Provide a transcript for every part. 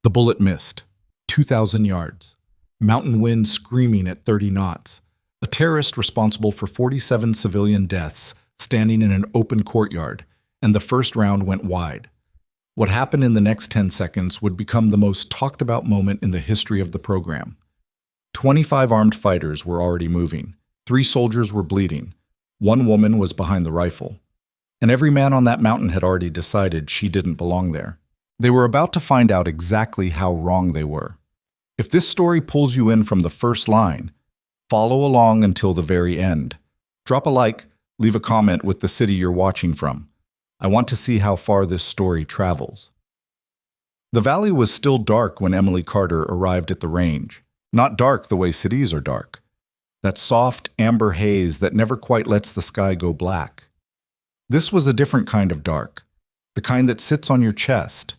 The bullet missed. 2,000 yards. Mountain wind screaming at 30 knots. A terrorist responsible for 47 civilian deaths standing in an open courtyard, and the first round went wide. What happened in the next 10 seconds would become the most talked about moment in the history of the program. 25 armed fighters were already moving. 3 soldiers were bleeding. 1 woman was behind the rifle. And every man on that mountain had already decided she didn't belong there. They were about to find out exactly how wrong they were. If this story pulls you in from the first line, follow along until the very end. Drop a like, leave a comment with the city you're watching from. I want to see how far this story travels. The valley was still dark when Emily Carter arrived at the range. Not dark the way cities are dark. That soft, amber haze that never quite lets the sky go black. This was a different kind of dark. The kind that sits on your chest.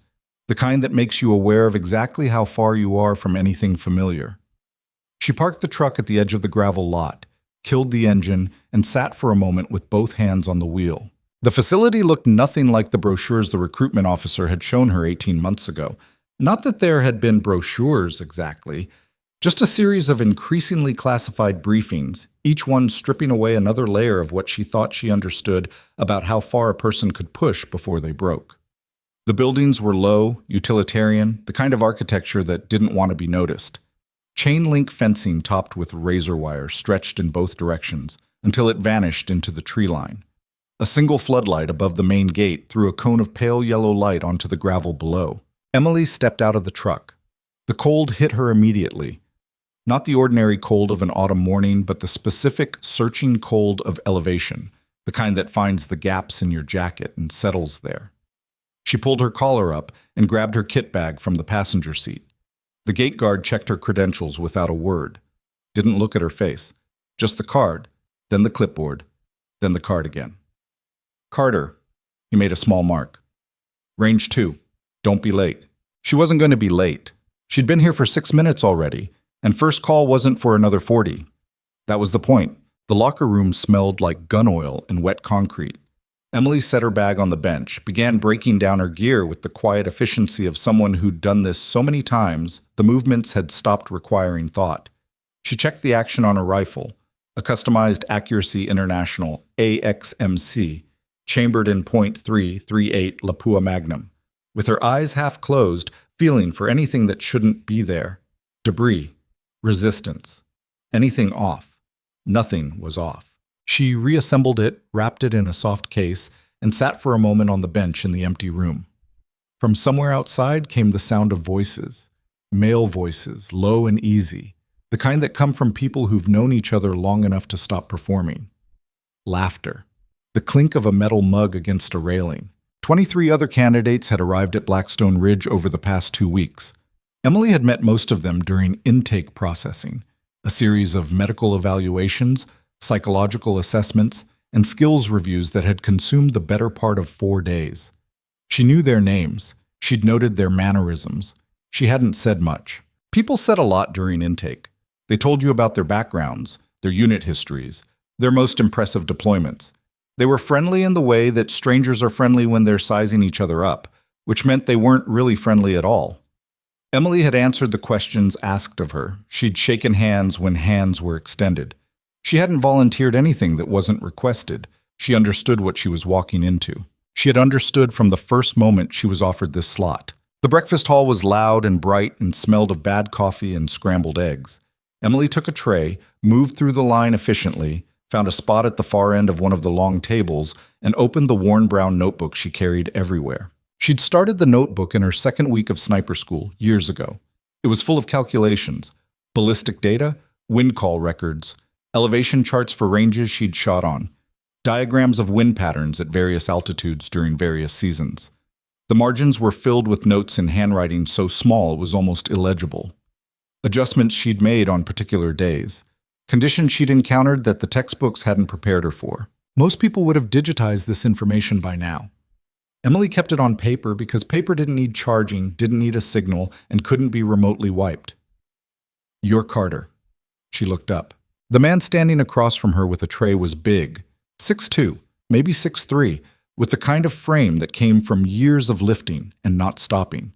The kind that makes you aware of exactly how far you are from anything familiar. She parked the truck at the edge of the gravel lot, killed the engine, and sat for a moment with both hands on the wheel. The facility looked nothing like the brochures the recruitment officer had shown her 18 months ago. Not that there had been brochures exactly, just a series of increasingly classified briefings, each one stripping away another layer of what she thought she understood about how far a person could push before they broke. The buildings were low, utilitarian, the kind of architecture that didn't want to be noticed. Chain-link fencing topped with razor wire stretched in both directions until it vanished into the tree line. A single floodlight above the main gate threw a cone of pale yellow light onto the gravel below. Emily stepped out of the truck. The cold hit her immediately. Not the ordinary cold of an autumn morning, but the specific, searching cold of elevation, the kind that finds the gaps in your jacket and settles there. She pulled her collar up and grabbed her kit bag from the passenger seat. The gate guard checked her credentials without a word. Didn't look at her face. Just the card, then the clipboard, then the card again. Carter. He made a small mark. Range 2. Don't be late. She wasn't going to be late. She'd been here for 6 minutes already, and first call wasn't for another 40. That was the point. The locker room smelled like gun oil and wet concrete. Emily set her bag on the bench, began breaking down her gear with the quiet efficiency of someone who'd done this so many times, the movements had stopped requiring thought. She checked the action on her rifle, a customized Accuracy International AXMC, chambered in .338 Lapua Magnum, with her eyes half closed, feeling for anything that shouldn't be there. Debris, resistance, anything off. Nothing was off. She reassembled it, wrapped it in a soft case, and sat for a moment on the bench in the empty room. From somewhere outside came the sound of voices. Male voices, low and easy, the kind that come from people who've known each other long enough to stop performing. Laughter. The clink of a metal mug against a railing. 23 other candidates had arrived at Blackstone Ridge over the past 2 weeks. Emily had met most of them during intake processing, a series of medical evaluations, psychological assessments, and skills reviews that had consumed the better part of 4 days. She knew their names. She'd noted their mannerisms. She hadn't said much. People said a lot during intake. They told you about their backgrounds, their unit histories, their most impressive deployments. They were friendly in the way that strangers are friendly when they're sizing each other up, which meant they weren't really friendly at all. Emily had answered the questions asked of her. She'd shaken hands when hands were extended. She hadn't volunteered anything that wasn't requested. She understood what she was walking into. She had understood from the first moment she was offered this slot. The breakfast hall was loud and bright and smelled of bad coffee and scrambled eggs. Emily took a tray, moved through the line efficiently, found a spot at the far end of one of the long tables, and opened the worn brown notebook she carried everywhere. She'd started the notebook in her second week of sniper school, years ago. It was full of calculations, ballistic data, wind call records, elevation charts for ranges she'd shot on, diagrams of wind patterns at various altitudes during various seasons. The margins were filled with notes in handwriting so small it was almost illegible. Adjustments she'd made on particular days. Conditions she'd encountered that the textbooks hadn't prepared her for. Most people would have digitized this information by now. Emily kept it on paper because paper didn't need charging, didn't need a signal, and couldn't be remotely wiped. "You're Carter." She looked up. The man standing across from her with a tray was big, 6'2", maybe 6'3", with the kind of frame that came from years of lifting and not stopping.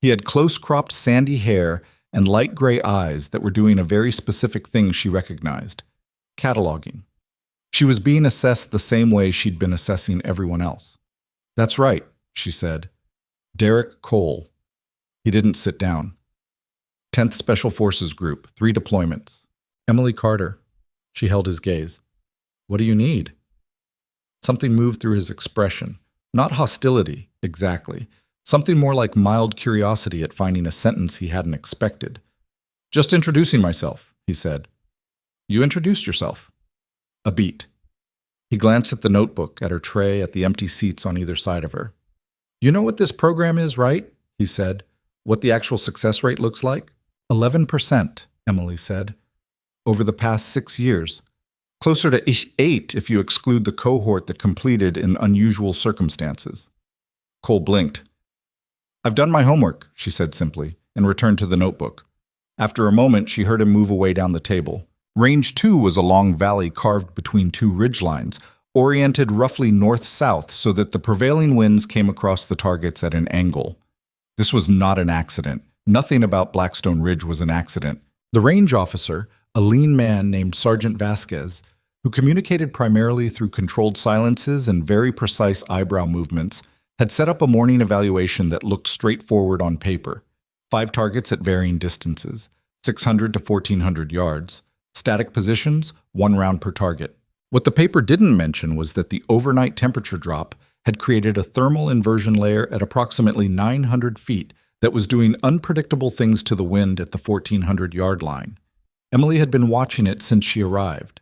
He had close-cropped sandy hair and light gray eyes that were doing a very specific thing she recognized: cataloging. She was being assessed the same way she'd been assessing everyone else. "That's right," she said. "Derek Cole." He didn't sit down. 10th Special Forces Group, 3 deployments. "Emily Carter." She held his gaze. "What do you need?" Something moved through his expression. Not hostility, exactly. Something more like mild curiosity at finding a sentence he hadn't expected. "Just introducing myself," he said. "You introduced yourself." A beat. He glanced at the notebook, at her tray, at the empty seats on either side of her. "You know what this program is, right?" he said. "What the actual success rate looks like?" 11%, Emily said. "Over the past 6 years. Closer to 8 if you exclude the cohort that completed in unusual circumstances." Cole blinked. "I've done my homework," she said simply, and returned to the notebook. After a moment, she heard him move away down the table. Range 2 was a long valley carved between 2 ridgelines, oriented roughly north-south so that the prevailing winds came across the targets at an angle. This was not an accident. Nothing about Blackstone Ridge was an accident. The range officer, a lean man named Sergeant Vasquez, who communicated primarily through controlled silences and very precise eyebrow movements, had set up a morning evaluation that looked straightforward on paper. 5 targets at varying distances, 600 to 1,400 yards. Static positions, 1 round per target. What the paper didn't mention was that the overnight temperature drop had created a thermal inversion layer at approximately 900 feet that was doing unpredictable things to the wind at the 1,400-yard line. Emily had been watching it since she arrived.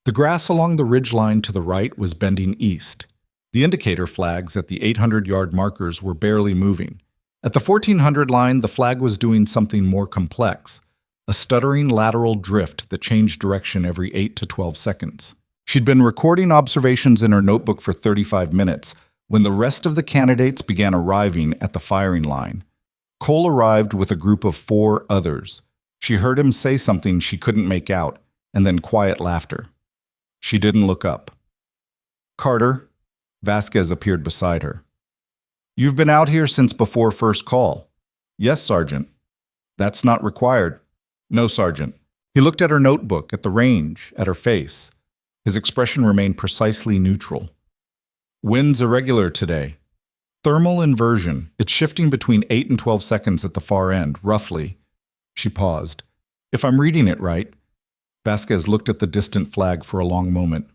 The grass along the ridgeline to the right was bending east. The indicator flags at the 800-yard markers were barely moving. At the 1,400 line, the flag was doing something more complex, a stuttering lateral drift that changed direction every 8 to 12 seconds. She'd been recording observations in her notebook for 35 minutes when the rest of the candidates began arriving at the firing line. Cole arrived with a group of 4 others. She heard him say something she couldn't make out, and then quiet laughter. She didn't look up. "Carter," Vasquez appeared beside her. "You've been out here since before first call." "Yes, Sergeant." "That's not required." "No, Sergeant." He looked at her notebook, at the range, at her face. His expression remained precisely neutral. "Wind's irregular today. Thermal inversion. It's shifting between 8 and 12 seconds at the far end, roughly." She paused. "If I'm reading it right." Vasquez looked at the distant flag for a long moment.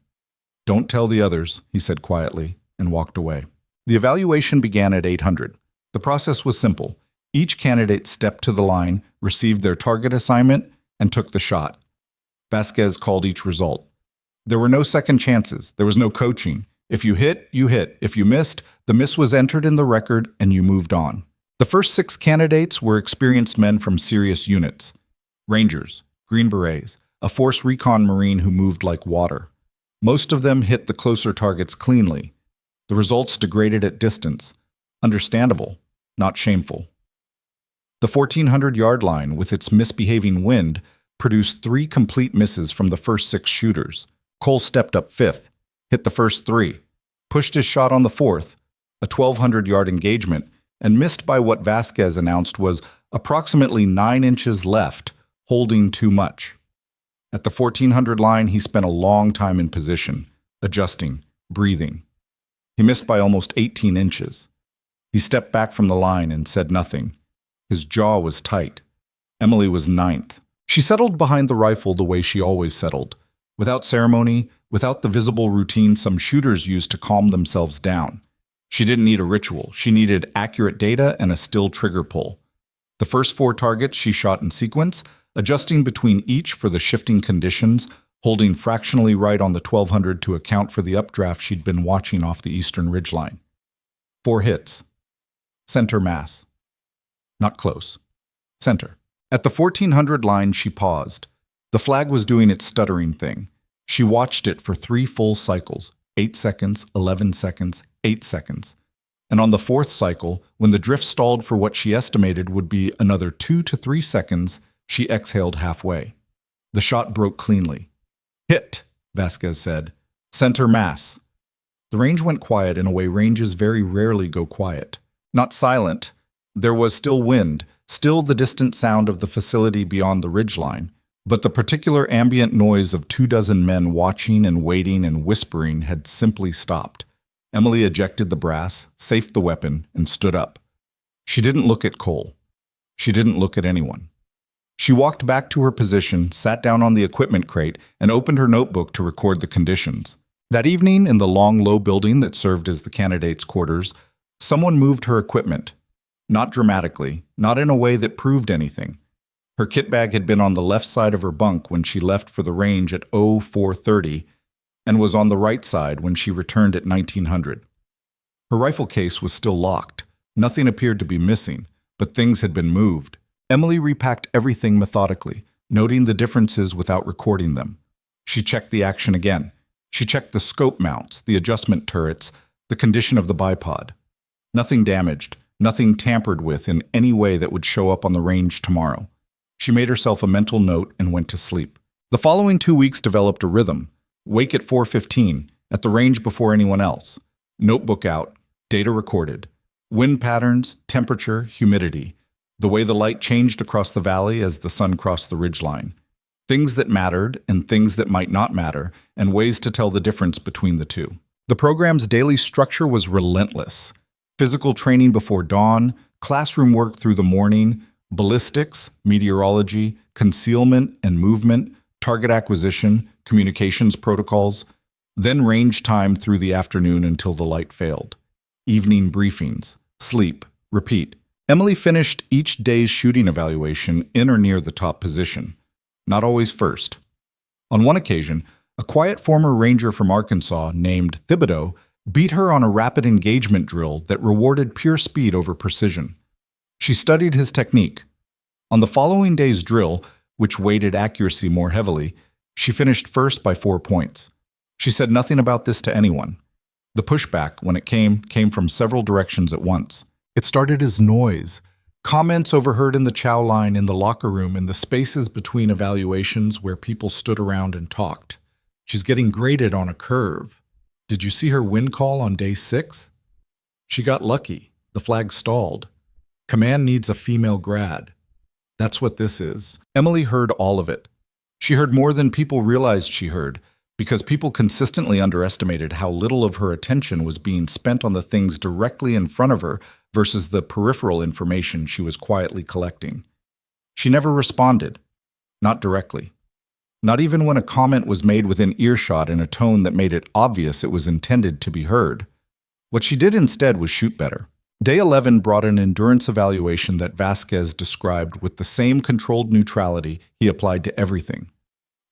"Don't tell the others," he said quietly, and walked away. The evaluation began at 800. The process was simple. Each candidate stepped to the line, received their target assignment, and took the shot. Vasquez called each result. There were no second chances. There was no coaching. If you hit, you hit. If you missed, the miss was entered in the record and you moved on. The first 6 candidates were experienced men from serious units. Rangers, Green Berets, a force recon Marine who moved like water. Most of them hit the closer targets cleanly. The results degraded at distance. Understandable, not shameful. The 1,400-yard line, with its misbehaving wind, produced 3 complete misses from the first 6 shooters. Cole stepped up 5th, hit the first 3, pushed his shot on the 4th, a 1,200-yard engagement, and missed by what Vasquez announced was approximately 9 inches left, holding too much. At the 1,400 line, he spent a long time in position, adjusting, breathing. He missed by almost 18 inches. He stepped back from the line and said nothing. His jaw was tight. Emily was 9th. She settled behind the rifle the way she always settled, without ceremony, without the visible routine some shooters use to calm themselves down. She didn't need a ritual. She needed accurate data and a still trigger pull. The first 4 targets she shot in sequence, adjusting between each for the shifting conditions, holding fractionally right on the 1,200 to account for the updraft she'd been watching off the eastern ridgeline. 4 hits. Center mass. Not close. Center. At the 1,400 line, she paused. The flag was doing its stuttering thing. She watched it for 3 full cycles, 8 seconds, 11 seconds, 8 seconds. And on the 4th cycle, when the drift stalled for what she estimated would be another 2 to 3 seconds, she exhaled halfway. The shot broke cleanly. "Hit," Vasquez said. "Center mass." The range went quiet in a way ranges very rarely go quiet. Not silent, There was still wind, still the distant sound of the facility beyond the ridgeline, but the particular ambient noise of 24 men watching and waiting and whispering had simply stopped. Emily ejected the brass, safed the weapon, and stood up. She didn't look at Cole. She didn't look at anyone. She walked back to her position, sat down on the equipment crate, and opened her notebook to record the conditions. That evening, in the long, low building that served as the candidates' quarters, someone moved her equipment. Not dramatically, not in a way that proved anything. Her kit bag had been on the left side of her bunk when she left for the range at 0430 and was on the right side when she returned at 1900. Her rifle case was still locked. Nothing appeared to be missing, but things had been moved. Emily repacked everything methodically, noting the differences without recording them. She checked the action again. She checked the scope mounts, the adjustment turrets, the condition of the bipod. Nothing damaged, nothing tampered with in any way that would show up on the range tomorrow. She made herself a mental note and went to sleep. The following 2 weeks developed a rhythm. Wake at 4:15, at the range before anyone else. Notebook out, data recorded. Wind patterns, temperature, humidity. The way the light changed across the valley as the sun crossed the ridgeline. Things that mattered and things that might not matter, and ways to tell the difference between the two. The program's daily structure was relentless. Physical training before dawn, classroom work through the morning, ballistics, meteorology, concealment and movement, target acquisition, communications protocols, then range time through the afternoon until the light failed. Evening briefings, sleep, repeat. Emily finished each day's shooting evaluation in or near the top position, not always first. On one occasion, a quiet former ranger from Arkansas named Thibodeau beat her on a rapid engagement drill that rewarded pure speed over precision. She studied his technique. On the following day's drill, which weighted accuracy more heavily, she finished first by 4 points. She said nothing about this to anyone. The pushback, when it came from several directions at once. It started as noise, comments overheard in the chow line, in the locker room, in the spaces between evaluations where people stood around and talked. She's getting graded on a curve. Did you see her win call on day 6? She got lucky. The flag stalled. Command needs a female grad. That's what this is. Emily heard all of it. She heard more than people realized she heard, because people consistently underestimated how little of her attention was being spent on the things directly in front of her versus the peripheral information she was quietly collecting. She never responded. Not directly. Not even when a comment was made within earshot in a tone that made it obvious it was intended to be heard. What she did instead was shoot better. Day 11 brought an endurance evaluation that Vasquez described with the same controlled neutrality he applied to everything.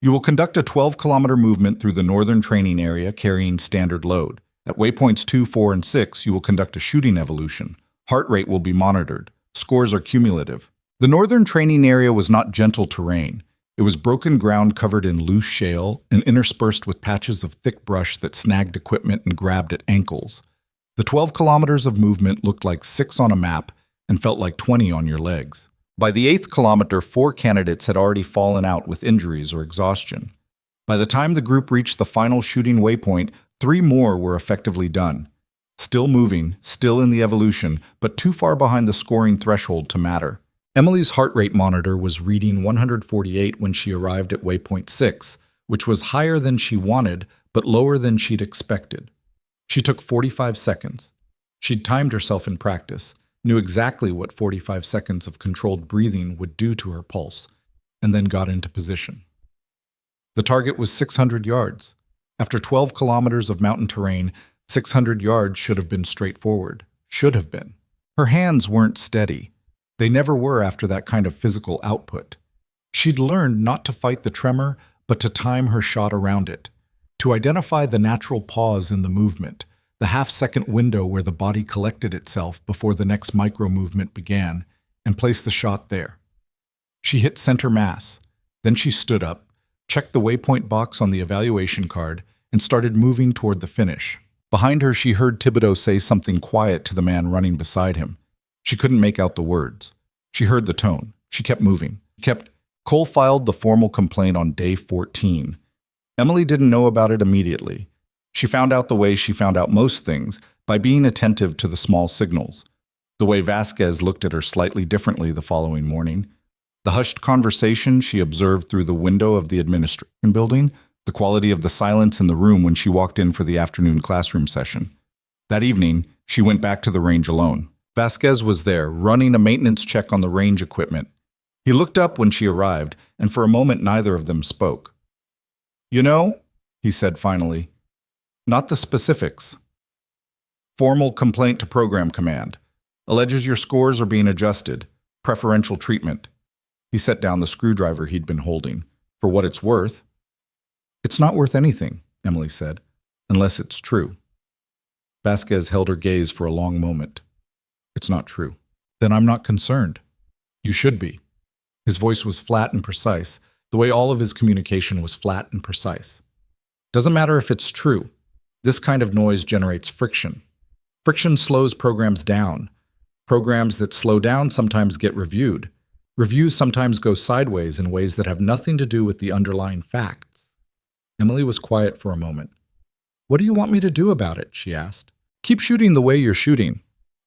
You will conduct a 12-kilometer movement through the northern training area carrying standard load. At waypoints 2, 4, and 6, you will conduct a shooting evolution. Heart rate will be monitored. Scores are cumulative. The northern training area was not gentle terrain. It was broken ground covered in loose shale and interspersed with patches of thick brush that snagged equipment and grabbed at ankles. The 12 kilometers of movement looked like 6 on a map and felt like 20 on your legs. By the 8th kilometer, 4 candidates had already fallen out with injuries or exhaustion. By the time the group reached the final shooting waypoint, 3 more were effectively done. Still moving, still in the evolution, but too far behind the scoring threshold to matter. Emily's heart rate monitor was reading 148 when she arrived at waypoint 6, which was higher than she wanted, but lower than she'd expected. She took 45 seconds. She'd timed herself in practice, knew exactly what 45 seconds of controlled breathing would do to her pulse, and then got into position. The target was 600 yards. After 12 kilometers of mountain terrain, 600 yards should have been straightforward. Should have been. Her hands weren't steady. They never were after that kind of physical output. She'd learned not to fight the tremor, but to time her shot around it. To identify the natural pause in the movement, the half-second window where the body collected itself before the next micro-movement began, and place the shot there. She hit center mass. Then she stood up, checked the waypoint box on the evaluation card, and started moving toward the finish. Behind her, she heard Thibodeau say something quiet to the man running beside him. She couldn't make out the words. She heard the tone. She kept moving. Cole filed the formal complaint on day 14. Emily didn't know about it immediately. She found out the way she found out most things, by being attentive to the small signals. The way Vasquez looked at her slightly differently the following morning, the hushed conversation she observed through the window of the administration building, the quality of the silence in the room when she walked in for the afternoon classroom session. That evening, she went back to the range alone. Vasquez was there, running a maintenance check on the range equipment. He looked up when she arrived, and for a moment neither of them spoke. "You know," he said finally, "not the specifics. Formal complaint to program command. Alleges your scores are being adjusted. Preferential treatment." He set down the screwdriver he'd been holding. "For what it's worth." "It's not worth anything," Emily said, "unless it's true." Vasquez held her gaze for a long moment. "It's not true." "Then I'm not concerned." "You should be." His voice was flat and precise, the way all of his communication was flat and precise. "Doesn't matter if it's true. This kind of noise generates friction. Friction slows programs down. Programs that slow down sometimes get reviewed. Reviews sometimes go sideways in ways that have nothing to do with the underlying facts." Emily was quiet for a moment. "What do you want me to do about it?" she asked. "Keep shooting the way you're shooting."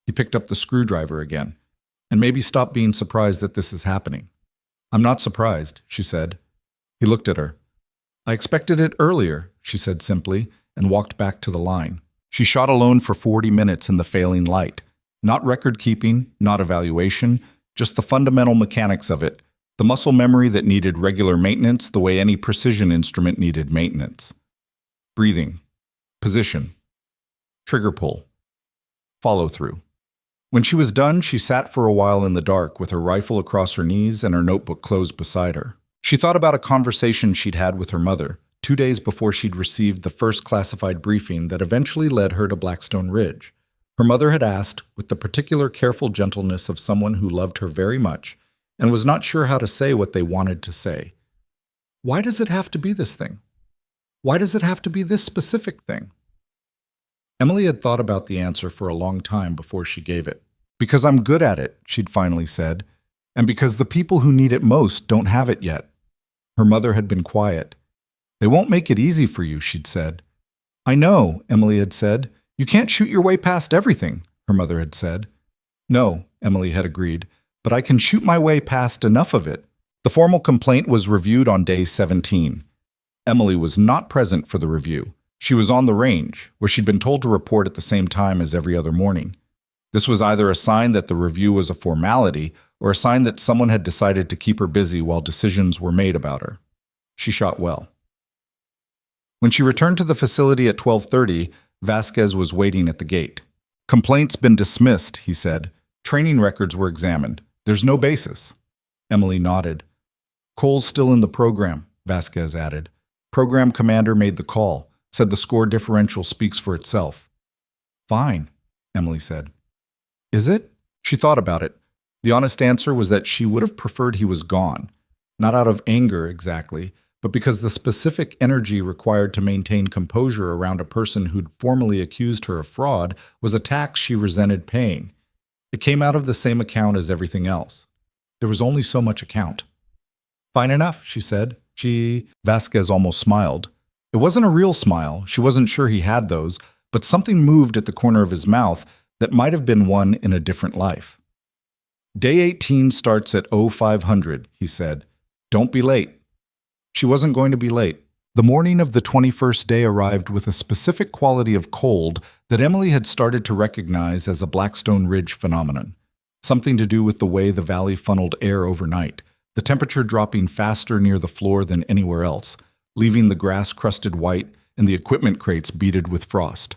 He picked up the screwdriver again. "And maybe stop being surprised that this is happening." "I'm not surprised," she said. He looked at her. "I expected it earlier," she said simply, and walked back to the line. She shot alone for 40 minutes in the failing light. Not record-keeping, not evaluation, just the fundamental mechanics of it, the muscle memory that needed regular maintenance the way any precision instrument needed maintenance. Breathing. Position. Trigger pull. Follow-through. When she was done, she sat for a while in the dark with her rifle across her knees and her notebook closed beside her. She thought about a conversation she'd had with her mother, 2 days before she'd received the first classified briefing that eventually led her to Blackstone Ridge. Her mother had asked, with the particular careful gentleness of someone who loved her very much and was not sure how to say what they wanted to say, "Why does it have to be this thing? Why does it have to be this specific thing?" Emily had thought about the answer for a long time before she gave it. "Because I'm good at it," she'd finally said, "and because the people who need it most don't have it yet." Her mother had been quiet. "They won't make it easy for you," she'd said. "I know," Emily had said. "You can't shoot your way past everything," her mother had said. "No," Emily had agreed, "but I can shoot my way past enough of it." The formal complaint was reviewed on day 17. Emily was not present for the review. She was on the range, where she'd been told to report at the same time as every other morning. This was either a sign that the review was a formality or a sign that someone had decided to keep her busy while decisions were made about her. She shot well. When she returned to the facility at 12:30, Vasquez was waiting at the gate. "Complaint's been dismissed," he said. "Training records were examined. There's no basis." Emily nodded. "Cole's still in the program," Vasquez added. "Program commander made the call, said the score differential speaks for itself." "Fine," Emily said. "Is it?" She thought about it. The honest answer was that she would have preferred he was gone. Not out of anger exactly, but because the specific energy required to maintain composure around a person who'd formally accused her of fraud was a tax she resented paying. It came out of the same account as everything else. There was only so much account. "Fine enough," she said. Vasquez almost smiled. It wasn't a real smile. She wasn't sure he had those, but something moved at the corner of his mouth that might have been one in a different life. "Day 18 starts at 0500, he said. "Don't be late." She wasn't going to be late. The morning of the 21st day arrived with a specific quality of cold that Emily had started to recognize as a Blackstone Ridge phenomenon. Something to do with the way the valley funneled air overnight, the temperature dropping faster near the floor than anywhere else, leaving the grass crusted white and the equipment crates beaded with frost.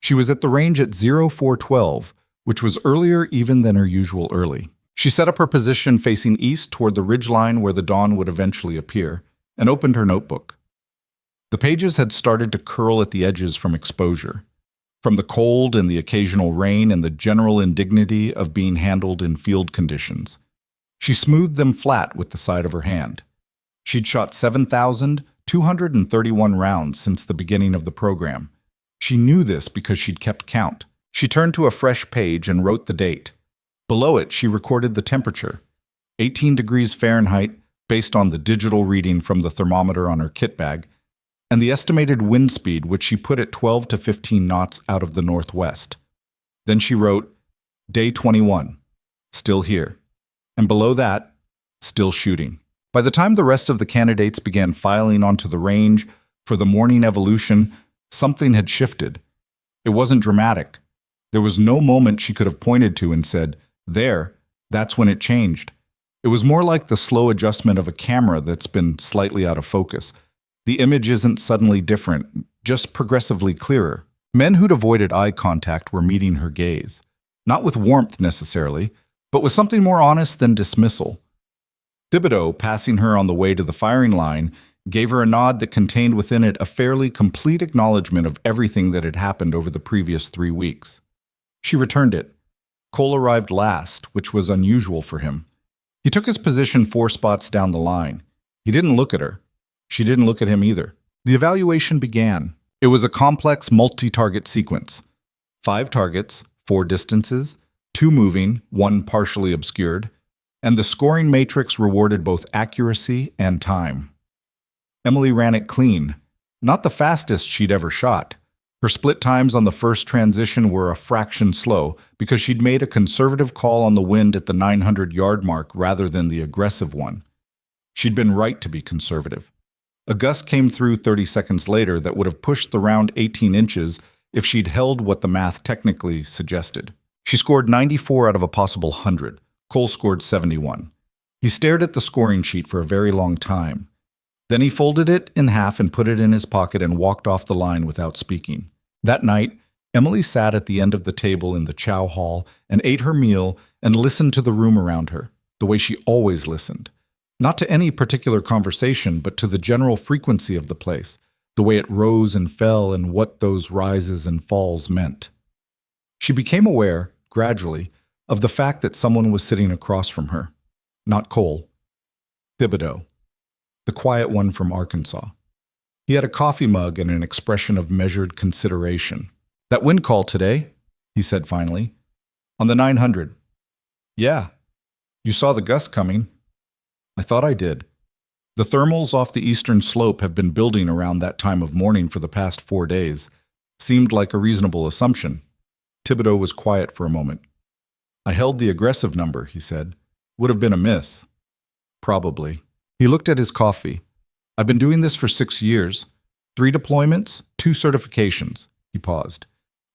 She was at the range at 0412, which was earlier even than her usual early. She set up her position facing east toward the ridgeline where the dawn would eventually appear, and opened her notebook. The pages had started to curl at the edges from exposure, from the cold and the occasional rain and the general indignity of being handled in field conditions. She smoothed them flat with the side of her hand. She'd shot 7,231 rounds since the beginning of the program. She knew this because she'd kept count. She turned to a fresh page and wrote the date. Below it, she recorded the temperature, 18 degrees Fahrenheit, based on the digital reading from the thermometer on her kit bag, and the estimated wind speed, which she put at 12 to 15 knots out of the northwest. Then she wrote, Day 21. Still here. And below that, still shooting. By the time the rest of the candidates began filing onto the range for the morning evolution, something had shifted. It wasn't dramatic. There was no moment she could have pointed to and said, "There, that's when it changed." It was more like the slow adjustment of a camera that's been slightly out of focus. The image isn't suddenly different, just progressively clearer. Men who'd avoided eye contact were meeting her gaze. Not with warmth necessarily, but with something more honest than dismissal. Thibodeau, passing her on the way to the firing line, gave her a nod that contained within it a fairly complete acknowledgement of everything that had happened over the previous 3 weeks. She returned it. Cole arrived last, which was unusual for him. He took his position 4 spots down the line. He didn't look at her. She didn't look at him either. The evaluation began. It was a complex multi-target sequence. 5 targets, 4 distances, 2 moving, 1 partially obscured, and the scoring matrix rewarded both accuracy and time. Emily ran it clean. Not the fastest she'd ever shot. Her split times on the first transition were a fraction slow because she'd made a conservative call on the wind at the 900-yard mark rather than the aggressive one. She'd been right to be conservative. A gust came through 30 seconds later that would have pushed the round 18 inches if she'd held what the math technically suggested. She scored 94 out of a possible 100. Cole scored 71. He stared at the scoring sheet for a very long time. Then he folded it in half and put it in his pocket and walked off the line without speaking. That night, Emily sat at the end of the table in the chow hall and ate her meal and listened to the room around her, the way she always listened. Not to any particular conversation, but to the general frequency of the place, the way it rose and fell and what those rises and falls meant. She became aware, gradually, of the fact that someone was sitting across from her. Not Cole. Thibodeau. The quiet one from Arkansas. He had a coffee mug and an expression of measured consideration. "That wind call today?" he said finally. "On the 900. "Yeah. You saw the gust coming." "I thought I did. The thermals off the eastern slope have been building around that time of morning for the past 4 days. Seemed like a reasonable assumption." Thibodeau was quiet for a moment. "I held the aggressive number," he said. "Would have been a miss." "Probably." He looked at his coffee. "I've been doing this for 6 years. 3 deployments, 2 certifications." He paused.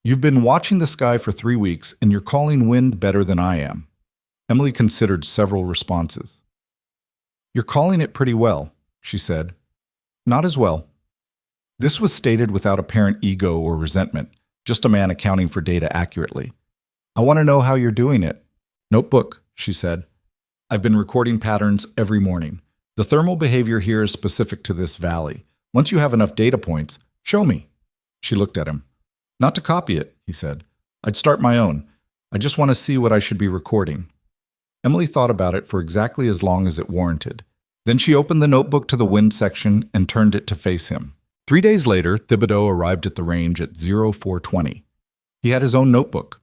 "You've been watching the sky for 3 weeks, and you're calling wind better than I am." Emily considered several responses. "You're calling it pretty well," she said. "Not as well." This was stated without apparent ego or resentment, just a man accounting for data accurately. "I want to know how you're doing it." "Notebook," she said. "I've been recording patterns every morning. The thermal behavior here is specific to this valley. Once you have enough data points, show me." She looked at him. "Not to copy it," he said. "I'd start my own. I just want to see what I should be recording." Emily thought about it for exactly as long as it warranted. Then she opened the notebook to the wind section and turned it to face him. 3 days later, Thibodeau arrived at the range at 0420. He had his own notebook.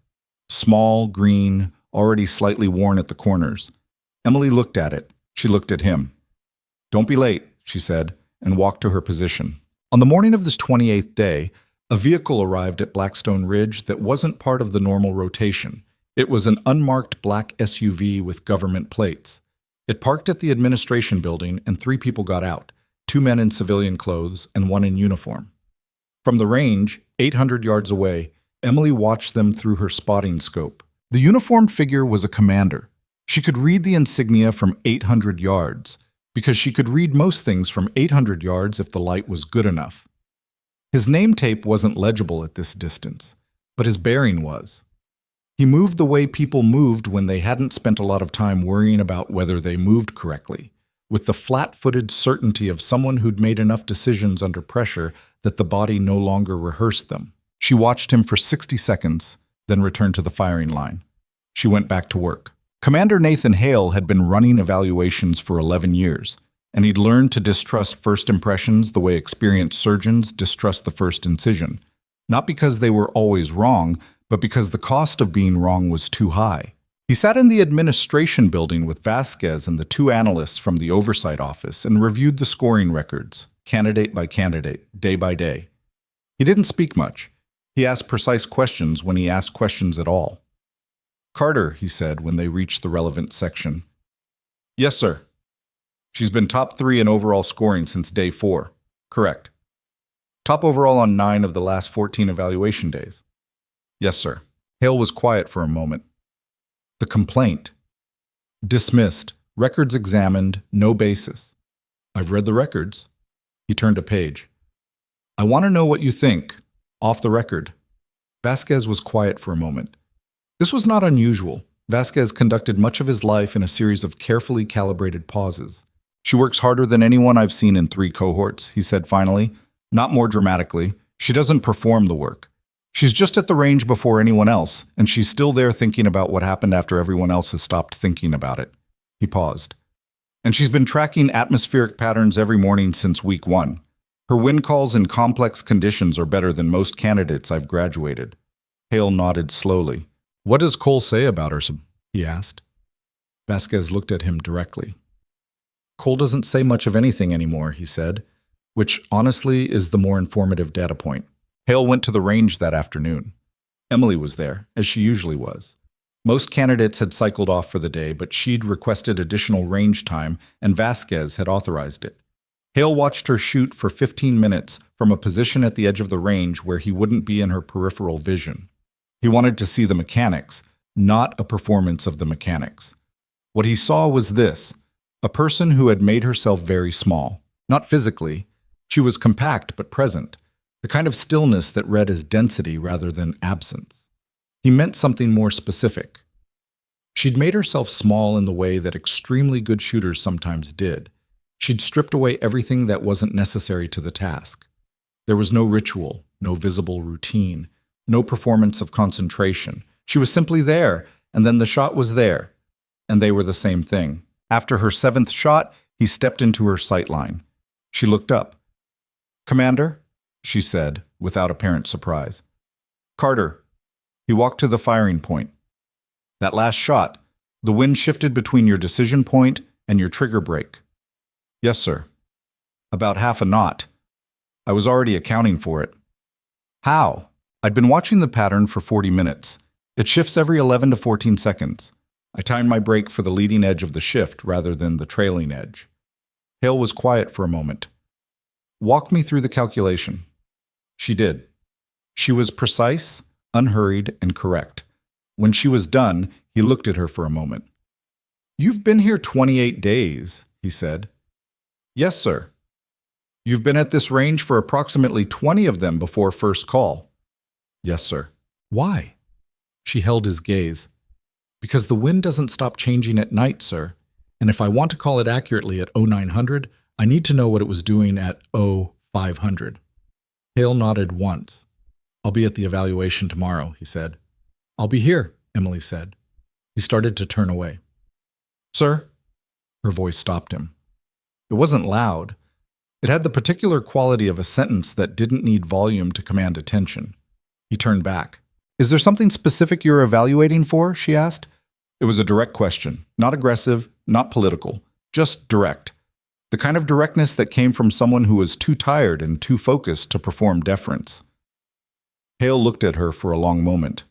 Small, green, already slightly worn at the corners. Emily looked at it. She looked at him. "Don't be late," she said, and walked to her position. On the morning of this 28th day, a vehicle arrived at Blackstone Ridge that wasn't part of the normal rotation. It was an unmarked black SUV with government plates. It parked at the administration building and 3 people got out, 2 men in civilian clothes and 1 in uniform. From the range, 800 yards away, Emily watched them through her spotting scope. The uniformed figure was a commander. She could read the insignia from 800 yards, because she could read most things from 800 yards if the light was good enough. His name tape wasn't legible at this distance, but his bearing was. He moved the way people moved when they hadn't spent a lot of time worrying about whether they moved correctly, with the flat-footed certainty of someone who'd made enough decisions under pressure that the body no longer rehearsed them. She watched him for 60 seconds, then returned to the firing line. She went back to work. Commander Nathan Hale had been running evaluations for 11 years, and he'd learned to distrust first impressions the way experienced surgeons distrust the first incision, not because they were always wrong, but because the cost of being wrong was too high. He sat in the administration building with Vasquez and the 2 analysts from the oversight office and reviewed the scoring records, candidate by candidate, day by day. He didn't speak much. He asked precise questions when he asked questions at all. Carter, he said when they reached the relevant section. Yes, sir. She's been top 3 in overall scoring since day 4. Correct. Top overall on 9 of the last 14 evaluation days. Yes, sir. Hale was quiet for a moment. The complaint. Dismissed. Records examined. No basis. I've read the records. He turned a page. I want to know what you think. Off the record. Vasquez was quiet for a moment. This was not unusual. Vasquez conducted much of his life in a series of carefully calibrated pauses. She works harder than anyone I've seen in 3 cohorts, he said finally. Not more dramatically. She doesn't perform the work. She's just at the range before anyone else, and she's still there thinking about what happened after everyone else has stopped thinking about it. He paused. And she's been tracking atmospheric patterns every morning since week 1. Her wind calls in complex conditions are better than most candidates I've graduated. Hale nodded slowly. What does Cole say about her? He asked. Vasquez looked at him directly. Cole doesn't say much of anything anymore, he said, which honestly is the more informative data point. Hale went to the range that afternoon. Emily was there, as she usually was. Most candidates had cycled off for the day, but she'd requested additional range time, and Vasquez had authorized it. Hale watched her shoot for 15 minutes from a position at the edge of the range where he wouldn't be in her peripheral vision. He wanted to see the mechanics, not a performance of the mechanics. What he saw was this: a person who had made herself very small. Not physically. She was compact but present, the kind of stillness that read as density rather than absence. He meant something more specific. She'd made herself small in the way that extremely good shooters sometimes did. She'd stripped away everything that wasn't necessary to the task. There was no ritual, no visible routine, no performance of concentration. She was simply there, and then the shot was there, and they were the same thing. After her 7th shot, he stepped into her sight line. She looked up. "Commander?" she said, without apparent surprise. "Carter." He walked to the firing point. "That last shot, the wind shifted between your decision point and your trigger brake." "Yes, sir." "About half a knot. I was already accounting for it." "How?" "I'd been watching the pattern for 40 minutes. It shifts every 11 to 14 seconds. I timed my brake for the leading edge of the shift rather than the trailing edge." Hale was quiet for a moment. "Walk me through the calculation." She did. She was precise, unhurried, and correct. When she was done, he looked at her for a moment. "You've been here 28 days, he said. "Yes, sir." "You've been at this range for approximately 20 of them before first call." "Yes, sir." "Why?" She held his gaze. "Because the wind doesn't stop changing at night, sir. And if I want to call it accurately at 0900, I need to know what it was doing at 0500. Hale nodded once. "I'll be at the evaluation tomorrow," he said. "I'll be here," Emily said. He started to turn away. "Sir?" Her voice stopped him. It wasn't loud. It had the particular quality of a sentence that didn't need volume to command attention. He turned back. "Is there something specific you're evaluating for?" she asked. It was a direct question, not aggressive, not political, just direct. The kind of directness that came from someone who was too tired and too focused to perform deference. Hale looked at her for a long moment.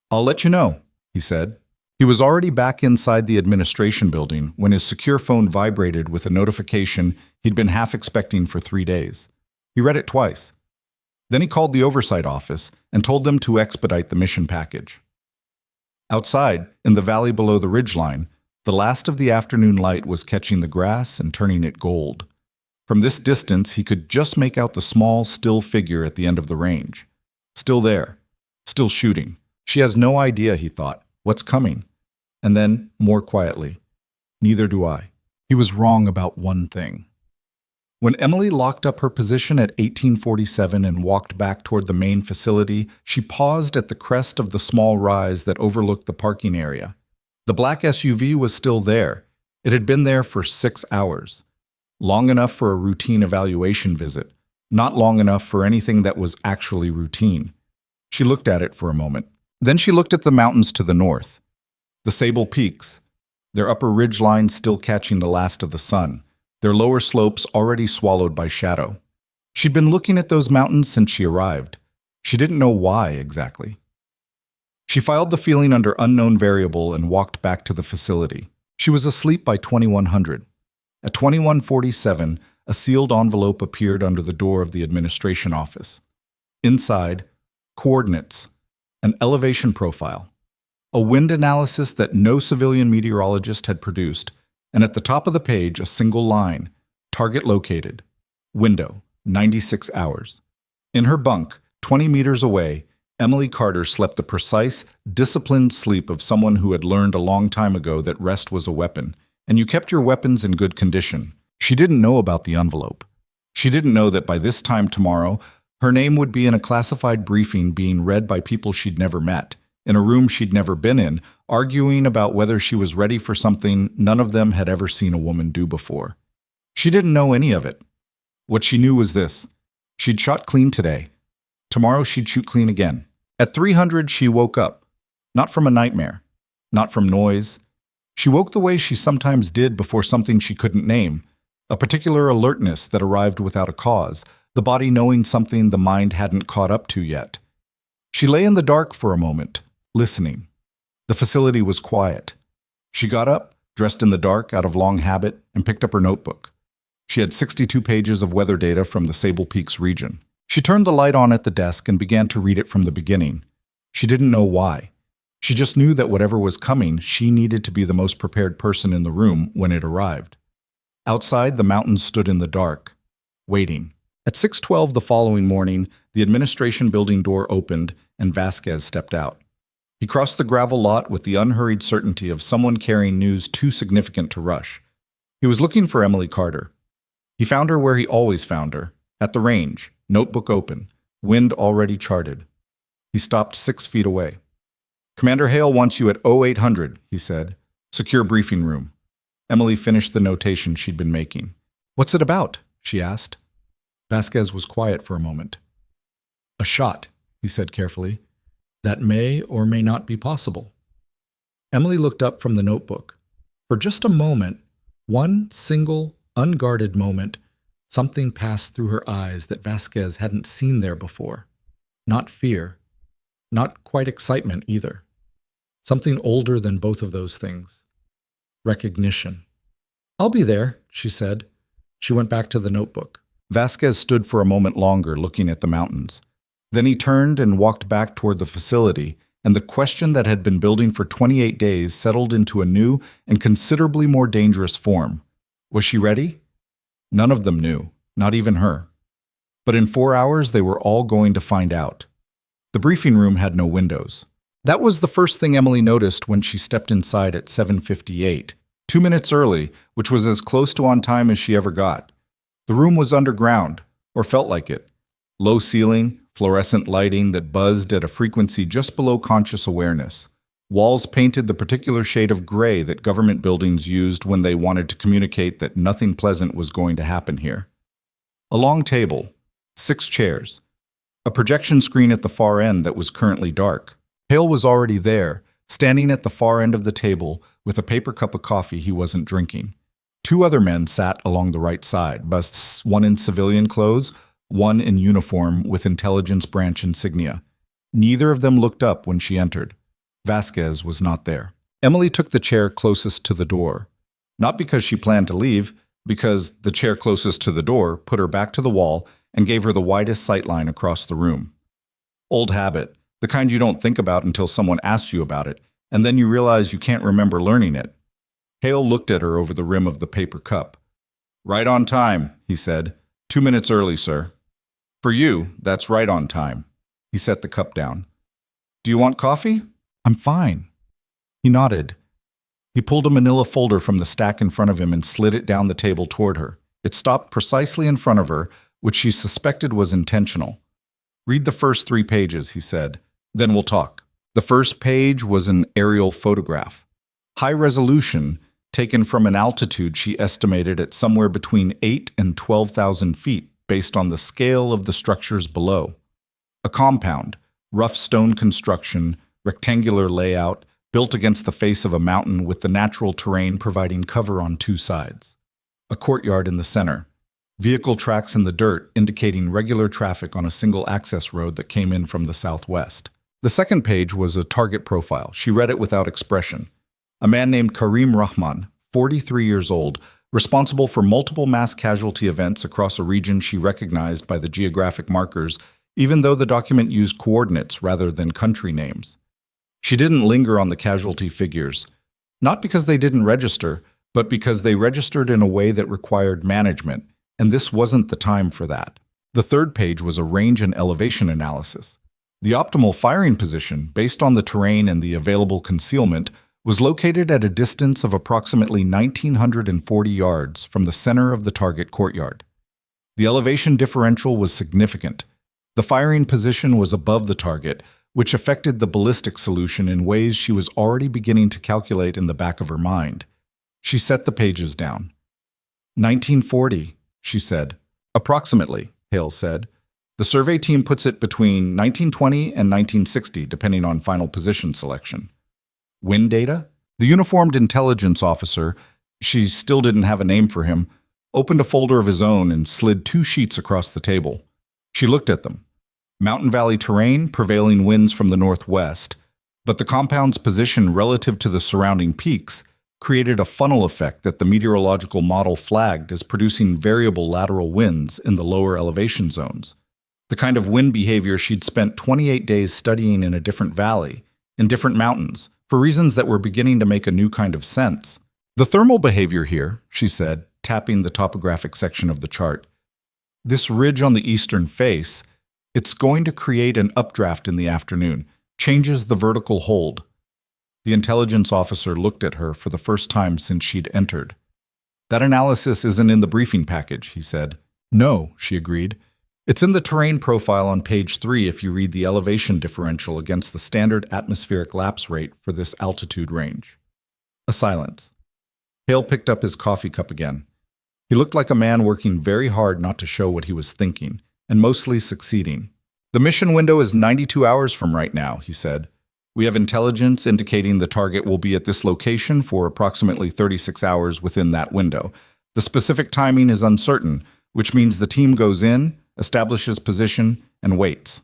"I'll let you know," he said. He was already back inside the administration building when his secure phone vibrated with a notification he'd been half expecting for 3 days. He read it twice. Then he called the oversight office and told them to expedite the mission package. Outside, in the valley below the ridgeline, the last of the afternoon light was catching the grass and turning it gold. From this distance, he could just make out the small, still figure at the end of the range. Still there. Still shooting. She has no idea, he thought. What's coming? And then, more quietly, neither do I. He was wrong about one thing. When Emily locked up her position at 1847 and walked back toward the main facility, she paused at the crest of the small rise that overlooked the parking area. The black SUV was still there. It had been there for 6 hours. Long enough for a routine evaluation visit, not long enough for anything that was actually routine. She looked at it for a moment. Then she looked at the mountains to the north. The Sable Peaks, their upper ridge lines still catching the last of the sun, their lower slopes already swallowed by shadow. She'd been looking at those mountains since she arrived. She didn't know why exactly. She filed the feeling under unknown variable and walked back to the facility. She was asleep by 2100. At 2147, a sealed envelope appeared under the door of the administration office. Inside, coordinates, an elevation profile, a wind analysis that no civilian meteorologist had produced, and at the top of the page, a single line, target located, window, 96 hours. In her bunk, 20 meters away, Emily Carter slept the precise, disciplined sleep of someone who had learned a long time ago that rest was a weapon, and you kept your weapons in good condition. She didn't know about the envelope. She didn't know that by this time tomorrow, her name would be in a classified briefing being read by people she'd never met, in a room she'd never been in, arguing about whether she was ready for something none of them had ever seen a woman do before. She didn't know any of it. What she knew was this: she'd shot clean today. Tomorrow she'd shoot clean again. At 300, she woke up. Not from a nightmare. Not from noise. She woke the way she sometimes did before something she couldn't name. A particular alertness that arrived without a cause, the body knowing something the mind hadn't caught up to yet. She lay in the dark for a moment, listening. The facility was quiet. She got up, dressed in the dark out of long habit, and picked up her notebook. She had 62 pages of weather data from the Sable Peaks region. She turned the light on at the desk and began to read it from the beginning. She didn't know why. She just knew that whatever was coming, she needed to be the most prepared person in the room when it arrived. Outside, the mountains stood in the dark, waiting. At 6:12 the following morning, the administration building door opened and Vasquez stepped out. He crossed the gravel lot with the unhurried certainty of someone carrying news too significant to rush. He was looking for Emily Carter. He found her where he always found her, at the range, notebook open, wind already charted. He stopped 6 feet away. "Commander Hale wants you at 0800, he said. "Secure briefing room." Emily finished the notation she'd been making. "What's it about?" she asked. Vasquez was quiet for a moment. "A shot," he said carefully. "That may or may not be possible." Emily looked up from the notebook. For just a moment, one single, unguarded moment, something passed through her eyes that Vasquez hadn't seen there before. Not fear. Not quite excitement either. Something older than both of those things. Recognition. "I'll be there," she said. She went back to the notebook. Vasquez stood for a moment longer looking at the mountains. Then he turned and walked back toward the facility, and the question that had been building for 28 days settled into a new and considerably more dangerous form. Was she ready? None of them knew, not even her. But in 4 hours, they were all going to find out. The briefing room had no windows. That was the first thing Emily noticed when she stepped inside at 7:58, 2 minutes early, which was as close to on time as she ever got. The room was underground, or felt like it. Low ceiling, fluorescent lighting that buzzed at a frequency just below conscious awareness. Walls painted the particular shade of gray that government buildings used when they wanted to communicate that nothing pleasant was going to happen here. A long table, 6 chairs, a projection screen at the far end that was currently dark. Hale was already there, standing at the far end of the table with a paper cup of coffee he wasn't drinking. 2 other men sat along the right side, busts, one in civilian clothes, one in uniform with intelligence branch insignia. Neither of them looked up when she entered. Vasquez was not there. Emily took the chair closest to the door. Not because she planned to leave, because the chair closest to the door put her back to the wall and gave her the widest sightline across the room. Old habit, the kind you don't think about until someone asks you about it, and then you realize you can't remember learning it. Hale looked at her over the rim of the paper cup. "Right on time," he said. 2 minutes early, sir." "For you, that's right on time." He set the cup down. "Do you want coffee?" "I'm fine." He nodded. He pulled a manila folder from the stack in front of him and slid it down the table toward her. It stopped precisely in front of her, which she suspected was intentional. "Read the first 3 pages, he said. "Then we'll talk." The first page was an aerial photograph. High resolution, taken from an altitude she estimated at somewhere between 8 and 12,000 feet based on the scale of the structures below. A compound, rough stone construction, rectangular layout, built against the face of a mountain with the natural terrain providing cover on 2 sides. A courtyard in the center. Vehicle tracks in the dirt indicating regular traffic on a single access road that came in from the southwest. The second page was a target profile. She read it without expression. A man named Karim Rahman, 43 years old, responsible for multiple mass casualty events across a region she recognized by the geographic markers, even though the document used coordinates rather than country names. She didn't linger on the casualty figures, not because they didn't register, but because they registered in a way that required management, and this wasn't the time for that. The third page was a range and elevation analysis. The optimal firing position, based on the terrain and the available concealment, was located at a distance of approximately 1,940 yards from the center of the target courtyard. The elevation differential was significant. The firing position was above the target, which affected the ballistic solution in ways she was already beginning to calculate in the back of her mind. She set the pages down. 1940, she said. Approximately, Hale said. The survey team puts it between 1920 and 1960, depending on final position selection. Wind data? The uniformed intelligence officer, she still didn't have a name for him, opened a folder of his own and slid 2 sheets across the table. She looked at them. Mountain valley terrain, prevailing winds from the northwest, but the compound's position relative to the surrounding peaks created a funnel effect that the meteorological model flagged as producing variable lateral winds in the lower elevation zones. The kind of wind behavior she'd spent 28 days studying in a different valley, in different mountains, for reasons that were beginning to make a new kind of sense. The thermal behavior here, she said, tapping the topographic section of the chart. This ridge on the eastern face, it's going to create an updraft in the afternoon, changes the vertical hold. The intelligence officer looked at her for the first time since she'd entered. That analysis isn't in the briefing package, he said. No, she agreed. It's in the terrain profile on page 3 if you read the elevation differential against the standard atmospheric lapse rate for this altitude range. A silence. Hale picked up his coffee cup again. He looked like a man working very hard not to show what he was thinking, and mostly succeeding. The mission window is 92 hours from right now, he said. We have intelligence indicating the target will be at this location for approximately 36 hours within that window. The specific timing is uncertain, which means the team goes in, establishes position, and waits.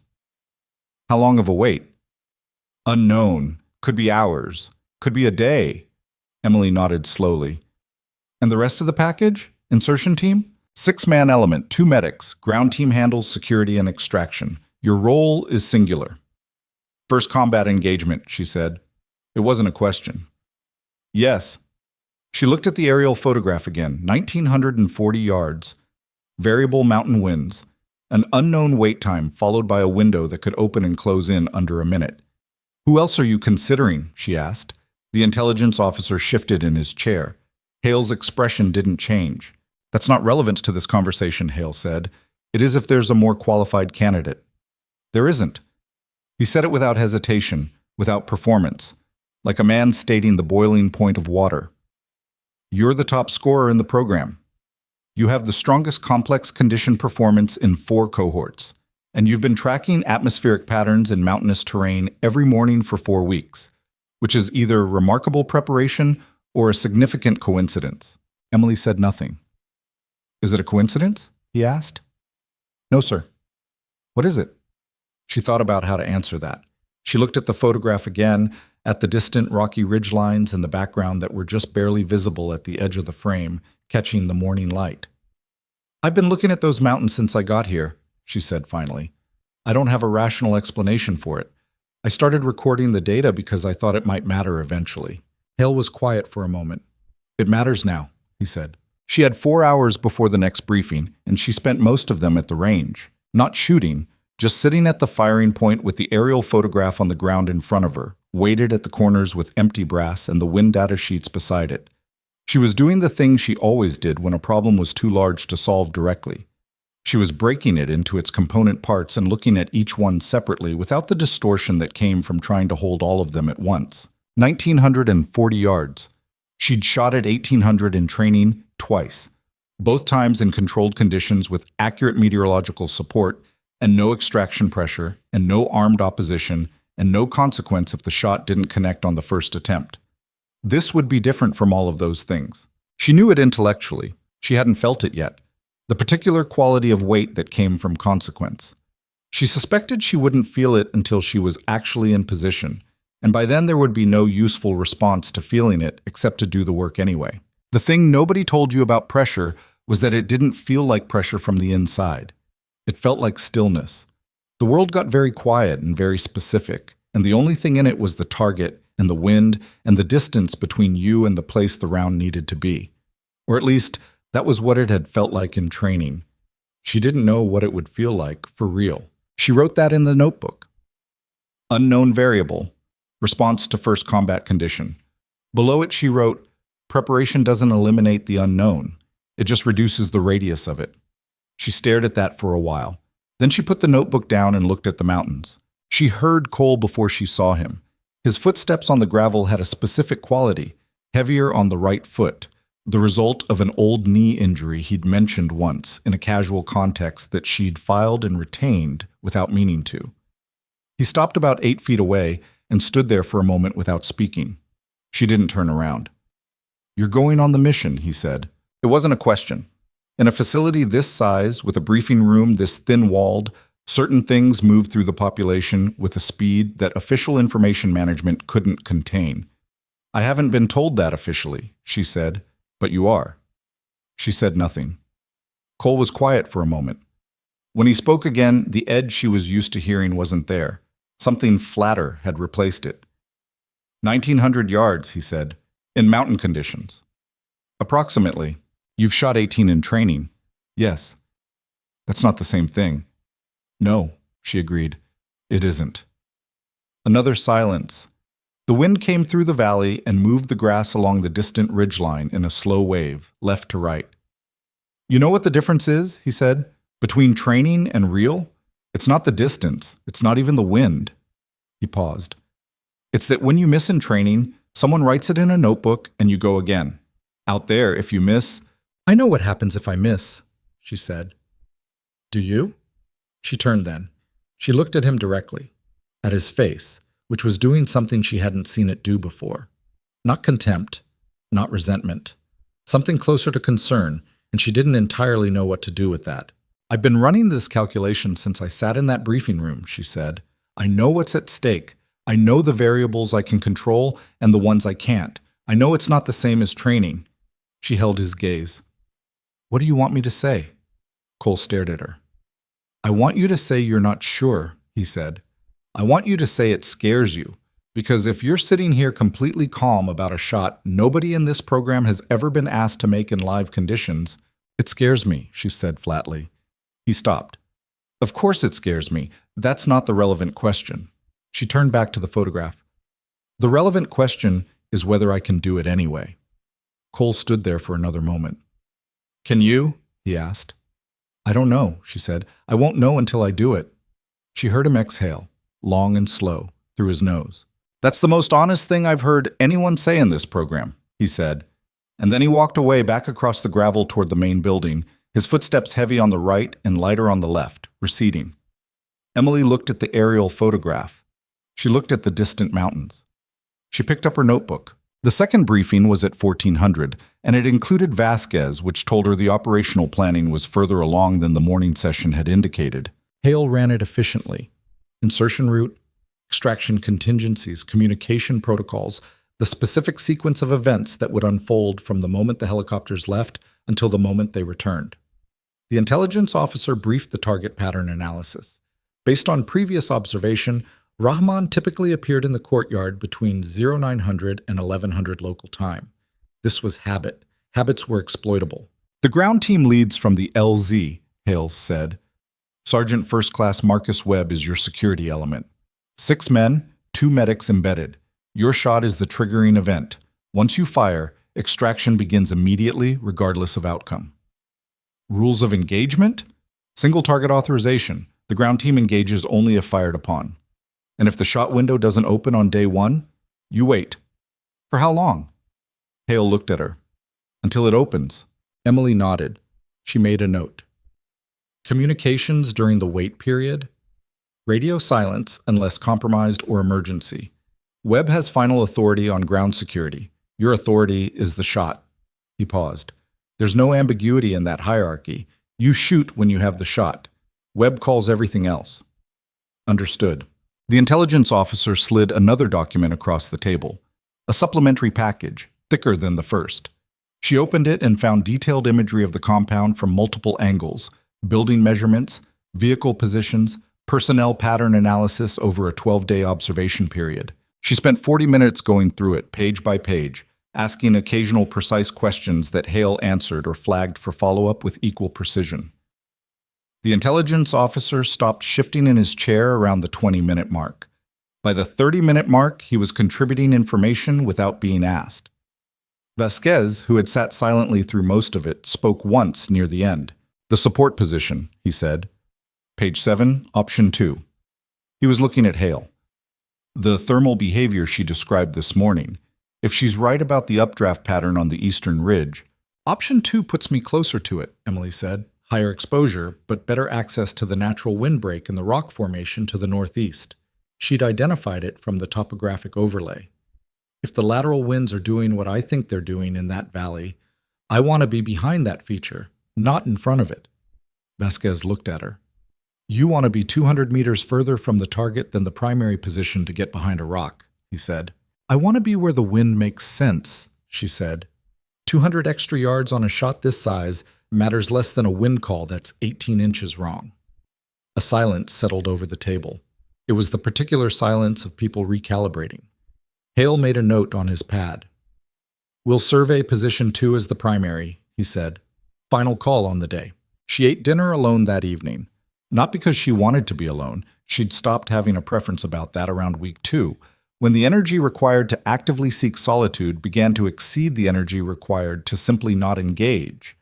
How long of a wait? Unknown. Could be hours. Could be a day. Emily nodded slowly. And the rest of the package? Insertion team? 6-man element, 2 medics. Ground team handles security and extraction. Your role is singular. First combat engagement, she said. It wasn't a question. Yes. She looked at the aerial photograph again. 1,940 yards. Variable mountain winds. An unknown wait time followed by a window that could open and close in under a minute. Who else are you considering? She asked. The intelligence officer shifted in his chair. Hale's expression didn't change. That's not relevant to this conversation, Hale said. It is if there's a more qualified candidate. There isn't. He said it without hesitation, without performance, like a man stating the boiling point of water. You're the top scorer in the program. You have the strongest complex condition performance in 4 cohorts, and you've been tracking atmospheric patterns in mountainous terrain every morning for 4 weeks, which is either remarkable preparation or a significant coincidence. Emily said nothing. Is it a coincidence? He asked. No, sir. What is it? She thought about how to answer that. She looked at the photograph again, at the distant rocky ridgelines in the background that were just barely visible at the edge of the frame, catching the morning light. I've been looking at those mountains since I got here, she said finally. I don't have a rational explanation for it. I started recording the data because I thought it might matter eventually. Hale was quiet for a moment. It matters now, he said. She had 4 hours before the next briefing, and she spent most of them at the range, not shooting, just sitting at the firing point with the aerial photograph on the ground in front of her, weighted at the corners with empty brass and the wind data sheets beside it. She was doing the thing she always did when a problem was too large to solve directly. She was breaking it into its component parts and looking at each one separately without the distortion that came from trying to hold all of them at once. 1,940 yards. She'd shot at 1,800 in training twice, both times in controlled conditions with accurate meteorological support and no extraction pressure and no armed opposition and no consequence if the shot didn't connect on the first attempt. This would be different from all of those things. She knew it intellectually. She hadn't felt it yet. The particular quality of weight that came from consequence. She suspected she wouldn't feel it until she was actually in position, and by then there would be no useful response to feeling it except to do the work anyway. The thing nobody told you about pressure was that it didn't feel like pressure from the inside. It felt like stillness. The world got very quiet and very specific, and the only thing in it was the target and the wind and the distance between you and the place the round needed to be. Or at least, that was what it had felt like in training. She didn't know what it would feel like for real. She wrote that in the notebook. Unknown variable. Response to first combat condition. Below it she wrote, preparation doesn't eliminate the unknown. It just reduces the radius of it. She stared at that for a while. Then she put the notebook down and looked at the mountains. She heard Cole before she saw him. His footsteps on the gravel had a specific quality, heavier on the right foot, the result of an old knee injury he'd mentioned once in a casual context that she'd filed and retained without meaning to. He stopped about 8 feet away and stood there for a moment without speaking. She didn't turn around. "You're going on the mission," he said. It wasn't a question. In a facility this size, with a briefing room this thin-walled, certain things move through the population with a speed that official information management couldn't contain. "I haven't been told that officially," she said, "but you are." She said nothing. Cole was quiet for a moment. When he spoke again, the edge she was used to hearing wasn't there. Something flatter had replaced it. 1,900 yards, he said, in mountain conditions. Approximately. You've shot 18 in training. Yes. That's not the same thing. No, she agreed. It isn't. Another silence. The wind came through the valley and moved the grass along the distant ridgeline in a slow wave, left to right. "You know what the difference is," he said, "between training and real? It's not the distance. It's not even the wind." He paused. "It's that when you miss in training, someone writes it in a notebook and you go again. Out there, if you miss..." "I know what happens if I miss," she said. "Do you?" She turned then. She looked at him directly, at his face, which was doing something she hadn't seen it do before. Not contempt, not resentment. Something closer to concern, and she didn't entirely know what to do with that. "I've been running this calculation since I sat in that briefing room," she said. "I know what's at stake. I know the variables I can control and the ones I can't. I know it's not the same as training." She held his gaze. "What do you want me to say?" Cole stared at her. "I want you to say you're not sure," he said. "I want you to say it scares you, because if you're sitting here completely calm about a shot nobody in this program has ever been asked to make in live conditions..." "It scares me," she said flatly. He stopped. "Of course it scares me. That's not the relevant question." She turned back to the photograph. "The relevant question is whether I can do it anyway." Cole stood there for another moment. "Can you?" he asked. "I don't know," she said. "I won't know until I do it." She heard him exhale, long and slow, through his nose. "That's the most honest thing I've heard anyone say in this program," he said. And then he walked away back across the gravel toward the main building, his footsteps heavy on the right and lighter on the left, receding. Emily looked at the aerial photograph. She looked at the distant mountains. She picked up her notebook. The second briefing was at 1400, and it included Vasquez, which told her the operational planning was further along than the morning session had indicated. Hale ran it efficiently. Insertion route, extraction contingencies, communication protocols, the specific sequence of events that would unfold from the moment the helicopters left until the moment they returned. The intelligence officer briefed the target pattern analysis. Based on previous observation, Rahman typically appeared in the courtyard between 0900 and 1100 local time. This was habit. Habits were exploitable. "The ground team leads from the LZ," Hales said. "Sergeant First Class Marcus Webb is your security element. 6 men, 2 medics embedded. Your shot is the triggering event. Once you fire, extraction begins immediately, regardless of outcome." "Rules of engagement?" "Single target authorization. The ground team engages only if fired upon. And if the shot window doesn't open on day 1, you wait." "For how long?" Hale looked at her. "Until it opens." Emily nodded. She made a note. Communications during the wait period? Radio silence unless compromised or emergency. Webb has final authority on ground security. Your authority is the shot. He paused. There's no ambiguity in that hierarchy. You shoot when you have the shot. Webb calls everything else. Understood. The intelligence officer slid another document across the table, a supplementary package, thicker than the first. She opened it and found detailed imagery of the compound from multiple angles, building measurements, vehicle positions, personnel pattern analysis over a 12-day observation period. She spent 40 minutes going through it, page by page, asking occasional precise questions that Hale answered or flagged for follow-up with equal precision. The intelligence officer stopped shifting in his chair around the 20-minute mark. By the 30-minute mark, he was contributing information without being asked. Vasquez, who had sat silently through most of it, spoke once near the end. "The support position," he said. "Page 7, option 2. He was looking at Hale. "The thermal behavior she described this morning. If she's right about the updraft pattern on the eastern ridge." "Option 2 puts me closer to it," Emily said. "Higher exposure, but better access to the natural windbreak in the rock formation to the northeast." She'd identified it from the topographic overlay. "If the lateral winds are doing what I think they're doing in that valley, I want to be behind that feature, not in front of it." Vasquez looked at her. "You want to be 200 meters further from the target than the primary position to get behind a rock," he said. "I want to be where the wind makes sense," she said. 200 extra yards on a shot this size matters less than a wind call that's 18 inches wrong." A silence settled over the table. It was the particular silence of people recalibrating. Hale made a note on his pad. "We'll survey position 2 as the primary," he said. "Final call on the day." She ate dinner alone that evening. Not because she wanted to be alone. She'd stopped having a preference about that around week 2, when the energy required to actively seek solitude began to exceed the energy required to simply not engage.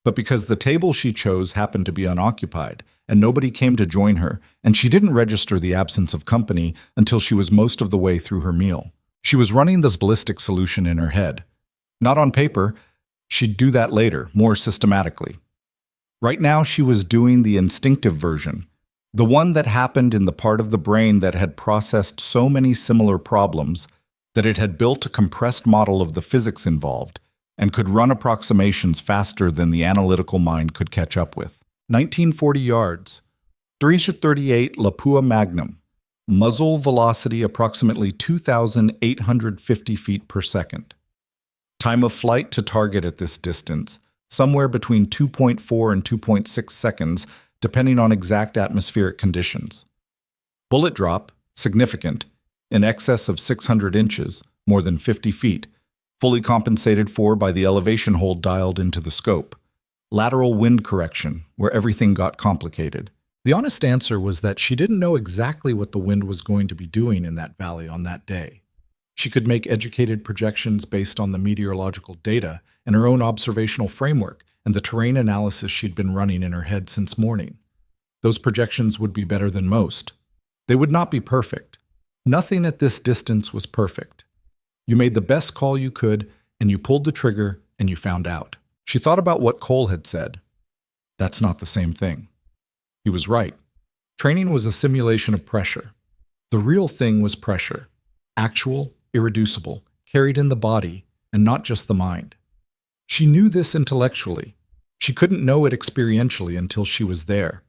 But because the table she chose happened to be unoccupied, and nobody came to join her, and she didn't register the absence of company until she was most of the way through her meal. She was running this ballistic solution in her head. Not on paper. She'd do that later, more systematically. Right now she was doing the instinctive version, the one that happened in the part of the brain that had processed so many similar problems that it had built a compressed model of the physics involved and could run approximations faster than the analytical mind could catch up with. 1940 yards, 338 Lapua Magnum, muzzle velocity approximately 2,850 feet per second. Time of flight to target at this distance, somewhere between 2.4 and 2.6 seconds, depending on exact atmospheric conditions. Bullet drop, significant, in excess of 600 inches, more than 50 feet, fully compensated for by the elevation hold dialed into the scope. Lateral wind correction, where everything got complicated. The honest answer was that she didn't know exactly what the wind was going to be doing in that valley on that day. She could make educated projections based on the meteorological data and her own observational framework and the terrain analysis she'd been running in her head since morning. Those projections would be better than most. They would not be perfect. Nothing at this distance was perfect. You made the best call you could, and you pulled the trigger, and you found out. She thought about what Cole had said. That's not the same thing. He was right. Training was a simulation of pressure. The real thing was pressure. Actual, irreducible, carried in the body, and not just the mind. She knew this intellectually. She couldn't know it experientially until she was there.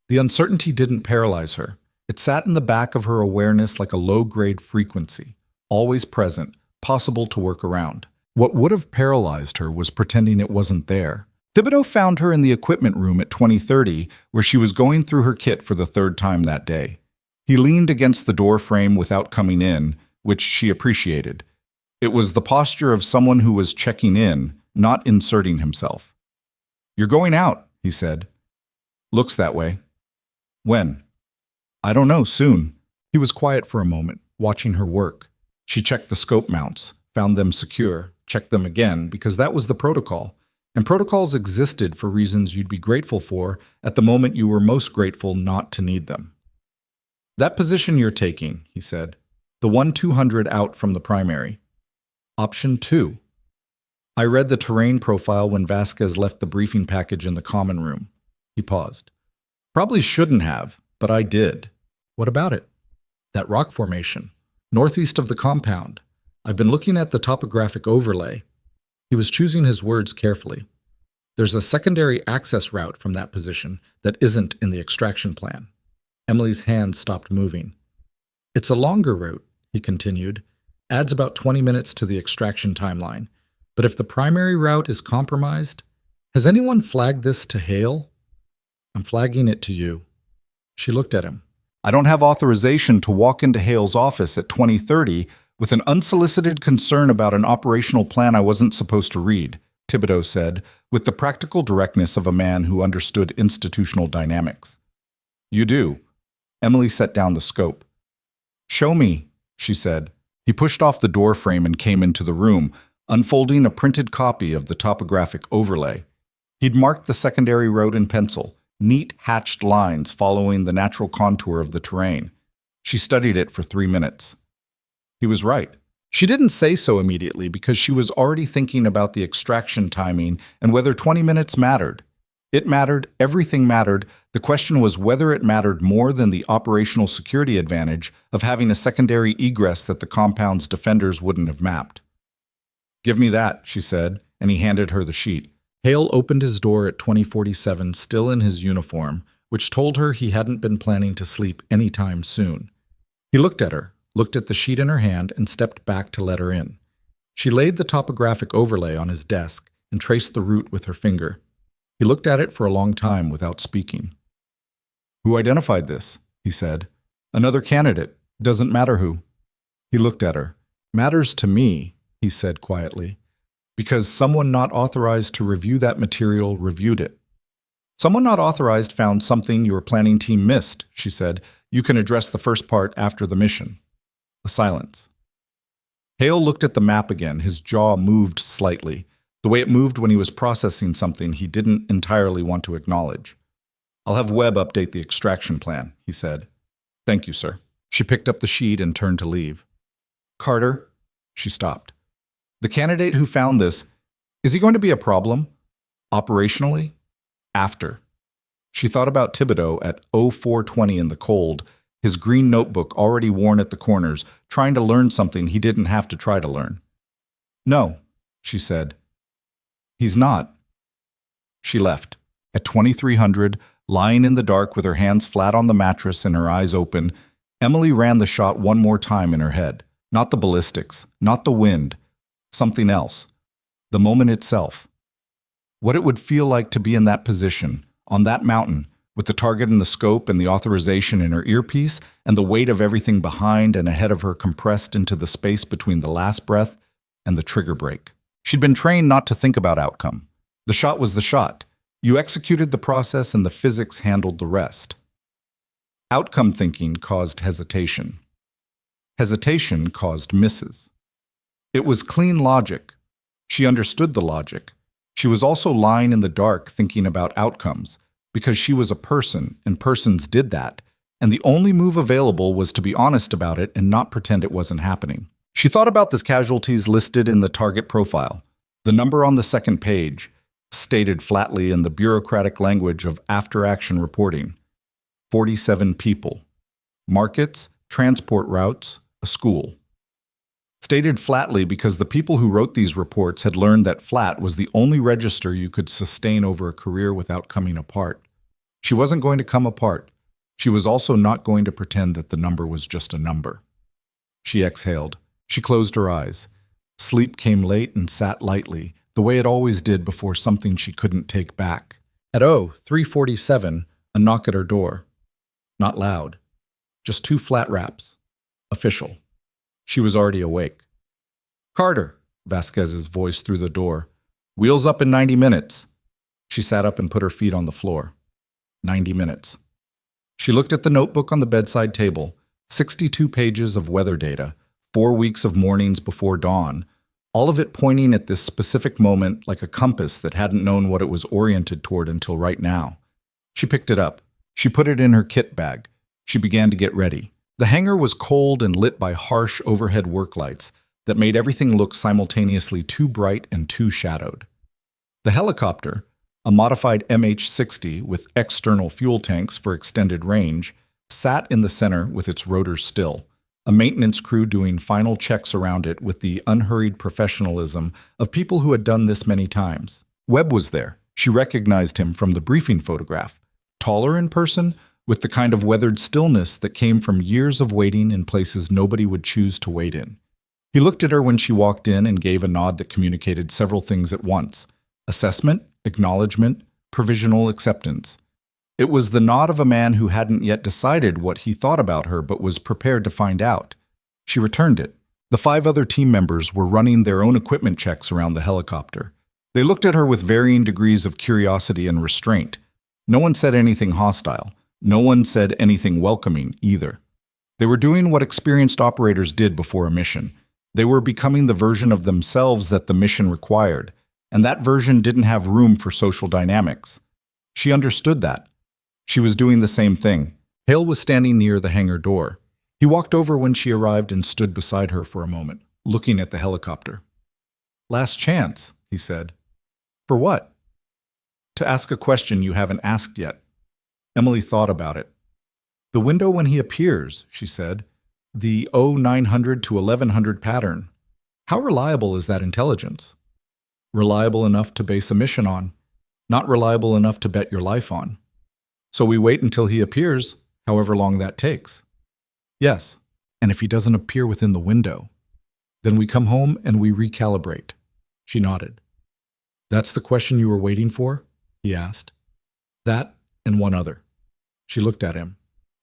The uncertainty didn't paralyze her. It sat in the back of her awareness like a low-grade frequency, always present, possible to work around. What would have paralyzed her was pretending it wasn't there. Thibodeau found her in the equipment room at 2030, where she was going through her kit for the third time that day. He leaned against the door frame without coming in, which she appreciated. It was the posture of someone who was checking in, not inserting himself. "You're going out," he said. "Looks that way." "When?" "I don't know, soon." He was quiet for a moment, watching her work. She checked the scope mounts, found them secure, checked them again, because that was the protocol. And protocols existed for reasons you'd be grateful for at the moment you were most grateful not to need them. "That position you're taking," he said, "the 1-200 out from the primary. Option 2. I read the terrain profile when Vasquez left the briefing package in the common room." He paused. "Probably shouldn't have, but I did." "What about it?" "That rock formation, northeast of the compound. I've been looking at the topographic overlay." He was choosing his words carefully. "There's a secondary access route from that position that isn't in the extraction plan. Emily's hand stopped moving. It's a longer route, he continued. Adds about 20 minutes to the extraction timeline. But if the primary route is compromised, has anyone flagged this to Hale? I'm flagging it to you. She looked at him. I don't have authorization to walk into Hale's office at 2030 with an unsolicited concern about an operational plan I wasn't supposed to read, Thibodeau said, with the practical directness of a man who understood institutional dynamics. You do. Emily set down the scope. Show me, she said. He pushed off the door frame and came into the room, unfolding a printed copy of the topographic overlay. He'd marked the secondary road in pencil, neat hatched lines following the natural contour of the terrain. She studied it for 3 minutes. He was right. She didn't say so immediately because she was already thinking about the extraction timing and whether 20 minutes mattered. It mattered, everything mattered. The question was whether it mattered more than the operational security advantage of having a secondary egress that the compound's defenders wouldn't have mapped. Give me that, she said, and he handed her the sheet. Hale opened his door at 2047, still in his uniform, which told her he hadn't been planning to sleep any time soon. He looked at her, looked at the sheet in her hand, and stepped back to let her in. She laid the topographic overlay on his desk and traced the route with her finger. He looked at it for a long time without speaking. Who identified this? He said. Another candidate. Doesn't matter who. He looked at her. Matters to me, he said quietly, because someone not authorized to review that material reviewed it. Someone not authorized found something your planning team missed, she said. You can address the first part after the mission. A silence. Hale looked at the map again. His jaw moved slightly, the way it moved when he was processing something he didn't entirely want to acknowledge. I'll have Webb update the extraction plan, he said. Thank you, sir. She picked up the sheet and turned to leave. Carter, she stopped. The candidate who found this, is he going to be a problem? Operationally? After. She thought about Thibodeau at 0420 in the cold, his green notebook already worn at the corners, trying to learn something he didn't have to try to learn. No, she said. He's not. She left. At 2300, lying in the dark with her hands flat on the mattress and her eyes open, Emily ran the shot one more time in her head. Not the ballistics, not the wind, something else. The moment itself. What it would feel like to be in that position, on that mountain, with the target in the scope and the authorization in her earpiece, and the weight of everything behind and ahead of her compressed into the space between the last breath and the trigger brake. She'd been trained not to think about outcome. The shot was the shot. You executed the process and the physics handled the rest. Outcome thinking caused hesitation. Hesitation caused misses. It was clean logic. She understood the logic. She was also lying in the dark thinking about outcomes, because she was a person and persons did that, and the only move available was to be honest about it and not pretend it wasn't happening. She thought about the casualties listed in the target profile. The number on the second page, stated flatly in the bureaucratic language of after-action reporting. 47 people. Markets, transport routes, a school. Stated flatly because the people who wrote these reports had learned that flat was the only register you could sustain over a career without coming apart. She wasn't going to come apart. She was also not going to pretend that the number was just a number. She exhaled. She closed her eyes. Sleep came late and sat lightly, the way it always did before something she couldn't take back. At 0347, a knock at her door. Not loud. Just 2 flat raps. Official. She was already awake. Carter, Vasquez's voice through the door. Wheels up in 90 minutes. She sat up and put her feet on the floor. 90 minutes. She looked at the notebook on the bedside table. 62 pages of weather data. 4 weeks of mornings before dawn, all of it pointing at this specific moment like a compass that hadn't known what it was oriented toward until right now. She picked it up. She put it in her kit bag. She began to get ready. The hangar was cold and lit by harsh overhead work lights that made everything look simultaneously too bright and too shadowed. The helicopter, a modified MH-60 with external fuel tanks for extended range, sat in the center with its rotors still. A maintenance crew doing final checks around it with the unhurried professionalism of people who had done this many times. Webb was there. She recognized him from the briefing photograph. Taller in person, with the kind of weathered stillness that came from years of waiting in places nobody would choose to wait in. He looked at her when she walked in and gave a nod that communicated several things at once: assessment, acknowledgement, provisional acceptance. It was the nod of a man who hadn't yet decided what he thought about her but was prepared to find out. She returned it. The 5 other team members were running their own equipment checks around the helicopter. They looked at her with varying degrees of curiosity and restraint. No one said anything hostile. No one said anything welcoming either. They were doing what experienced operators did before a mission. They were becoming the version of themselves that the mission required, and that version didn't have room for social dynamics. She understood that. She was doing the same thing. Hale was standing near the hangar door. He walked over when she arrived and stood beside her for a moment, looking at the helicopter. "Last chance," he said. "For what?" "To ask a question you haven't asked yet." Emily thought about it. "The window when he appears," she said. "The 0900 to 1100 pattern. How reliable is that intelligence?" "Reliable enough to base a mission on. Not reliable enough to bet your life on." "So we wait until he appears, however long that takes." "Yes, and if he doesn't appear within the window, then we come home and we recalibrate." She nodded. "That's the question you were waiting for?" he asked. "That and one other." She looked at him.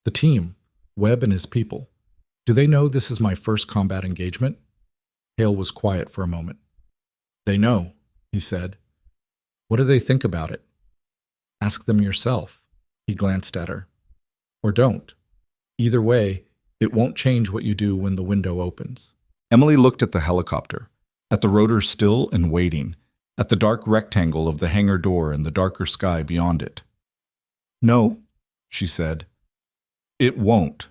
"The team, Webb and his people. Do they know this is my first combat engagement?" Hale was quiet for a moment. "They know," he said. "What do they think about it?" "Ask them yourself." He glanced at her. "Or don't. Either way, it won't change what you do when the window opens." Emily looked at the helicopter, at the rotor still and waiting, at the dark rectangle of the hangar door and the darker sky beyond it. "No," she said. "It won't."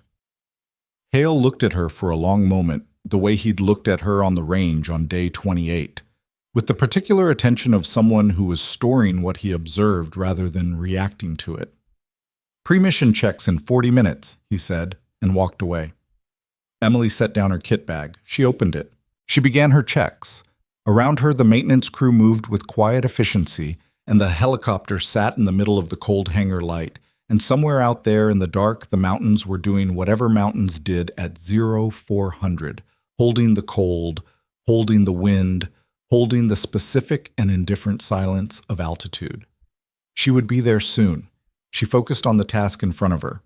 Hale looked at her for a long moment, the way he'd looked at her on the range on day 28, with the particular attention of someone who was storing what he observed rather than reacting to it. "Pre-mission checks in 40 minutes, he said, and walked away. Emily set down her kit bag. She opened it. She began her checks. Around her, the maintenance crew moved with quiet efficiency, and the helicopter sat in the middle of the cold hangar light, and somewhere out there in the dark, the mountains were doing whatever mountains did at 0400, holding the cold, holding the wind, holding the specific and indifferent silence of altitude. She would be there soon. She focused on the task in front of her.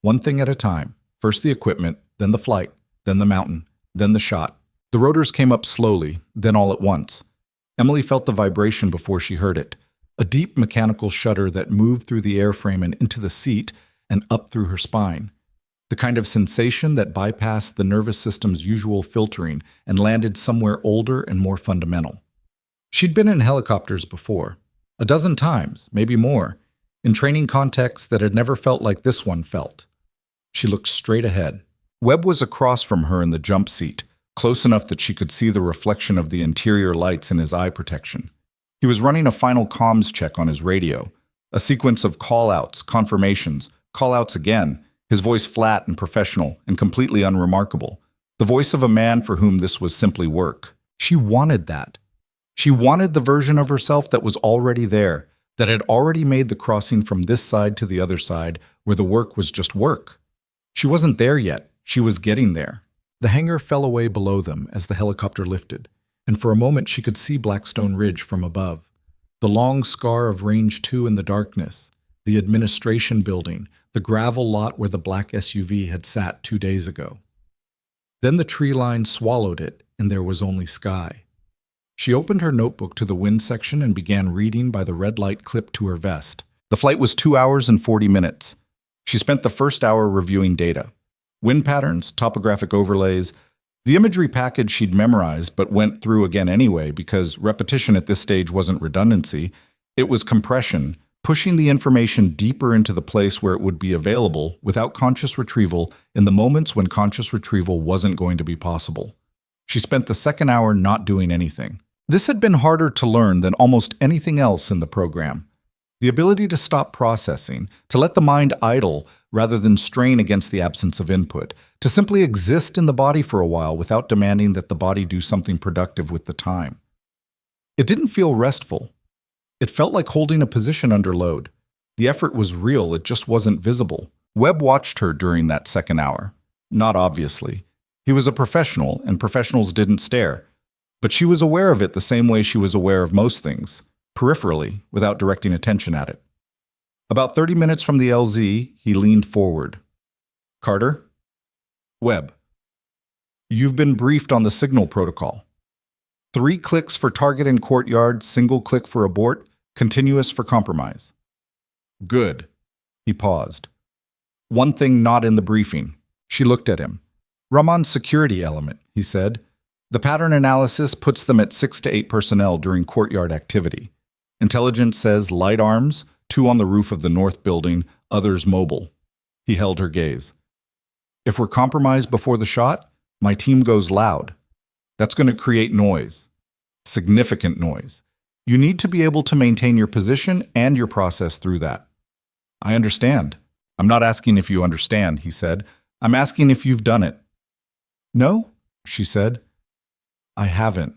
One thing at a time. First the equipment, then the flight, then the mountain, then the shot. The rotors came up slowly, then all at once. Emily felt the vibration before she heard it, a deep mechanical shudder that moved through the airframe and into the seat and up through her spine. The kind of sensation that bypassed the nervous system's usual filtering and landed somewhere older and more fundamental. She'd been in helicopters before, a dozen times, maybe more, in training contexts that had never felt like this one felt. She looked straight ahead. Webb was across from her in the jump seat, close enough that she could see the reflection of the interior lights in his eye protection. He was running a final comms check on his radio, a sequence of call-outs, confirmations, call-outs again, his voice flat and professional and completely unremarkable, the voice of a man for whom this was simply work. She wanted that. She wanted the version of herself that was already there, that had already made the crossing from this side to the other side, where the work was just work. She wasn't there yet. She was getting there. The hangar fell away below them as the helicopter lifted, and for a moment she could see Blackstone Ridge from above. The long scar of Range 2 in the darkness, the administration building, the gravel lot where the black SUV had sat 2 days ago. Then the tree line swallowed it, and there was only sky. She opened her notebook to the wind section and began reading by the red light clipped to her vest. The flight was 2 hours and 40 minutes. She spent the first hour reviewing data. Wind patterns, topographic overlays, the imagery package she'd memorized but went through again anyway because repetition at this stage wasn't redundancy. It was compression, pushing the information deeper into the place where it would be available without conscious retrieval in the moments when conscious retrieval wasn't going to be possible. She spent the second hour not doing anything. This had been harder to learn than almost anything else in the program. The ability to stop processing, to let the mind idle rather than strain against the absence of input, to simply exist in the body for a while without demanding that the body do something productive with the time. It didn't feel restful. It felt like holding a position under load. The effort was real, it just wasn't visible. Webb watched her during that second hour. Not obviously. He was a professional, and professionals didn't stare. But she was aware of it the same way she was aware of most things, peripherally, without directing attention at it. About 30 minutes from the LZ, he leaned forward. Carter? Webb. You've been briefed on the signal protocol. 3 clicks for target and courtyard, single click for abort, continuous for compromise. Good. He paused. One thing not in the briefing. She looked at him. Raman's security element, he said. The pattern analysis puts them at 6 to 8 personnel during courtyard activity. Intelligence says light arms, 2 on the roof of the north building, others mobile. He held her gaze. If we're compromised before the shot, my team goes loud. That's going to create noise. Significant noise. You need to be able to maintain your position and your process through that. I understand. I'm not asking if you understand, he said. I'm asking if you've done it. No, she said. I haven't.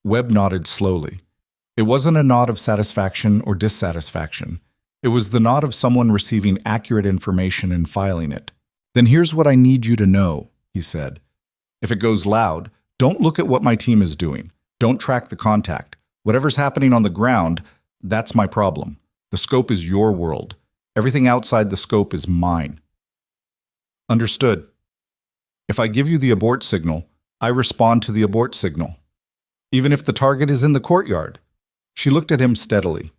Webb nodded slowly. It wasn't a nod of satisfaction or dissatisfaction. It was the nod of someone receiving accurate information and filing it. Then here's what I need you to know, he said. If it goes loud, don't look at what my team is doing. Don't track the contact. Whatever's happening on the ground, that's my problem. The scope is your world. Everything outside the scope is mine. Understood. If I give you the abort signal, I respond to the abort signal. Even if the target is in the courtyard. She looked at him steadily.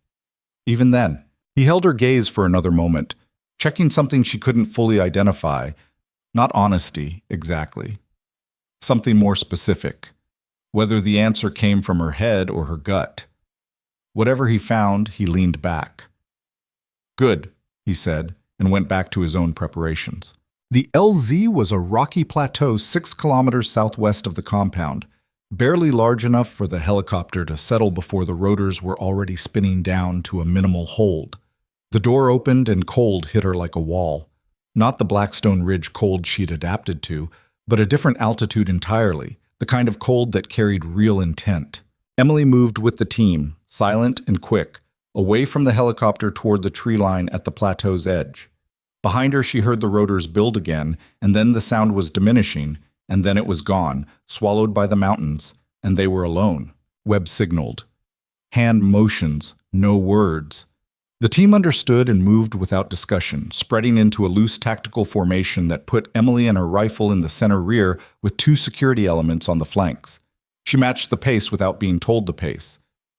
Even then, he held her gaze for another moment, checking something she couldn't fully identify. Not honesty, exactly. Something more specific. Whether the answer came from her head or her gut. Whatever he found, he leaned back. Good, he said, and went back to his own preparations. The LZ was a rocky plateau 6 kilometers southwest of the compound, barely large enough for the helicopter to settle before the rotors were already spinning down to a minimal hold. The door opened and cold hit her like a wall. Not the Blackstone Ridge cold she'd adapted to, but a different altitude entirely, the kind of cold that carried real intent. Emily moved with the team, silent and quick, away from the helicopter toward the tree line at the plateau's edge. Behind her, she heard the rotors build again, and then the sound was diminishing, and then it was gone, swallowed by the mountains, and they were alone. Webb signaled. Hand motions, no words. The team understood and moved without discussion, spreading into a loose tactical formation that put Emily and her rifle in the center rear with 2 security elements on the flanks. She matched the pace without being told the pace.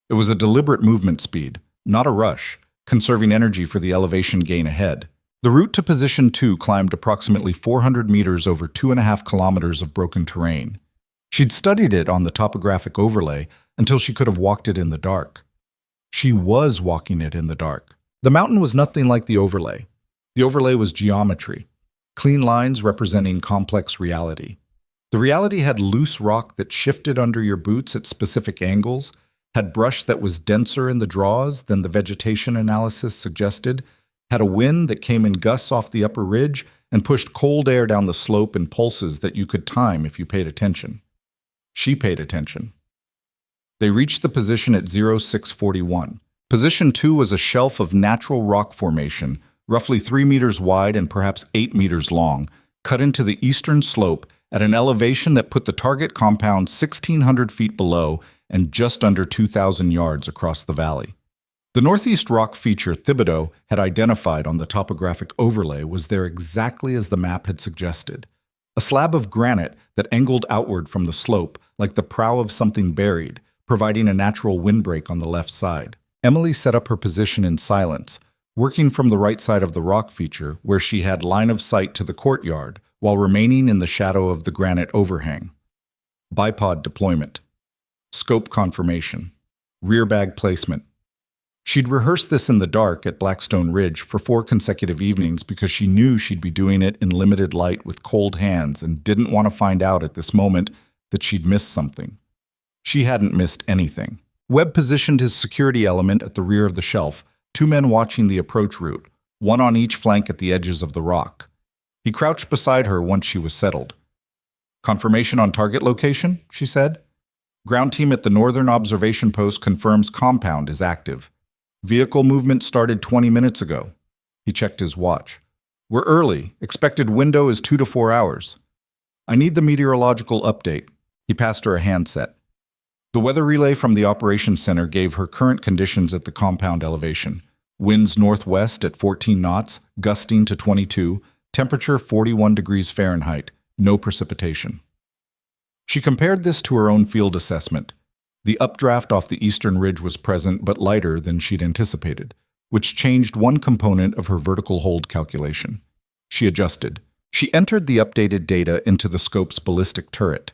It was a deliberate movement speed, not a rush, conserving energy for the elevation gain ahead. The route to Position 2 climbed approximately 400 meters over 2.5 kilometers of broken terrain. She'd studied it on the topographic overlay until she could have walked it in the dark. She was walking it in the dark. The mountain was nothing like the overlay. The overlay was geometry, clean lines representing complex reality. The reality had loose rock that shifted under your boots at specific angles, had brush that was denser in the draws than the vegetation analysis suggested, had a wind that came in gusts off the upper ridge and pushed cold air down the slope in pulses that you could time if you paid attention. She paid attention. They reached the position at 0641. Position 2 was a shelf of natural rock formation, roughly 3 meters wide and perhaps 8 meters long, cut into the eastern slope at an elevation that put the target compound 1,600 feet below and just under 2,000 yards across the valley. The northeast rock feature Thibodeau had identified on the topographic overlay was there exactly as the map had suggested. A slab of granite that angled outward from the slope like the prow of something buried, providing a natural windbreak on the left side. Emily set up her position in silence, working from the right side of the rock feature where she had line of sight to the courtyard while remaining in the shadow of the granite overhang. Bipod deployment. Scope confirmation. Rear bag placement. She'd rehearsed this in the dark at Blackstone Ridge for 4 consecutive evenings because she knew she'd be doing it in limited light with cold hands and didn't want to find out at this moment that she'd missed something. She hadn't missed anything. Webb positioned his security element at the rear of the shelf, 2 men watching the approach route, 1 on each flank at the edges of the rock. He crouched beside her once she was settled. Confirmation on target location, she said. Ground team at the northern observation post confirms compound is active. Vehicle movement started 20 minutes ago. He checked his watch. We're early. Expected window is 2 to 4 hours. I need the meteorological update. He passed her a handset. The weather relay from the operations center gave her current conditions at the compound elevation. Winds northwest at 14 knots, gusting to 22, temperature 41 degrees Fahrenheit, no precipitation. She compared this to her own field assessment. The updraft off the eastern ridge was present but lighter than she'd anticipated, which changed one component of her vertical hold calculation. She adjusted. She entered the updated data into the scope's ballistic turret.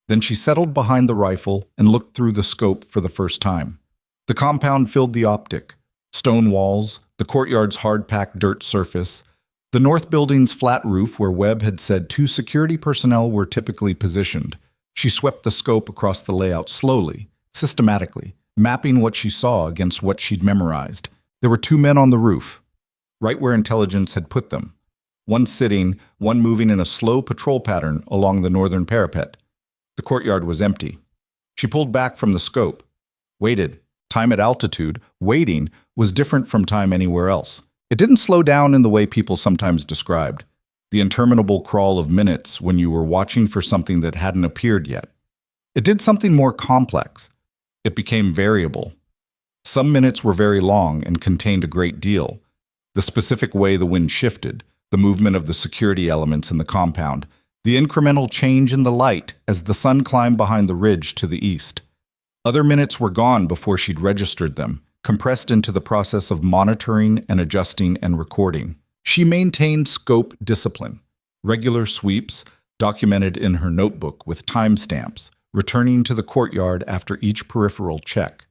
Then she settled behind the rifle and looked through the scope for the first time. The compound filled the optic. Stone walls, the courtyard's hard-packed dirt surface, the north building's flat roof where Webb had said 2 security personnel were typically positioned. She swept the scope across the layout slowly, systematically, mapping what she saw against what she'd memorized. There were 2 men on the roof, right where intelligence had put them. One sitting, one moving in a slow patrol pattern along the northern parapet. The courtyard was empty. She pulled back from the scope, waited. Time at altitude, waiting, was different from time anywhere else. It didn't slow down in the way people sometimes described. The interminable crawl of minutes when you were watching for something that hadn't appeared yet. It did something more complex. It became variable. Some minutes were very long and contained a great deal. The specific way the wind shifted, the movement of the security elements in the compound, the incremental change in the light as the sun climbed behind the ridge to the east. Other minutes were gone before she'd registered them, compressed into the process of monitoring and adjusting and recording. She maintained scope discipline, regular sweeps, documented in her notebook with timestamps, returning to the courtyard after each peripheral check.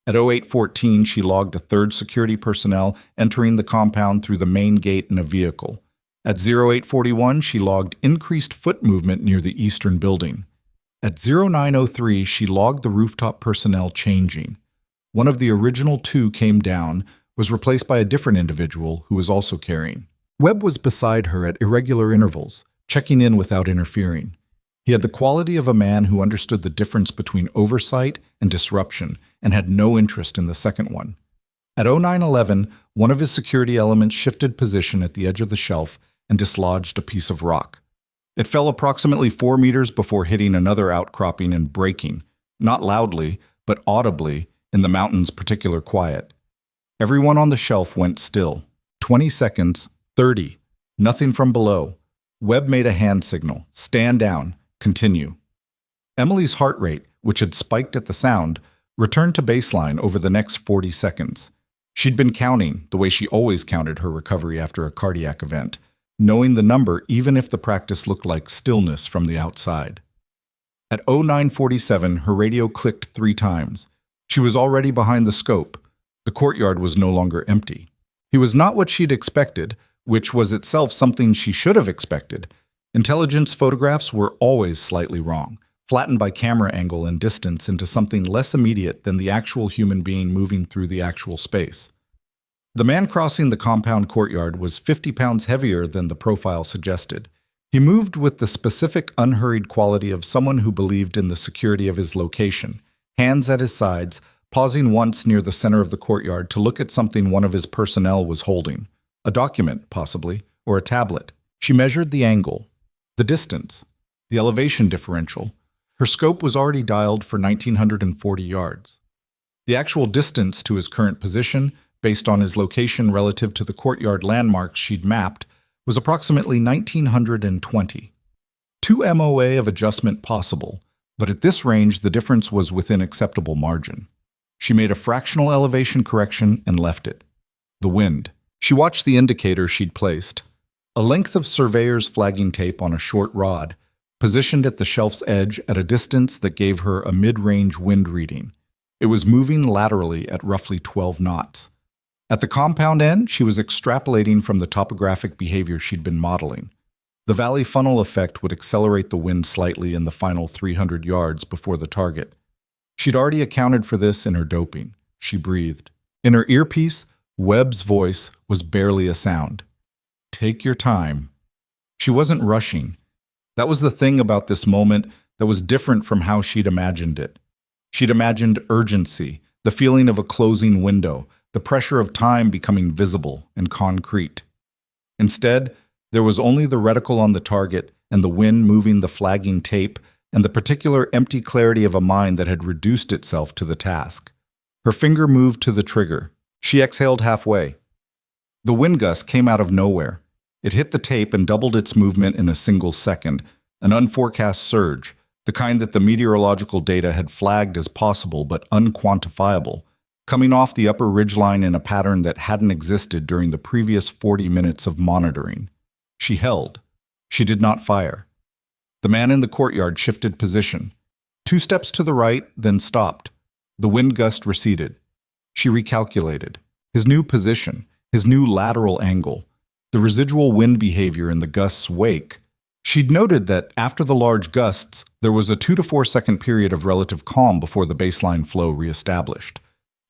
At 0814, she logged a 3rd security personnel entering the compound through the main gate in a vehicle. At 0841, she logged increased foot movement near the eastern building. At 0903, she logged the rooftop personnel changing. One of the original 2 came down, was replaced by a different individual who was also carrying. Webb was beside her at irregular intervals, checking in without interfering. He had the quality of a man who understood the difference between oversight and disruption and had no interest in the second one. At 0911, one of his security elements shifted position at the edge of the shelf and dislodged a piece of rock. It fell approximately 4 meters before hitting another outcropping and breaking, not loudly, but audibly, in the mountain's particular quiet. Everyone on the shelf went still. 20 seconds, 30. Nothing from below. Webb made a hand signal. Stand down. Continue. Emily's heart rate, which had spiked at the sound, returned to baseline over the next 40 seconds. She'd been counting, the way she always counted her recovery after a cardiac event, knowing the number even if the practice looked like stillness from the outside. At 0947, her radio clicked 3 times. She was already behind the scope. The courtyard was no longer empty. He was not what she'd expected, which was itself something she should have expected. Intelligence photographs were always slightly wrong, flattened by camera angle and distance into something less immediate than the actual human being moving through the actual space. The man crossing the compound courtyard was 50 pounds heavier than the profile suggested. He moved with the specific unhurried quality of someone who believed in the security of his location, hands at his sides, pausing once near the center of the courtyard to look at something one of his personnel was holding. A document, possibly, or a tablet. She measured the angle, the distance, the elevation differential. Her scope was already dialed for 1,940 yards. The actual distance to his current position, based on his location relative to the courtyard landmarks she'd mapped, was approximately 1,920. 2 MOA of adjustment possible, but at this range the difference was within acceptable margin. She made a fractional elevation correction and left it. The wind. She watched the indicator she'd placed. A length of surveyor's flagging tape on a short rod, positioned at the shelf's edge at a distance that gave her a mid-range wind reading. It was moving laterally at roughly 12 knots. At the compound end, she was extrapolating from the topographic behavior she'd been modeling. The valley funnel effect would accelerate the wind slightly in the final 300 yards before the target. She'd already accounted for this in her doping. She breathed. In her earpiece, Webb's voice was barely a sound. Take your time. She wasn't rushing. That was the thing about this moment that was different from how she'd imagined it. She'd imagined urgency, the feeling of a closing window, the pressure of time becoming visible and concrete. Instead, there was only the reticle on the target and the wind moving the flagging tape and the particular empty clarity of a mind that had reduced itself to the task. Her finger moved to the trigger. She exhaled halfway. The wind gust came out of nowhere. It hit the tape and doubled its movement in a single second, an unforecast surge, the kind that the meteorological data had flagged as possible but unquantifiable, coming off the upper ridgeline in a pattern that hadn't existed during the previous 40 minutes of monitoring. She held. She did not fire. The man in the courtyard shifted position. 2 steps to the right, then stopped. The wind gust receded. She recalculated. His new position, his new lateral angle, the residual wind behavior in the gust's wake. She'd noted that after the large gusts, there was a 2 to 4 second period of relative calm before the baseline flow reestablished.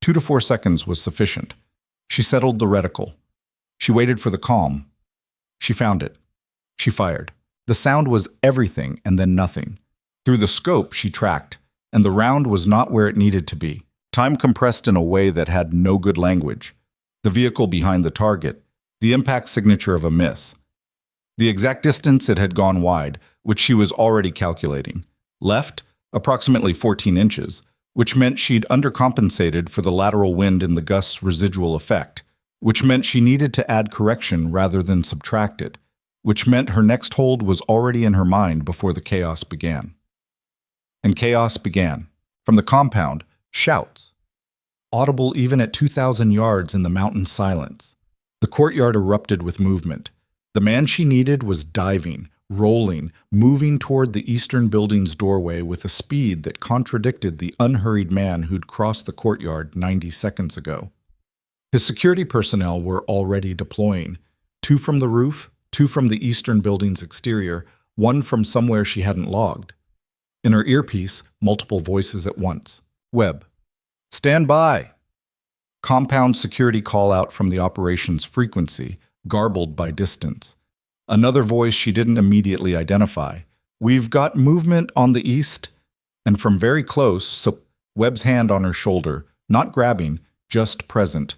2 to 4 seconds was sufficient. She settled the reticle. She waited for the calm. She found it. She fired. The sound was everything and then nothing. Through the scope, she tracked, and the round was not where it needed to be. Time compressed in a way that had no good language. The vehicle behind the target, the impact signature of a miss. The exact distance it had gone wide, which she was already calculating. Left, approximately 14 inches, which meant she'd undercompensated for the lateral wind in the gust's residual effect, which meant she needed to add correction rather than subtract it, which meant her next hold was already in her mind before the chaos began. And chaos began. From the compound, shouts, audible even at 2,000 yards in the mountain silence. The courtyard erupted with movement. The man she needed was diving, rolling, moving toward the eastern building's doorway with a speed that contradicted the unhurried man who'd crossed the courtyard 90 seconds ago. His security personnel were already deploying, 2 from the roof, 2 from the eastern building's exterior, 1 from somewhere she hadn't logged. In her earpiece, multiple voices at once. Webb. Stand by! Compound security call out from the operations frequency, garbled by distance. Another voice she didn't immediately identify. We've got movement on the east. And from very close, so Webb's hand on her shoulder, not grabbing, just present.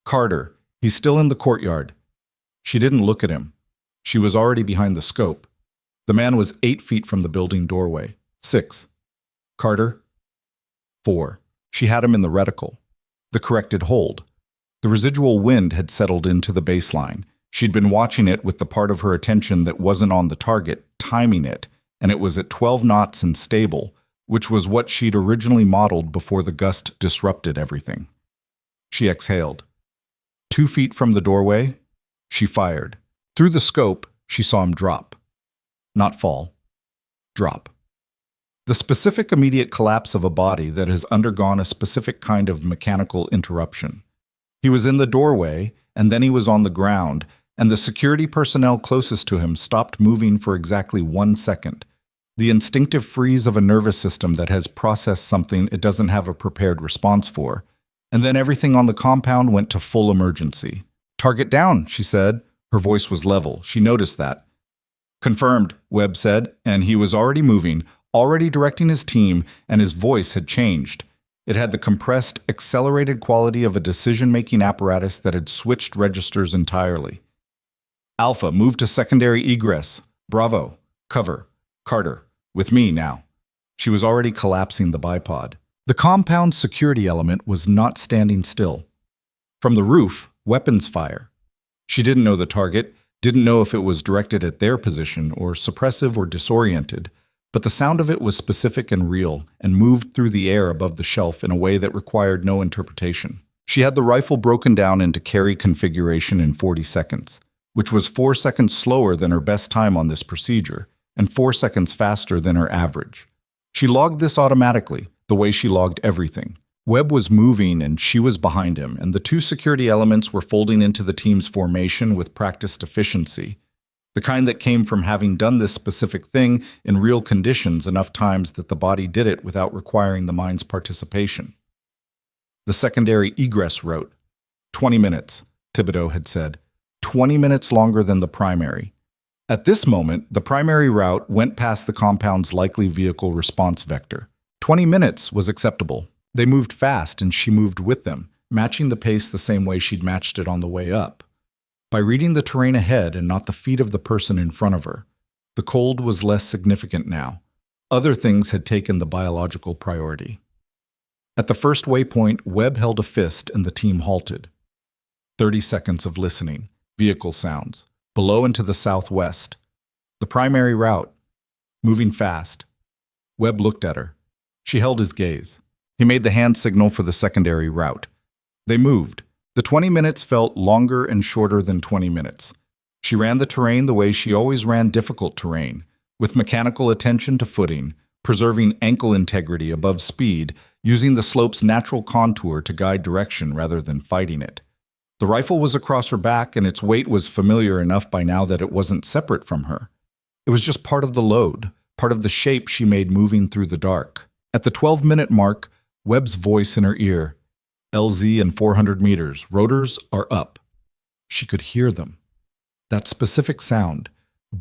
Carter, he's still in the courtyard. She didn't look at him. She was already behind the scope. The man was 8 feet from the building doorway. 6. Carter. 4. She had him in the reticle. The corrected hold. The residual wind had settled into the baseline. She'd been watching it with the part of her attention that wasn't on the target, timing it, and it was at 12 knots and stable, which was what she'd originally modeled before the gust disrupted everything. She exhaled. 2 feet from the doorway, she fired. Through the scope, she saw him drop. Not fall. Drop. The specific immediate collapse of a body that has undergone a specific kind of mechanical interruption. He was in the doorway, and then he was on the ground, and the security personnel closest to him stopped moving for exactly 1 second. The instinctive freeze of a nervous system that has processed something it doesn't have a prepared response for. And then everything on the compound went to full emergency. Target down, she said. Her voice was level. She noticed that. Confirmed, Webb said, and he was already moving, already directing his team, and his voice had changed. It had the compressed, accelerated quality of a decision-making apparatus that had switched registers entirely. Alpha, move to secondary egress. Bravo. Cover. Carter. With me now. She was already collapsing the bipod. The compound's security element was not standing still. From the roof, weapons fire. She didn't know the target, didn't know if it was directed at their position or suppressive or disoriented, but the sound of it was specific and real and moved through the air above the shelf in a way that required no interpretation. She had the rifle broken down into carry configuration in 40 seconds, which was 4 seconds slower than her best time on this procedure and 4 seconds faster than her average. She logged this automatically, the way she logged everything. Webb was moving and she was behind him, and the 2 security elements were folding into the team's formation with practiced efficiency. The kind that came from having done this specific thing in real conditions enough times that the body did it without requiring the mind's participation. The secondary egress wrote, 20 minutes, Thibodeau had said. 20 minutes longer than the primary. At this moment, the primary route went past the compound's likely vehicle response vector. 20 minutes was acceptable. They moved fast and she moved with them, matching the pace the same way she'd matched it on the way up. by reading the terrain ahead and not the feet of the person in front of her. The cold was less significant now. Other things had taken the biological priority. At the first waypoint, Webb held a fist and the team halted. 30 seconds of listening. Vehicle sounds. Below and to the southwest. The primary route. Moving fast. Webb looked at her. She held his gaze. He made the hand signal for the secondary route. They moved. The 20 minutes felt longer and shorter than 20 minutes. She ran the terrain the way she always ran difficult terrain, with mechanical attention to footing, preserving ankle integrity above speed, using the slope's natural contour to guide direction rather than fighting it. The rifle was across her back, and its weight was familiar enough by now that it wasn't separate from her. It was just part of the load, part of the shape she made moving through the dark. At the 12-minute mark, Webb's voice in her ear. LZ and 400 meters. Rotors are up. She could hear them. That specific sound,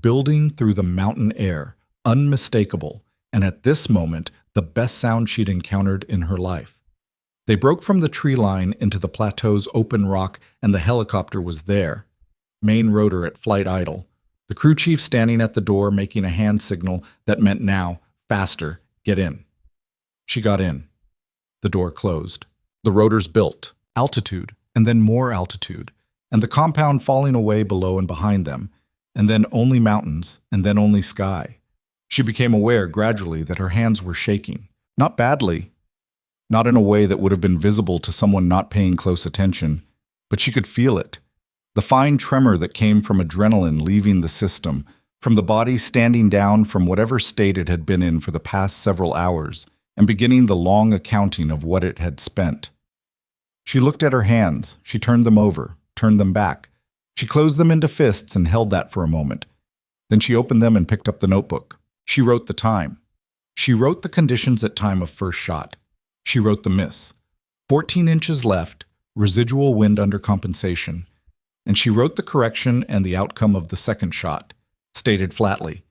building through the mountain air, unmistakable, and at this moment, the best sound she'd encountered in her life. They broke from the tree line into the plateau's open rock, and the helicopter was there. Main rotor at flight idle. The crew chief standing at the door making a hand signal that meant now, faster, get in. She got in. The door closed. The rotors built. Altitude, and then more altitude, and the compound falling away below and behind them, and then only mountains, and then only sky. She became aware gradually that her hands were shaking. Not badly, not in a way that would have been visible to someone not paying close attention, but she could feel it. The fine tremor that came from adrenaline leaving the system, from the body standing down from whatever state it had been in for the past several hours, and beginning the long accounting of what it had spent. She looked at her hands. She turned them over, turned them back. She closed them into fists and held that for a moment. Then she opened them and picked up the notebook. She wrote the time. She wrote the conditions at time of first shot. She wrote the miss. 14 inches left, residual wind under compensation. And she wrote the correction and the outcome of the second shot, stated flatly.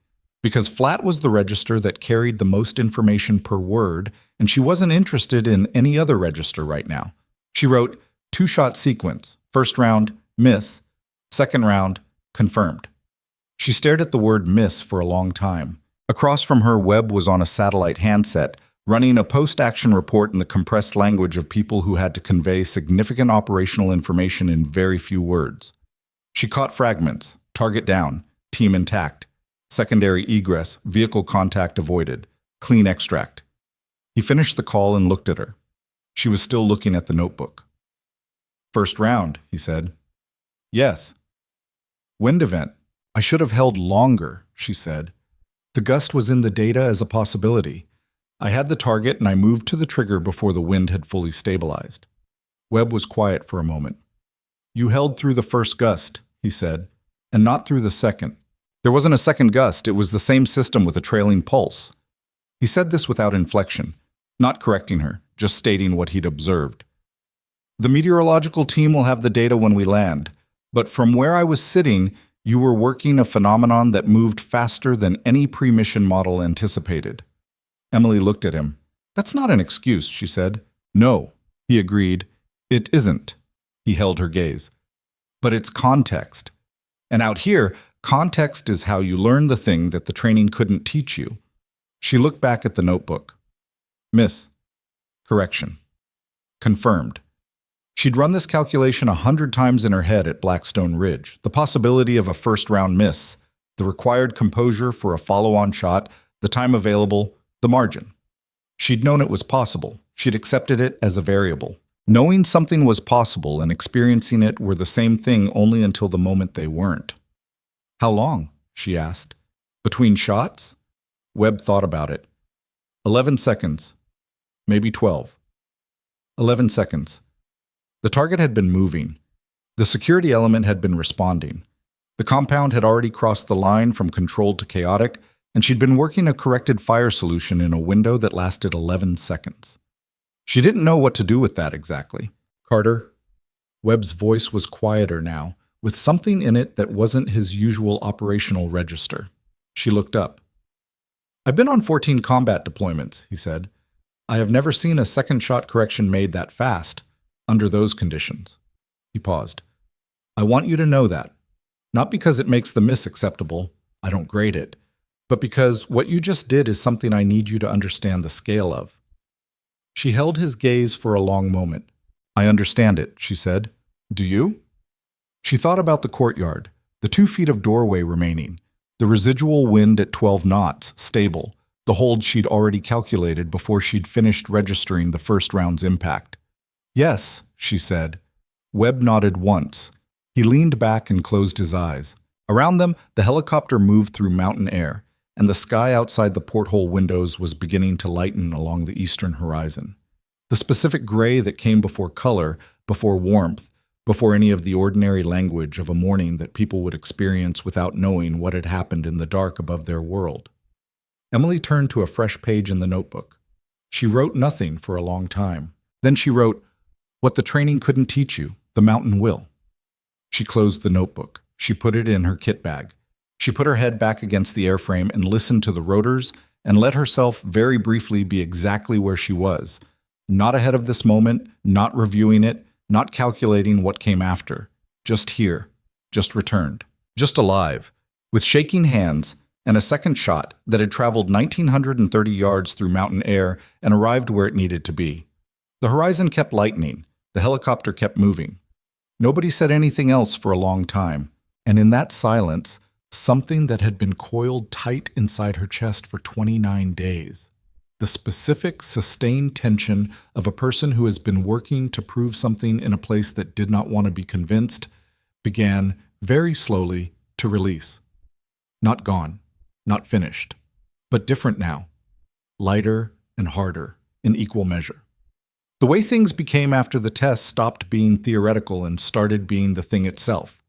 Because flat was the register that carried the most information per word, and she wasn't interested in any other register right now. She wrote, 2-shot sequence, first round, miss, second round, confirmed. She stared at the word miss for a long time. Across from her, Webb was on a satellite handset, running a post-action report in the compressed language of people who had to convey significant operational information in very few words. She caught fragments, target down, team intact, secondary egress, vehicle contact avoided, clean extract. He finished the call and looked at her. She was still looking at the notebook. First round, he said. Yes. Wind event. I should have held longer, she said. The gust was in the data as a possibility. I had the target and I moved to the trigger before the wind had fully stabilized. Webb was quiet for a moment. You held through the first gust, he said, and not through the second. There wasn't a second gust, it was the same system with a trailing pulse. He said this without inflection, not correcting her, just stating what he'd observed. The meteorological team will have the data when we land, but from where I was sitting, you were working a phenomenon that moved faster than any pre-mission model anticipated. Emily looked at him. That's not an excuse, she said. No, he agreed. It isn't. He held her gaze. But it's context. And out here, context is how you learn the thing that the training couldn't teach you. She looked back at the notebook. Miss. Correction. Confirmed. She'd run this calculation 100 times in her head at Blackstone Ridge. The possibility of a first-round miss, the required composure for a follow-on shot, the time available, the margin. She'd known it was possible. She'd accepted it as a variable. Knowing something was possible and experiencing it were the same thing only until the moment they weren't. How long? She asked. Between shots? Webb thought about it. 11 seconds. Maybe 12. 11 seconds. The target had been moving. The security element had been responding. The compound had already crossed the line from controlled to chaotic, and she'd been working a corrected fire solution in a window that lasted 11 seconds. She didn't know what to do with that exactly. Carter? Webb's voice was quieter now, with something in it that wasn't his usual operational register. She looked up. I've been on 14 combat deployments, he said. I have never seen a second shot correction made that fast, under those conditions. He paused. I want you to know that. Not because it makes the miss acceptable, I don't grade it, but because what you just did is something I need you to understand the scale of. She held his gaze for a long moment. I understand it, she said. Do you? She thought about the courtyard, the 2 feet of doorway remaining, the residual wind at 12 knots, stable, the hold she'd already calculated before she'd finished registering the first round's impact. Yes, she said. Webb nodded once. He leaned back and closed his eyes. Around them, the helicopter moved through mountain air, and the sky outside the porthole windows was beginning to lighten along the eastern horizon. The specific gray that came before color, before warmth, before any of the ordinary language of a morning that people would experience without knowing what had happened in the dark above their world. Emily turned to a fresh page in the notebook. She wrote nothing for a long time. Then she wrote, "What the training couldn't teach you, the mountain will." She closed the notebook. She put it in her kit bag. She put her head back against the airframe and listened to the rotors and let herself very briefly be exactly where she was, not ahead of this moment, not reviewing it, not calculating what came after, just here, just returned, just alive, with shaking hands and a second shot that had traveled 1,930 yards through mountain air and arrived where it needed to be. The horizon kept lightening. The helicopter kept moving. Nobody said anything else for a long time, and in that silence, something that had been coiled tight inside her chest for 29 days. The specific, sustained tension of a person who has been working to prove something in a place that did not want to be convinced began, very slowly, to release. Not gone, not finished, but different now. Lighter and harder, in equal measure. The way things became after the test stopped being theoretical and started being the thing itself.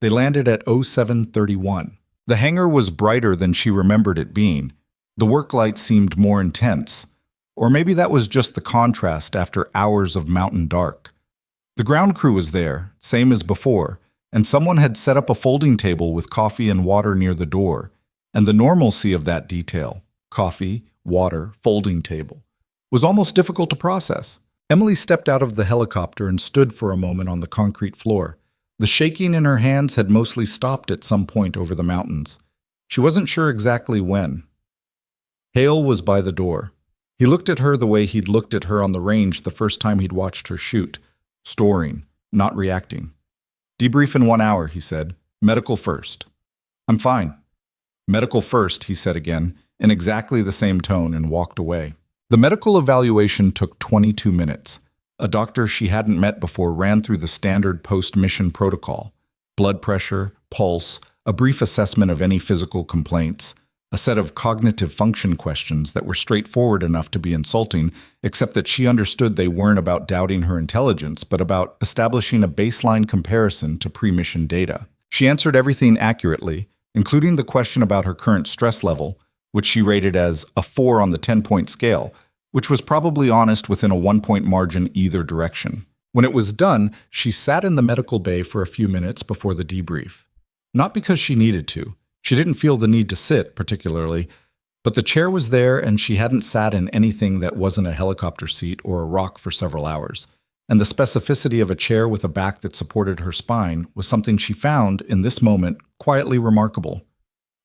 They landed at 0731. The hangar was brighter than she remembered it being. The work light seemed more intense. Or maybe that was just the contrast after hours of mountain dark. The ground crew was there, same as before, and someone had set up a folding table with coffee and water near the door. And the normalcy of that detail, coffee, water, folding table, was almost difficult to process. Emily stepped out of the helicopter and stood for a moment on the concrete floor. The shaking in her hands had mostly stopped at some point over the mountains. She wasn't sure exactly when. Hale was by the door. He looked at her the way he'd looked at her on the range the first time he'd watched her shoot, storing, not reacting. "Debrief in 1 hour," he said. "Medical first." "I'm fine." "Medical first," he said again, in exactly the same tone, and walked away. The medical evaluation took 22 minutes. A doctor she hadn't met before ran through the standard post-mission protocol: blood pressure, pulse, a brief assessment of any physical complaints, a set of cognitive function questions that were straightforward enough to be insulting, except that she understood they weren't about doubting her intelligence, but about establishing a baseline comparison to pre-mission data. She answered everything accurately, including the question about her current stress level, which she rated as a 4 on the 10-point scale, which was probably honest within a 1-point margin either direction. When it was done, she sat in the medical bay for a few minutes before the debrief. Not because she needed to. She didn't feel the need to sit, particularly, but the chair was there and she hadn't sat in anything that wasn't a helicopter seat or a rock for several hours. And the specificity of a chair with a back that supported her spine was something she found, in this moment, quietly remarkable.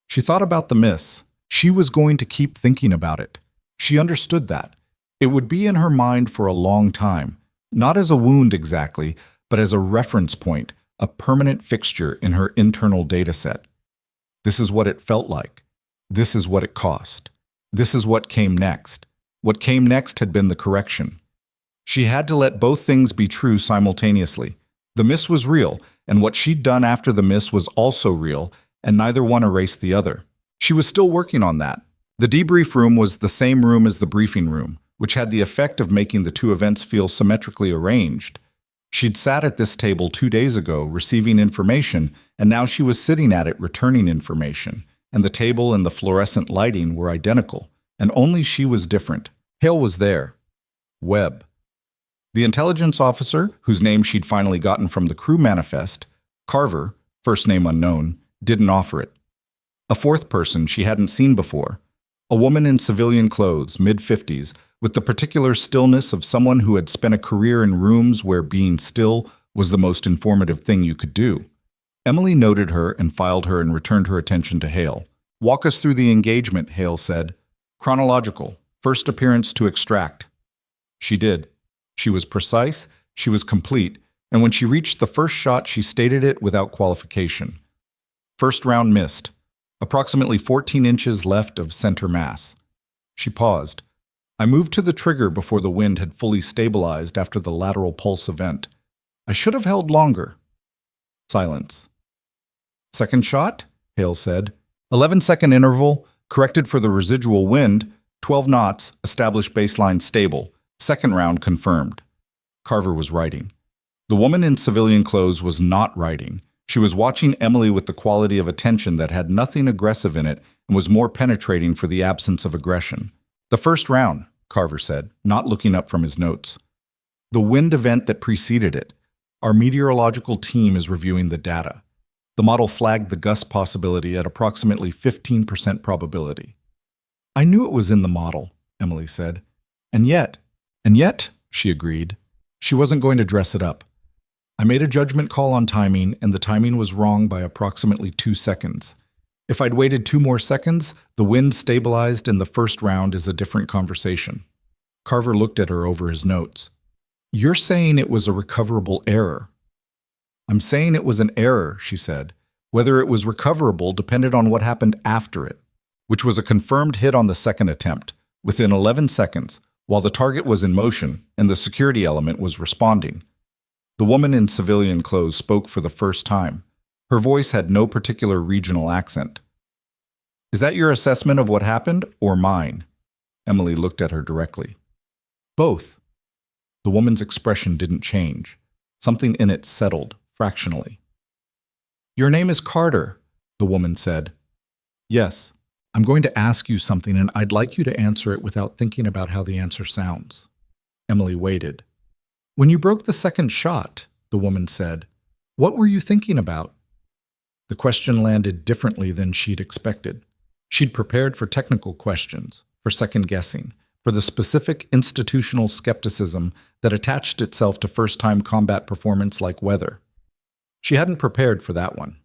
She thought about the miss. She was going to keep thinking about it. She understood that. It would be in her mind for a long time, not as a wound exactly, but as a reference point, a permanent fixture in her internal data set. This is what it felt like. This is what it cost. This is what came next. What came next had been the correction. She had to let both things be true simultaneously. The miss was real, and what she'd done after the miss was also real, and neither one erased the other. She was still working on that. The debrief room was the same room as the briefing room, which had the effect of making the two events feel symmetrically arranged. She'd sat at this table 2 days ago, receiving information, and now she was sitting at it, returning information, and the table and the fluorescent lighting were identical, and only she was different. Hale was there. Webb. The intelligence officer, whose name she'd finally gotten from the crew manifest, Carver, first name unknown, didn't offer it. A fourth person she hadn't seen before, a woman in civilian clothes, mid-50s, with the particular stillness of someone who had spent a career in rooms where being still was the most informative thing you could do. Emily noted her and filed her and returned her attention to Hale. Walk us through the engagement, Hale said. Chronological. First appearance to extract. She did. She was precise, she was complete, and when she reached the first shot, she stated it without qualification. First round missed. Approximately 14 inches left of center mass. She paused. I moved to the trigger before the wind had fully stabilized after the lateral pulse event. I should have held longer. Silence. Second shot? Hale said. 11-second interval, corrected for the residual wind, 12 knots, established baseline stable. Second round confirmed. Carver was writing. The woman in civilian clothes was not writing. She was watching Emily with the quality of attention that had nothing aggressive in it and was more penetrating for the absence of aggression. The first round, Carver said, not looking up from his notes. The wind event that preceded it. Our meteorological team is reviewing the data. The model flagged the gust possibility at approximately 15% probability. I knew it was in the model, Emily said. And yet, she agreed. She wasn't going to dress it up. I made a judgment call on timing, and the timing was wrong by approximately 2 seconds. If I'd waited 2 more seconds, the wind stabilized and the first round is a different conversation. Carver looked at her over his notes. You're saying it was a recoverable error. I'm saying it was an error, she said. Whether it was recoverable depended on what happened after it, which was a confirmed hit on the second attempt, within 11 seconds, while the target was in motion and the security element was responding. The woman in civilian clothes spoke for the first time. Her voice had no particular regional accent. Is that your assessment of what happened, or mine? Emily looked at her directly. Both. The woman's expression didn't change. Something in it settled, fractionally. Your name is Carter, the woman said. Yes. I'm going to ask you something, and I'd like you to answer it without thinking about how the answer sounds. Emily waited. When you broke the second shot, the woman said, what were you thinking about? The question landed differently than she'd expected. She'd prepared for technical questions, for second-guessing, for the specific institutional skepticism that attached itself to first-time combat performance like weather. She hadn't prepared for that one.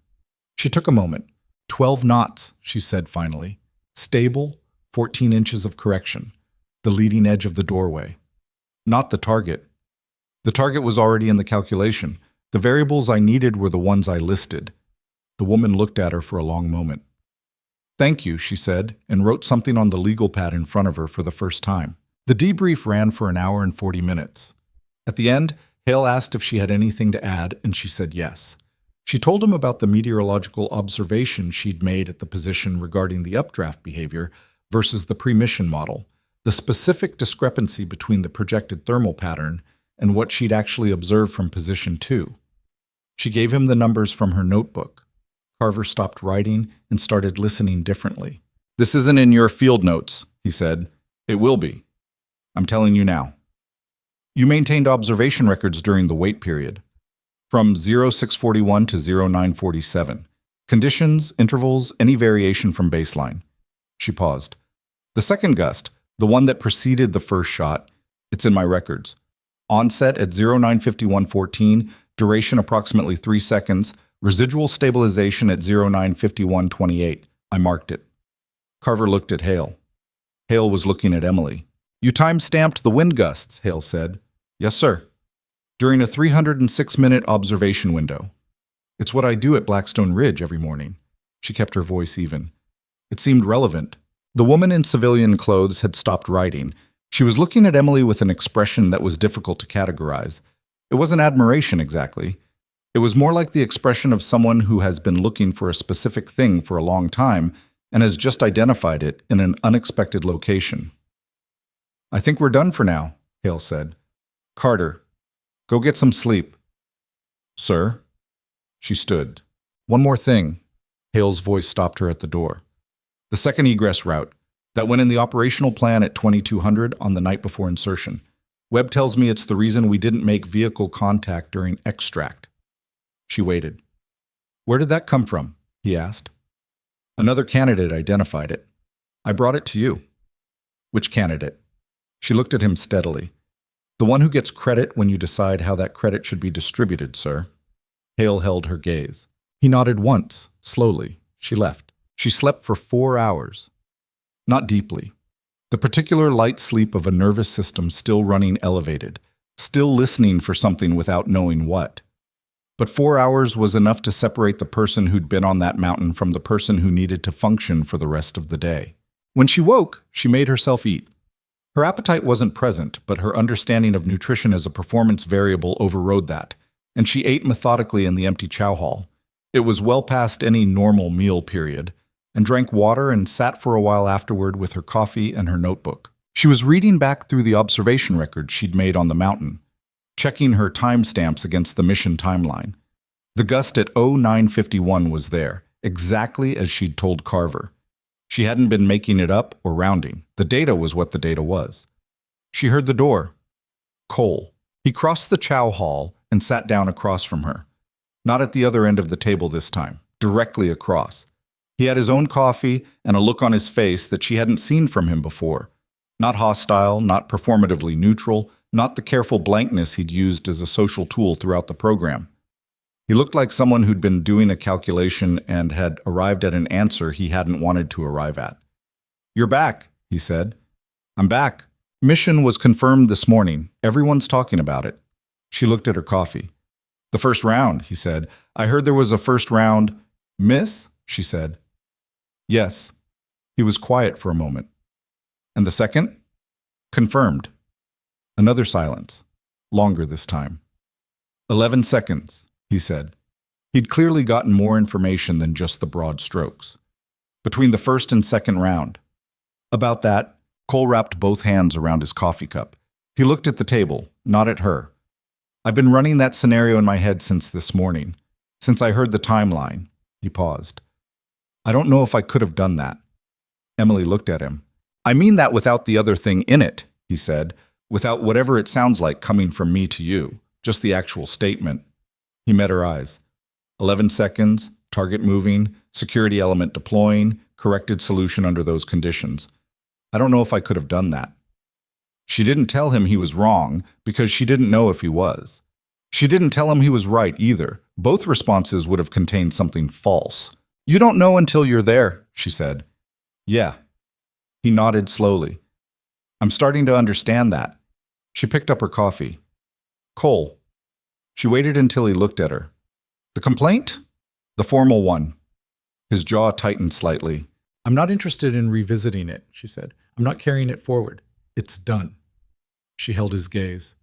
She took a moment. 12 knots, she said finally. Stable, 14 inches of correction. The leading edge of the doorway. Not the target. The target was already in the calculation. The variables I needed were the ones I listed. The woman looked at her for a long moment. Thank you, she said, and wrote something on the legal pad in front of her for the first time. The debrief ran for an hour and 40 minutes. At the end, Hale asked if she had anything to add, and she said yes. She told him about the meteorological observation she'd made at the position regarding the updraft behavior versus the pre-mission model, the specific discrepancy between the projected thermal pattern and what she'd actually observed from position 2. She gave him the numbers from her notebook. Carver stopped writing and started listening differently. This isn't in your field notes, he said. It will be. I'm telling you now. You maintained observation records during the wait period, from 0641 to 0947. Conditions, intervals, any variation from baseline. She paused. The second gust, the one that preceded the first shot, it's in my records. Onset at 0951.14, duration approximately 3 seconds, residual stabilization at 0951.28. I marked it. Carver looked at Hale. Hale was looking at Emily. You time-stamped the wind gusts, Hale said. Yes, sir. During a 306-minute observation window. It's what I do at Blackstone Ridge every morning. She kept her voice even. It seemed relevant. The woman in civilian clothes had stopped writing. She was looking at Emily with an expression that was difficult to categorize. It wasn't admiration exactly. It was more like the expression of someone who has been looking for a specific thing for a long time and has just identified it in an unexpected location. I think we're done for now, Hale said. Carter, go get some sleep. Sir? She stood. One more thing. Hale's voice stopped her at the door. The second egress route, that went in the operational plan at 2200 on the night before insertion. Webb tells me it's the reason we didn't make vehicle contact during extract. She waited. Where did that come from? He asked. Another candidate identified it. I brought it to you. Which candidate? She looked at him steadily. The one who gets credit when you decide how that credit should be distributed, sir. Hale held her gaze. He nodded once, slowly. She left. She slept for 4 hours. Not deeply. The particular light sleep of a nervous system still running elevated, still listening for something without knowing what. But 4 hours was enough to separate the person who'd been on that mountain from the person who needed to function for the rest of the day. When she woke, she made herself eat. Her appetite wasn't present, but her understanding of nutrition as a performance variable overrode that, and she ate methodically in the empty chow hall. It was well past any normal meal period, and drank water and sat for a while afterward with her coffee and her notebook. She was reading back through the observation records she'd made on the mountain, checking her timestamps against the mission timeline. The gust at 0951 was there, exactly as she'd told Carver. She hadn't been making it up or rounding. The data was what the data was. She heard the door. Cole. He crossed the chow hall and sat down across from her. Not at the other end of the table this time, directly across. He had his own coffee and a look on his face that she hadn't seen from him before. Not hostile, not performatively neutral, not the careful blankness he'd used as a social tool throughout the program. He looked like someone who'd been doing a calculation and had arrived at an answer he hadn't wanted to arrive at. "You're back," he said. "I'm back. Mission was confirmed this morning. Everyone's talking about it." She looked at her coffee. "The first round," he said. "I heard there was a first round." "Miss?" she said. "Yes." He was quiet for a moment. "And the second?" "Confirmed." Another silence. Longer this time. 11 seconds, he said. He'd clearly gotten more information than just the broad strokes. "Between the first and second round." About that, Cole wrapped both hands around his coffee cup. He looked at the table, not at her. "I've been running that scenario in my head since this morning. Since I heard the timeline." He paused. "I don't know if I could have done that." Emily looked at him. "I mean that without the other thing in it," he said. "Without whatever it sounds like coming from me to you. Just the actual statement." He met her eyes. 11 seconds, target moving, security element deploying, corrected solution under those conditions. "I don't know if I could have done that." She didn't tell him he was wrong because she didn't know if he was. She didn't tell him he was right either. Both responses would have contained something false. "You don't know until you're there," she said. "Yeah." He nodded slowly. "I'm starting to understand that." She picked up her coffee. "Cole." She waited until he looked at her. "The complaint?" "The formal one." His jaw tightened slightly. "I'm not interested in revisiting it," she said. "I'm not carrying it forward. It's done." She held his gaze.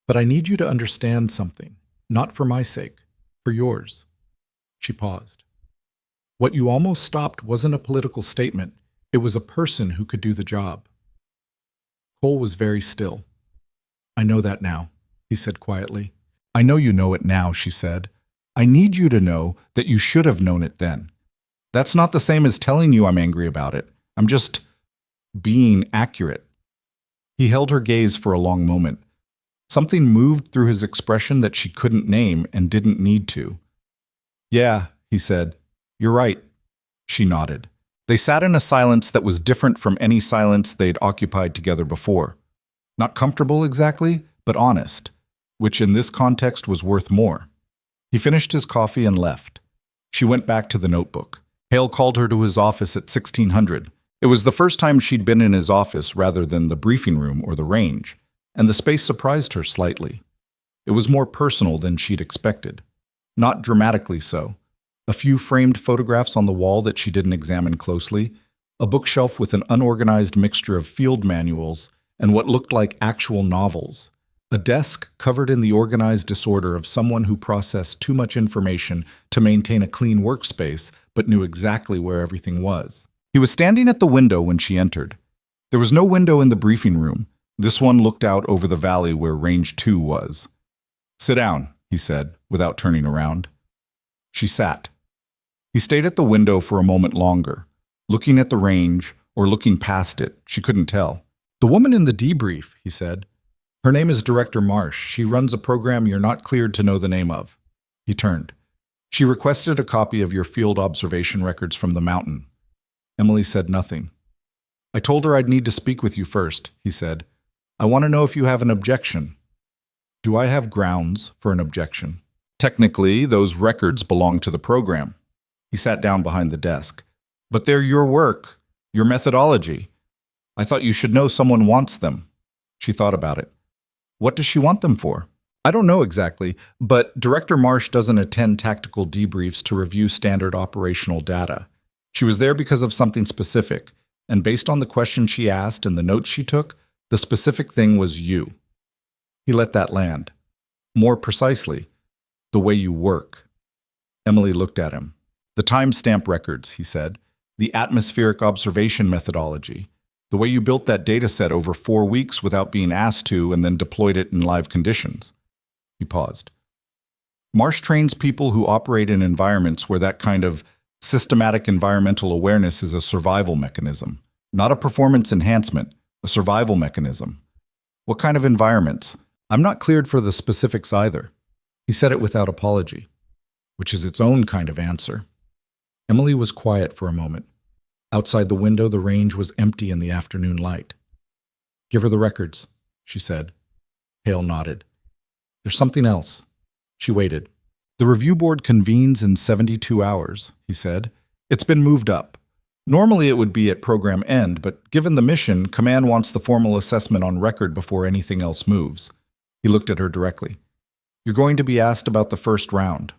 "But I need you to understand something. Not for my sake. For yours." She paused. "What you almost stopped wasn't a political statement. It was a person who could do the job." Cole was very still. "I know that now," he said quietly. "I know you know it now," she said. "I need you to know that you should have known it then. That's not the same as telling you I'm angry about it. I'm just being accurate." He held her gaze for a long moment. Something moved through his expression that she couldn't name and didn't need to. "Yeah," he said. "You're right." She nodded. They sat in a silence that was different from any silence they'd occupied together before. Not comfortable exactly, but honest, which in this context was worth more. He finished his coffee and left. She went back to the notebook. Hale called her to his office at 1600. It was the first time she'd been in his office rather than the briefing room or the range, and the space surprised her slightly. It was more personal than she'd expected. Not dramatically so. A few framed photographs on the wall that she didn't examine closely, a bookshelf with an unorganized mixture of field manuals and what looked like actual novels, a desk covered in the organized disorder of someone who processed too much information to maintain a clean workspace but knew exactly where everything was. He was standing at the window when she entered. There was no window in the briefing room. This one looked out over the valley where Range 2 was. "Sit down," he said, without turning around. She sat. He stayed at the window for a moment longer, looking at the range or looking past it. She couldn't tell. "The woman in the debrief," he said. "Her name is Director Marsh. She runs a program you're not cleared to know the name of." He turned. "She requested a copy of your field observation records from the mountain." Emily said nothing. "I told her I'd need to speak with you first," he said. I want to know if you have an objection. Do I have grounds for an objection? Technically, those records belong to the program. He sat down behind the desk. But they're your work, your methodology. I thought you should know someone wants them. She thought about it. What does she want them for? I don't know exactly, but Director Marsh doesn't attend tactical debriefs to review standard operational data. She was there because of something specific, and based on the questions she asked and the notes she took, the specific thing was you. He let that land. More precisely, the way you work. Emily looked at him. The timestamp records, he said. The atmospheric observation methodology. The way you built that data set over 4 weeks without being asked to and then deployed it in live conditions. He paused. Marsh trains people who operate in environments where that kind of systematic environmental awareness is a survival mechanism, not a performance enhancement, a survival mechanism. What kind of environments? I'm not cleared for the specifics either. He said it without apology, which is its own kind of answer. Emily was quiet for a moment. Outside the window, the range was empty in the afternoon light. Give her the records, she said. Hale nodded. There's something else. She waited. The review board convenes in 72 hours, he said. It's been moved up. Normally it would be at program end, but given the mission, Command wants the formal assessment on record before anything else moves. He looked at her directly. You're going to be asked about the first round.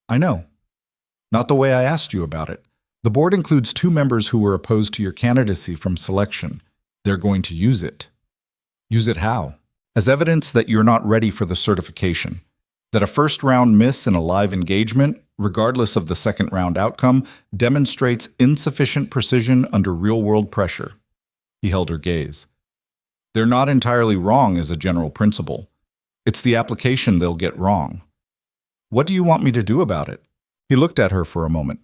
I know. Not the way I asked you about it. The board includes 2 members who were opposed to your candidacy from selection. They're going to use it. Use it how? As evidence that you're not ready for the certification. That a first-round miss in a live engagement, regardless of the second-round outcome, demonstrates insufficient precision under real-world pressure. He held her gaze. They're not entirely wrong as a general principle. It's the application they'll get wrong. What do you want me to do about it? He looked at her for a moment.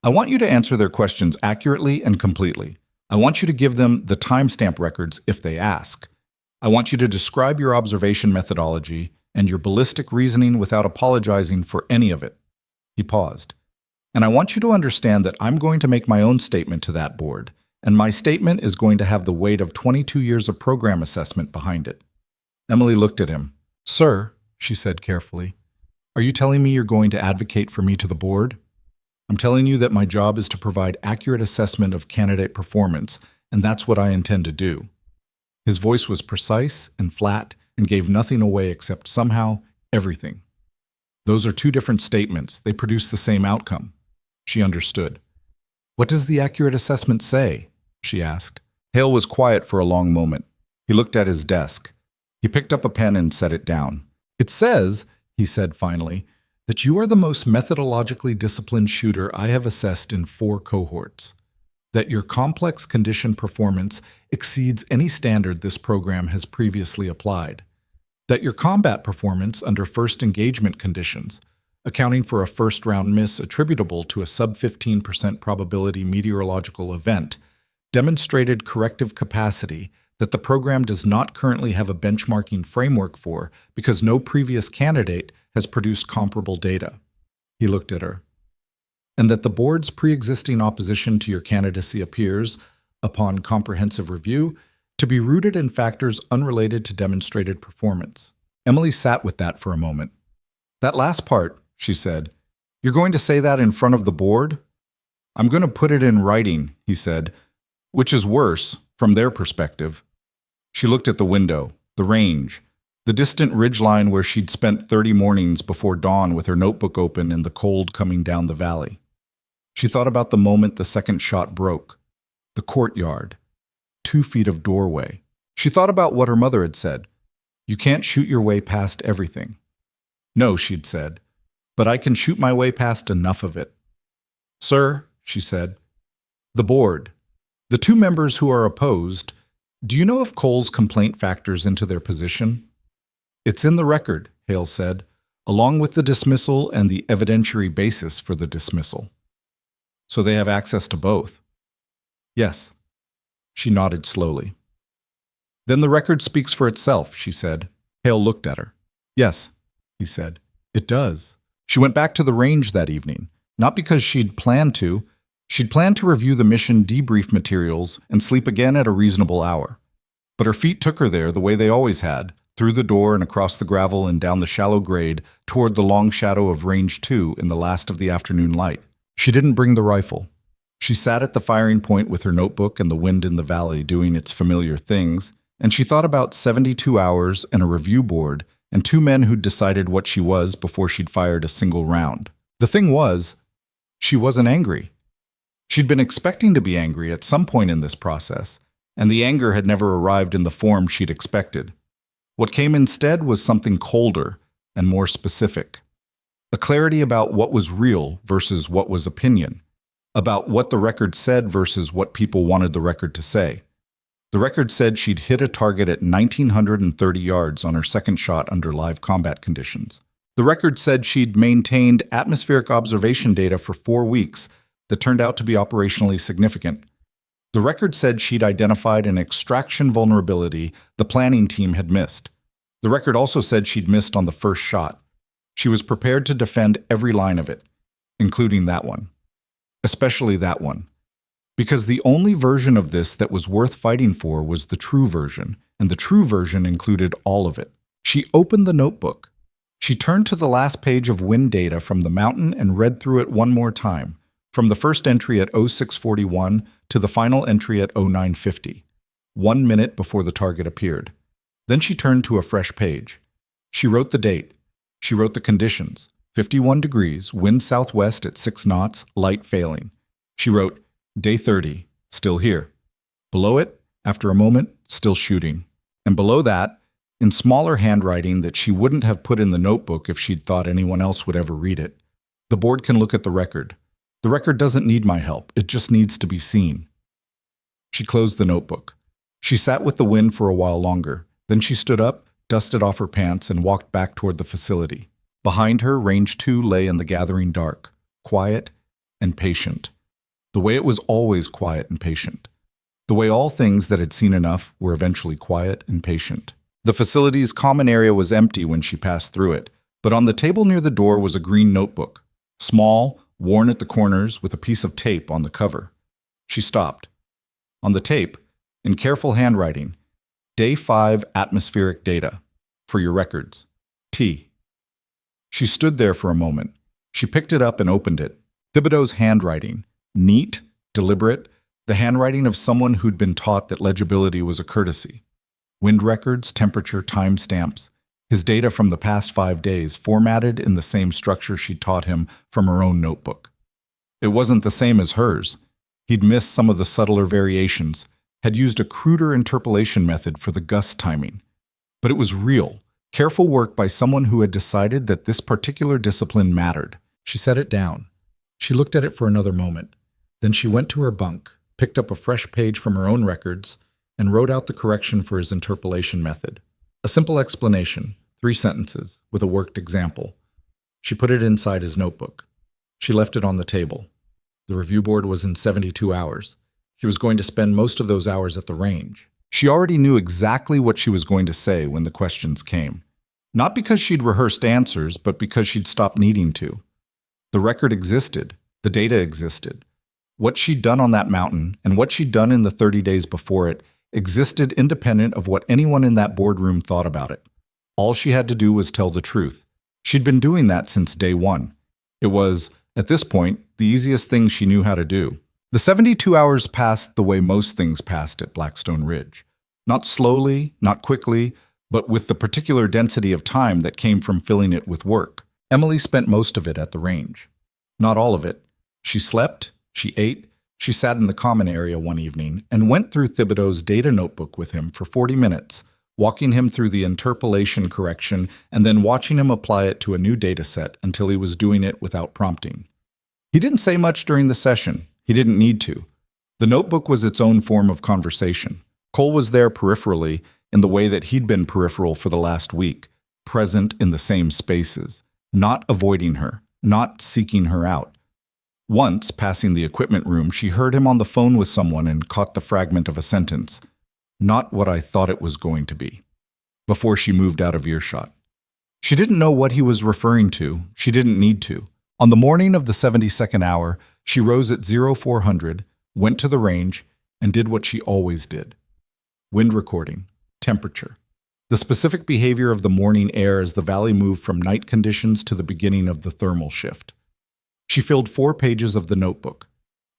I want you to answer their questions accurately and completely. I want you to give them the timestamp records if they ask. I want you to describe your observation methodology and your ballistic reasoning without apologizing for any of it. He paused. And I want you to understand that I'm going to make my own statement to that board, and my statement is going to have the weight of 22 years of program assessment behind it. Emily looked at him. Sir, she said carefully, are you telling me you're going to advocate for me to the board? I'm telling you that my job is to provide accurate assessment of candidate performance, and that's what I intend to do. His voice was precise and flat and gave nothing away except somehow everything. Those are 2 different statements. They produce the same outcome. She understood. What does the accurate assessment say? She asked. Hale was quiet for a long moment. He looked at his desk. He picked up a pen and set it down. It says, he said finally, that you are the most methodologically disciplined shooter I have assessed in 4 cohorts. That your complex condition performance exceeds any standard this program has previously applied. That your combat performance under first engagement conditions, accounting for a first-round miss attributable to a sub-15% probability meteorological event, demonstrated corrective capacity that the program does not currently have a benchmarking framework for because no previous candidate has produced comparable data. He looked at her. And that the board's pre-existing opposition to your candidacy appears, upon comprehensive review, to be rooted in factors unrelated to demonstrated performance. Emily sat with that for a moment. That last part, she said, you're going to say that in front of the board? I'm going to put it in writing, he said, which is worse from their perspective. She looked at the window, the range, the distant ridgeline where she'd spent 30 mornings before dawn with her notebook open and the cold coming down the valley. She thought about the moment the second shot broke, the courtyard, 2 feet of doorway. She thought about what her mother had said. You can't shoot your way past everything. No, she'd said, but I can shoot my way past enough of it. Sir, she said, the board, the 2 members who are opposed, do you know if Cole's complaint factors into their position? It's in the record, Hale said, along with the dismissal and the evidentiary basis for the dismissal. So they have access to both? Yes. She nodded slowly. Then the record speaks for itself, she said. Hale looked at her. Yes, he said. It does. She went back to the range that evening, not because she'd planned to. She'd planned to review the mission debrief materials and sleep again at a reasonable hour. But her feet took her there the way they always had, through the door and across the gravel and down the shallow grade toward the long shadow of Range 2 in the last of the afternoon light. She didn't bring the rifle. She sat at the firing point with her notebook and the wind in the valley doing its familiar things, and she thought about 72 hours and a review board and two men who'd decided what she was before she'd fired a single round. The thing was, she wasn't angry. She'd been expecting to be angry at some point in this process, and the anger had never arrived in the form she'd expected. What came instead was something colder and more specific. A clarity about what was real versus what was opinion, about what the record said versus what people wanted the record to say. The record said she'd hit a target at 1,930 yards on her second shot under live combat conditions. The record said she'd maintained atmospheric observation data for 4 weeks that turned out to be operationally significant. The record said she'd identified an extraction vulnerability the planning team had missed. The record also said she'd missed on the first shot. She was prepared to defend every line of it, including that one. Especially that one. Because the only version of this that was worth fighting for was the true version, and the true version included all of it. She opened the notebook. She turned to the last page of wind data from the mountain and read through it one more time, from the first entry at 0641 to the final entry at 0950, 1 minute before the target appeared. Then she turned to a fresh page. She wrote the date. She wrote the conditions, 51 degrees, wind southwest at 6 knots, light failing. She wrote, day 30, still here. Below it, after a moment, still shooting. And below that, in smaller handwriting that she wouldn't have put in the notebook if she'd thought anyone else would ever read it, the board can look at the record. The record doesn't need my help, it just needs to be seen. She closed the notebook. She sat with the wind for a while longer. Then she stood up, dusted off her pants, and walked back toward the facility. Behind her, Range 2 lay in the gathering dark, quiet and patient. The way it was always quiet and patient. The way all things that had seen enough were eventually quiet and patient. The facility's common area was empty when she passed through it, but on the table near the door was a green notebook, small, worn at the corners with a piece of tape on the cover. She stopped. On the tape, in careful handwriting, Day 5 atmospheric data. For your records. T. She stood there for a moment. She picked it up and opened it. Thibodeau's handwriting. Neat, deliberate, the handwriting of someone who'd been taught that legibility was a courtesy. Wind records, temperature, time stamps. His data from the past 5 days, formatted in the same structure she'd taught him from her own notebook. It wasn't the same as hers. He'd missed some of the subtler variations, had used a cruder interpolation method for the gust timing. But it was real, careful work by someone who had decided that this particular discipline mattered. She set it down. She looked at it for another moment. Then she went to her bunk, picked up a fresh page from her own records, and wrote out the correction for his interpolation method. A simple explanation, 3 sentences, with a worked example. She put it inside his notebook. She left it on the table. The review board was in 72 hours. She was going to spend most of those hours at the range. She already knew exactly what she was going to say when the questions came. Not because she'd rehearsed answers, but because she'd stopped needing to. The record existed. The data existed. What she'd done on that mountain, and what she'd done in the 30 days before it, existed independent of what anyone in that boardroom thought about it. All she had to do was tell the truth. She'd been doing that since day 1. It was, at this point, the easiest thing she knew how to do. The 72 hours passed the way most things passed at Blackstone Ridge. Not slowly, not quickly, but with the particular density of time that came from filling it with work. Emily spent most of it at the range. Not all of it. She slept, she ate, she sat in the common area one evening and went through Thibodeau's data notebook with him for 40 minutes, walking him through the interpolation correction and then watching him apply it to a new data set until he was doing it without prompting. He didn't say much during the session. He didn't need to. The notebook was its own form of conversation. Cole was there peripherally in the way that he'd been peripheral for the last week, present in the same spaces, not avoiding her, not seeking her out. Once, passing the equipment room, she heard him on the phone with someone and caught the fragment of a sentence. Not what I thought it was going to be. Before she moved out of earshot. She didn't know what he was referring to. She didn't need to. On the morning of the 72nd hour, she rose at 0400, went to the range, and did what she always did. wind recording, temperature. The specific behavior of the morning air as the valley moved from night conditions to the beginning of the thermal shift. She filled 4 pages of the notebook.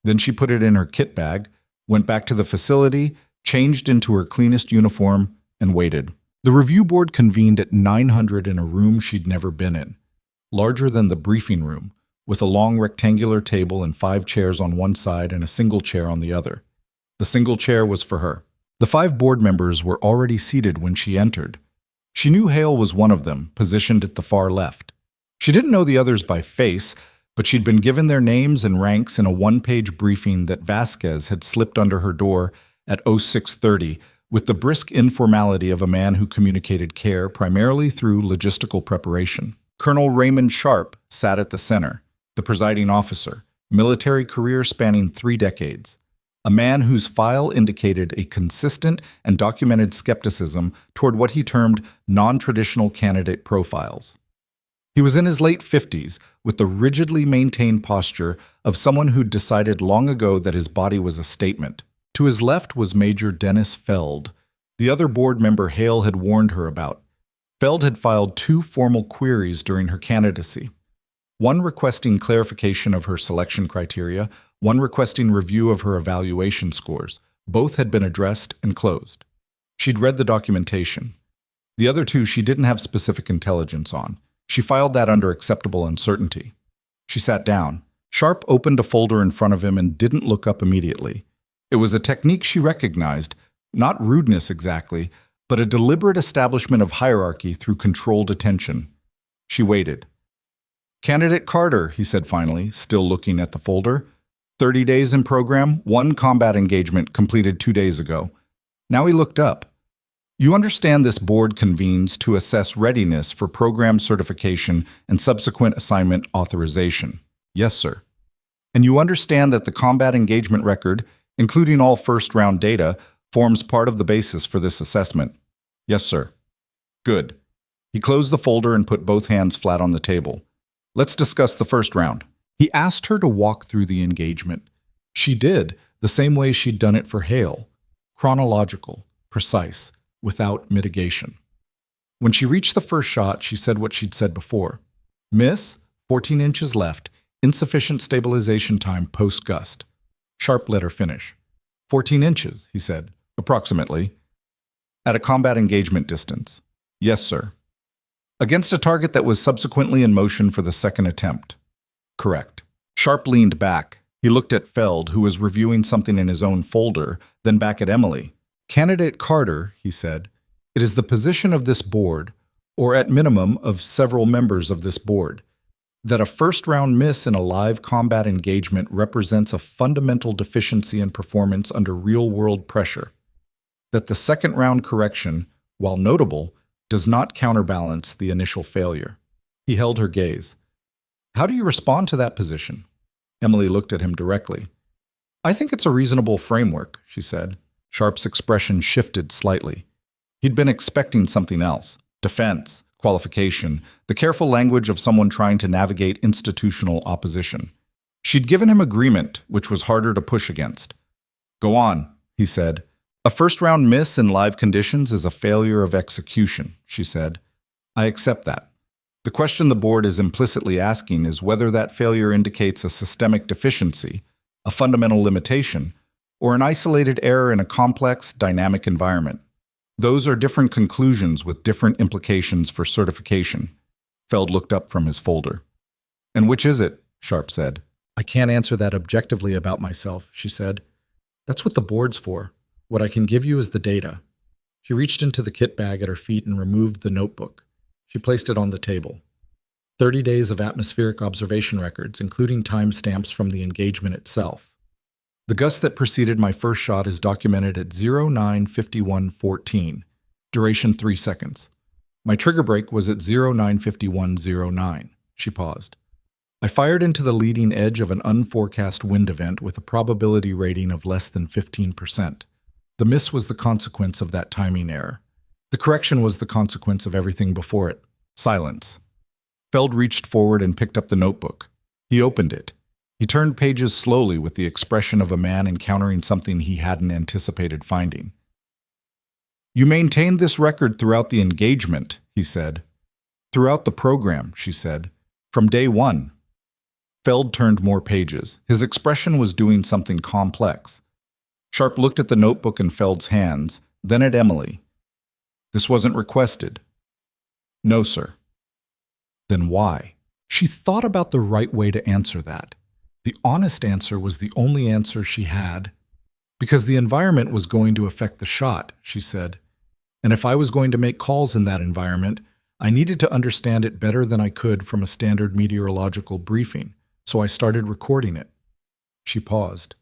Then she put it in her kit bag, went back to the facility, changed into her cleanest uniform, and waited. The review board convened at 900 in a room she'd never been in, larger than the briefing room, with a long rectangular table and 5 chairs on one side and a single chair on the other. The single chair was for her. The 5 board members were already seated when she entered. She knew Hale was one of them, positioned at the far left. She didn't know the others by face, but she'd been given their names and ranks in a 1-page briefing that Vasquez had slipped under her door at 0630 with the brisk informality of a man who communicated care primarily through logistical preparation. Colonel Raymond Sharp sat at the center, the presiding officer, military career spanning 3 decades. A man whose file indicated a consistent and documented skepticism toward what he termed non-traditional candidate profiles. He was in his late 50s, with the rigidly maintained posture of someone who'd decided long ago that his body was a statement. To his left was Major Dennis Feld, the other board member Hale had warned her about. Feld had filed 2 formal queries during her candidacy, one requesting clarification of her selection criteria, one requesting review of her evaluation scores. Both had been addressed and closed. She'd read the documentation. The other 2 she didn't have specific intelligence on. She filed that under acceptable uncertainty. She sat down. Sharp opened a folder in front of him and didn't look up immediately. It was a technique she recognized, not rudeness exactly, but a deliberate establishment of hierarchy through controlled attention. She waited. "Candidate Carter," he said finally, still looking at the folder. 30 days in program, 1 combat engagement completed 2 days ago. Now he looked up. "You understand this board convenes to assess readiness for program certification and subsequent assignment authorization." "Yes, sir." "And you understand that the combat engagement record, including all first-round data, forms part of the basis for this assessment?" "Yes, sir." "Good." He closed the folder and put both hands flat on the table. "Let's discuss the first round." He asked her to walk through the engagement. She did, the same way she'd done it for Hale. Chronological, precise, without mitigation. When she reached the first shot, she said what she'd said before. "Miss, 14 inches left, insufficient stabilization time post-gust." Sharp let her finish. 14 inches, he said, approximately. "At a combat engagement distance." "Yes, sir." "Against a target that was subsequently in motion for the second attempt." "Correct." Sharp leaned back. He looked at Feld, who was reviewing something in his own folder, then back at Emily. "Candidate Carter," he said, "it is the position of this board, or at minimum of several members of this board, that a first-round miss in a live combat engagement represents a fundamental deficiency in performance under real-world pressure. That the second-round correction, while notable, does not counterbalance the initial failure." He held her gaze. "How do you respond to that position?" Emily looked at him directly. "I think it's a reasonable framework," she said. Sharp's expression shifted slightly. He'd been expecting something else. Defense, qualification, the careful language of someone trying to navigate institutional opposition. She'd given him agreement, which was harder to push against. "Go on," he said. "A first-round miss in live conditions is a failure of execution," she said. "I accept that. The question the board is implicitly asking is whether that failure indicates a systemic deficiency, a fundamental limitation, or an isolated error in a complex, dynamic environment. Those are different conclusions with different implications for certification." Feld looked up from his folder. "And which is it?" Sharp said. "I can't answer that objectively about myself," she said. "That's what the board's for. What I can give you is the data." She reached into the kit bag at her feet and removed the notebook. She placed it on the table. 30 days of atmospheric observation records, including timestamps from the engagement itself. The gust that preceded my first shot is documented at 09:51:14, duration 3 seconds. My trigger break was at 09:51:09. She paused. I fired into the leading edge of an unforecast wind event with a probability rating of less than 15%. The miss was the consequence of that timing error. The correction was the consequence of everything before it. Silence. Feld reached forward and picked up the notebook. He opened it. He turned pages slowly with the expression of a man encountering something he hadn't anticipated finding. You maintained this record throughout the engagement, he said. Throughout the program, she said. From day one. Feld turned more pages. His expression was doing something complex. Sharp looked at the notebook in Feld's hands, then at Emily. This wasn't requested. No, sir. Then why? She thought about the right way to answer that. The honest answer was the only answer she had. Because the environment was going to affect the shot, she said. And if I was going to make calls in that environment, I needed to understand it better than I could from a standard meteorological briefing, so I started recording it. She paused.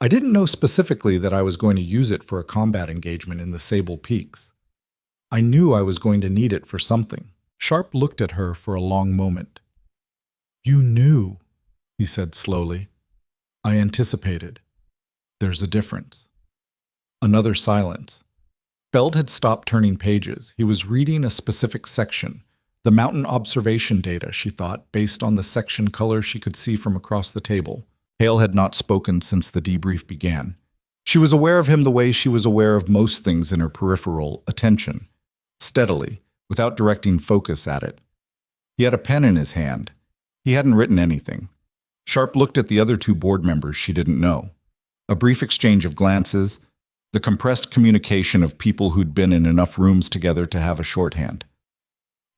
I didn't know specifically that I was going to use it for a combat engagement in the Sable Peaks. I knew I was going to need it for something. Sharp looked at her for a long moment. You knew, he said slowly. I anticipated. There's a difference. Another silence. Feld had stopped turning pages. He was reading a specific section. The mountain observation data, she thought, based on the section color she could see from across the table. Hale had not spoken since the debrief began. She was aware of him the way she was aware of most things in her peripheral attention, steadily, without directing focus at it. He had a pen in his hand. He hadn't written anything. Sharp looked at the other two board members she didn't know. A brief exchange of glances, the compressed communication of people who'd been in enough rooms together to have a shorthand.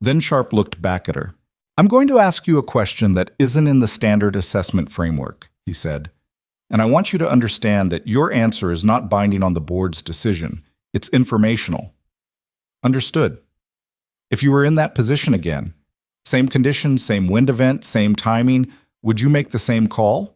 Then Sharp looked back at her. I'm going to ask you a question that isn't in the standard assessment framework, he said. And I want you to understand that your answer is not binding on the board's decision. It's informational. Understood. If you were in that position again, same conditions, same wind event, same timing, would you make the same call?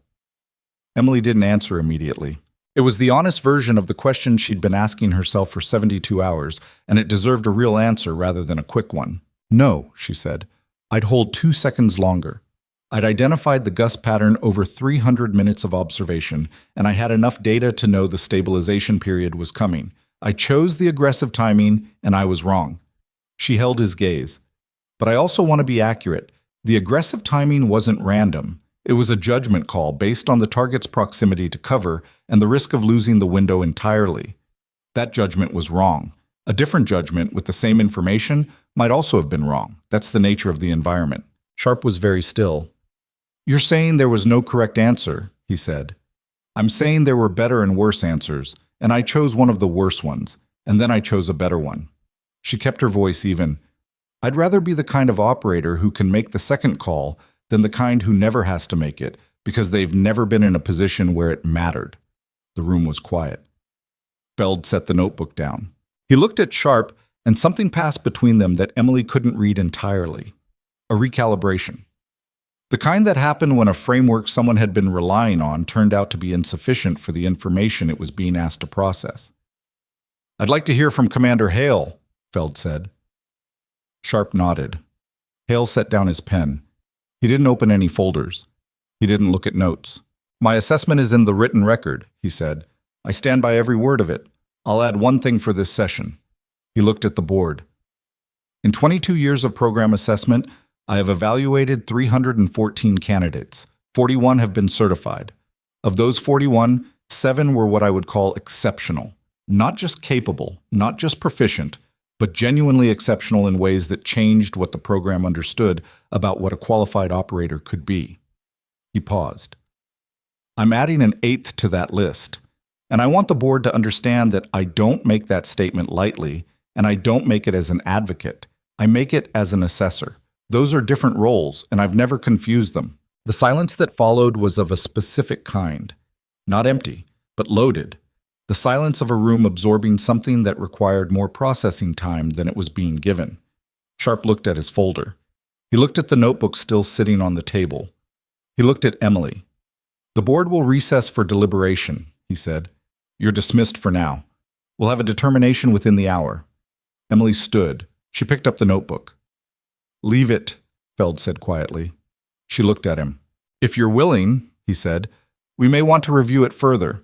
Emily didn't answer immediately. It was the honest version of the question she'd been asking herself for 72 hours, and it deserved a real answer rather than a quick one. No, she said. I'd hold 2 seconds longer. I'd identified the gust pattern over 300 minutes of observation, and I had enough data to know the stabilization period was coming. I chose the aggressive timing, and I was wrong. She held his gaze. But I also want to be accurate. The aggressive timing wasn't random. It was a judgment call based on the target's proximity to cover and the risk of losing the window entirely. That judgment was wrong. A different judgment with the same information might also have been wrong. That's the nature of the environment. Sharp was very still. You're saying there was no correct answer, he said. I'm saying there were better and worse answers, and I chose one of the worse ones, and then I chose a better one. She kept her voice even. I'd rather be the kind of operator who can make the second call than the kind who never has to make it because they've never been in a position where it mattered. The room was quiet. Feld set the notebook down. He looked at Sharp, and something passed between them that Emily couldn't read entirely. A recalibration. The kind that happened when a framework someone had been relying on turned out to be insufficient for the information it was being asked to process. I'd like to hear from Commander Hale, Feld said. Sharp nodded. Hale set down his pen. He didn't open any folders. He didn't look at notes. My assessment is in the written record, he said. I stand by every word of it. I'll add one thing for this session. He looked at the board. In 22 years of program assessment, I have evaluated 314 candidates. 41 have been certified. Of those 41, 7 were what I would call exceptional. Not just capable, not just proficient, but genuinely exceptional in ways that changed what the program understood about what a qualified operator could be. He paused. I'm adding an 8th to that list, and I want the board to understand that I don't make that statement lightly, and I don't make it as an advocate. I make it as an assessor. Those are different roles, and I've never confused them. The silence that followed was of a specific kind, not empty, but loaded. The silence of a room absorbing something that required more processing time than it was being given. Sharp looked at his folder. He looked at the notebook still sitting on the table. He looked at Emily. The board will recess for deliberation, he said. You're dismissed for now. We'll have a determination within the hour. Emily stood. She picked up the notebook. Leave it, Feld said quietly. She looked at him. If you're willing, he said, we may want to review it further.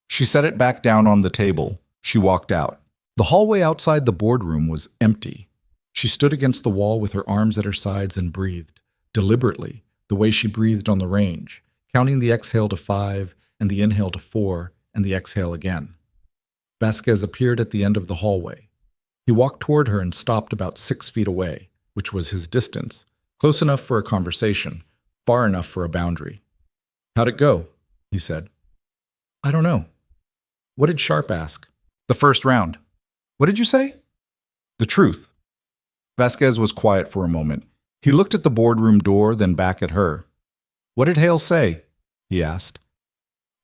She set it back down on the table. She walked out. The hallway outside the boardroom was empty. She stood against the wall with her arms at her sides and breathed, deliberately, the way she breathed on the range, counting the exhale to 5 and the inhale to 4 and the exhale again. Vasquez appeared at the end of the hallway. He walked toward her and stopped about 6 feet away, which was his distance, close enough for a conversation, far enough for a boundary. "How'd it go?" he said. "I don't know." "What did Sharp ask?" "The first round." "What did you say?" "The truth." Vasquez was quiet for a moment. He looked at the boardroom door, then back at her. "What did Hale say?" he asked.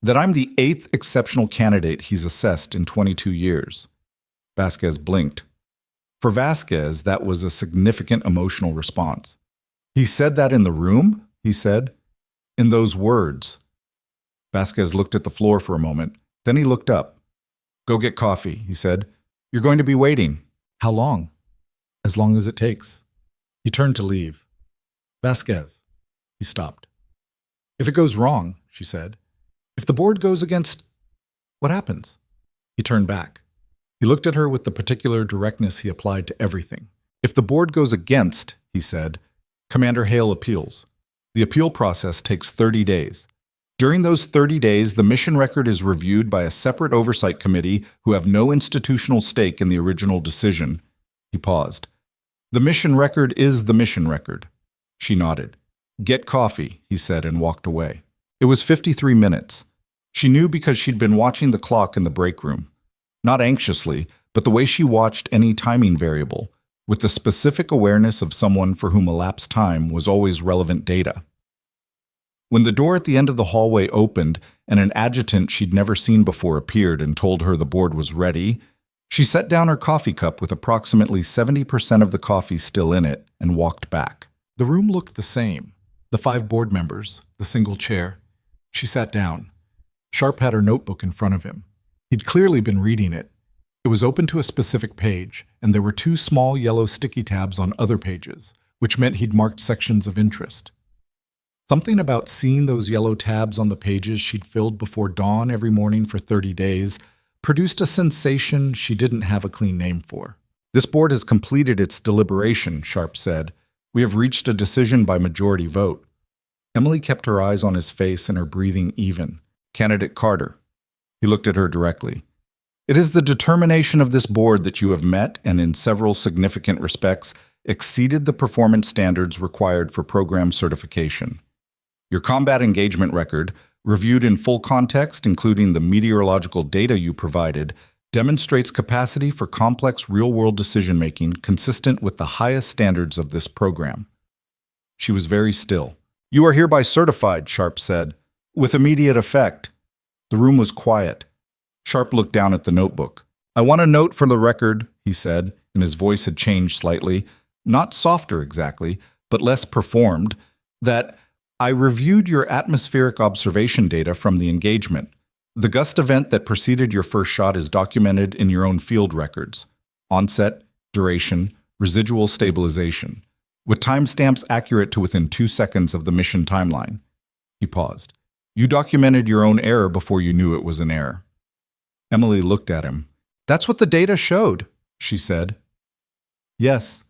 "That I'm the 8th exceptional candidate he's assessed in 22 years. Vasquez blinked. For Vasquez, that was a significant emotional response. "He said that in the room?" he said. "In those words." Vasquez looked at the floor for a moment. Then he looked up. "Go get coffee," he said. "You're going to be waiting." "How long?" "As long as it takes." He turned to leave. "Vasquez." He stopped. "If it goes wrong," she said. "If the board goes against, what happens?" He turned back. He looked at her with the particular directness he applied to everything. "If the board goes against," he said, "Commander Hale appeals. The appeal process takes 30 days. During those 30 days, the mission record is reviewed by a separate oversight committee who have no institutional stake in the original decision." He paused. "The mission record is the mission record." She nodded. "Get coffee," he said, and walked away. It was 53 minutes. She knew because she'd been watching the clock in the break room. Not anxiously, but the way she watched any timing variable, with the specific awareness of someone for whom elapsed time was always relevant data. When the door at the end of the hallway opened and an adjutant she'd never seen before appeared and told her the board was ready, she set down her coffee cup with approximately 70% of the coffee still in it and walked back. The room looked the same. The 5 board members, the single chair. She sat down. Sharp had her notebook in front of him. He'd clearly been reading it. It was open to a specific page, and there were 2 small yellow sticky tabs on other pages, which meant he'd marked sections of interest. Something about seeing those yellow tabs on the pages she'd filled before dawn every morning for 30 days produced a sensation she didn't have a clean name for. "This board has completed its deliberation," Sharp said. "We have reached a decision by majority vote." Emily kept her eyes on his face and her breathing even. "Candidate Carter." He looked at her directly. "It is the determination of this board that you have met and in several significant respects exceeded the performance standards required for program certification. Your combat engagement record, reviewed in full context, including the meteorological data you provided, demonstrates capacity for complex real-world decision-making consistent with the highest standards of this program." She was very still. "You are hereby certified," Sharp said, "with immediate effect." The room was quiet. Sharp looked down at the notebook. "I want a note for the record," he said, and his voice had changed slightly, not softer exactly, but less performed, "that I reviewed your atmospheric observation data from the engagement. The gust event that preceded your first shot is documented in your own field records. Onset, duration, residual stabilization, with timestamps accurate to within 2 seconds of the mission timeline." He paused. "You documented your own error before you knew it was an error." Emily looked at him. "That's what the data showed," she said. "Yes."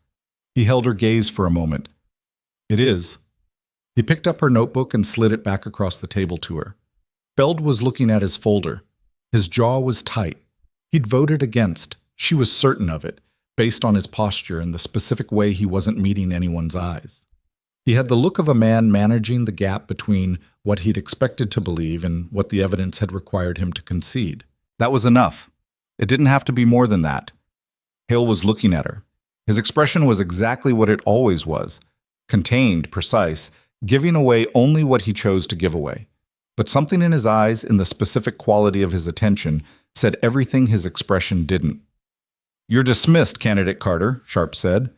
He held her gaze for a moment. "It is." He picked up her notebook and slid it back across the table to her. Feld was looking at his folder. His jaw was tight. He'd voted against. She was certain of it, based on his posture and the specific way he wasn't meeting anyone's eyes. He had the look of a man managing the gap between what he'd expected to believe and what the evidence had required him to concede. That was enough. It didn't have to be more than that. Hale was looking at her. His expression was exactly what it always was, contained, precise, giving away only what he chose to give away. But something in his eyes, in the specific quality of his attention, said everything his expression didn't. "You're dismissed, Candidate Carter," Sharp said.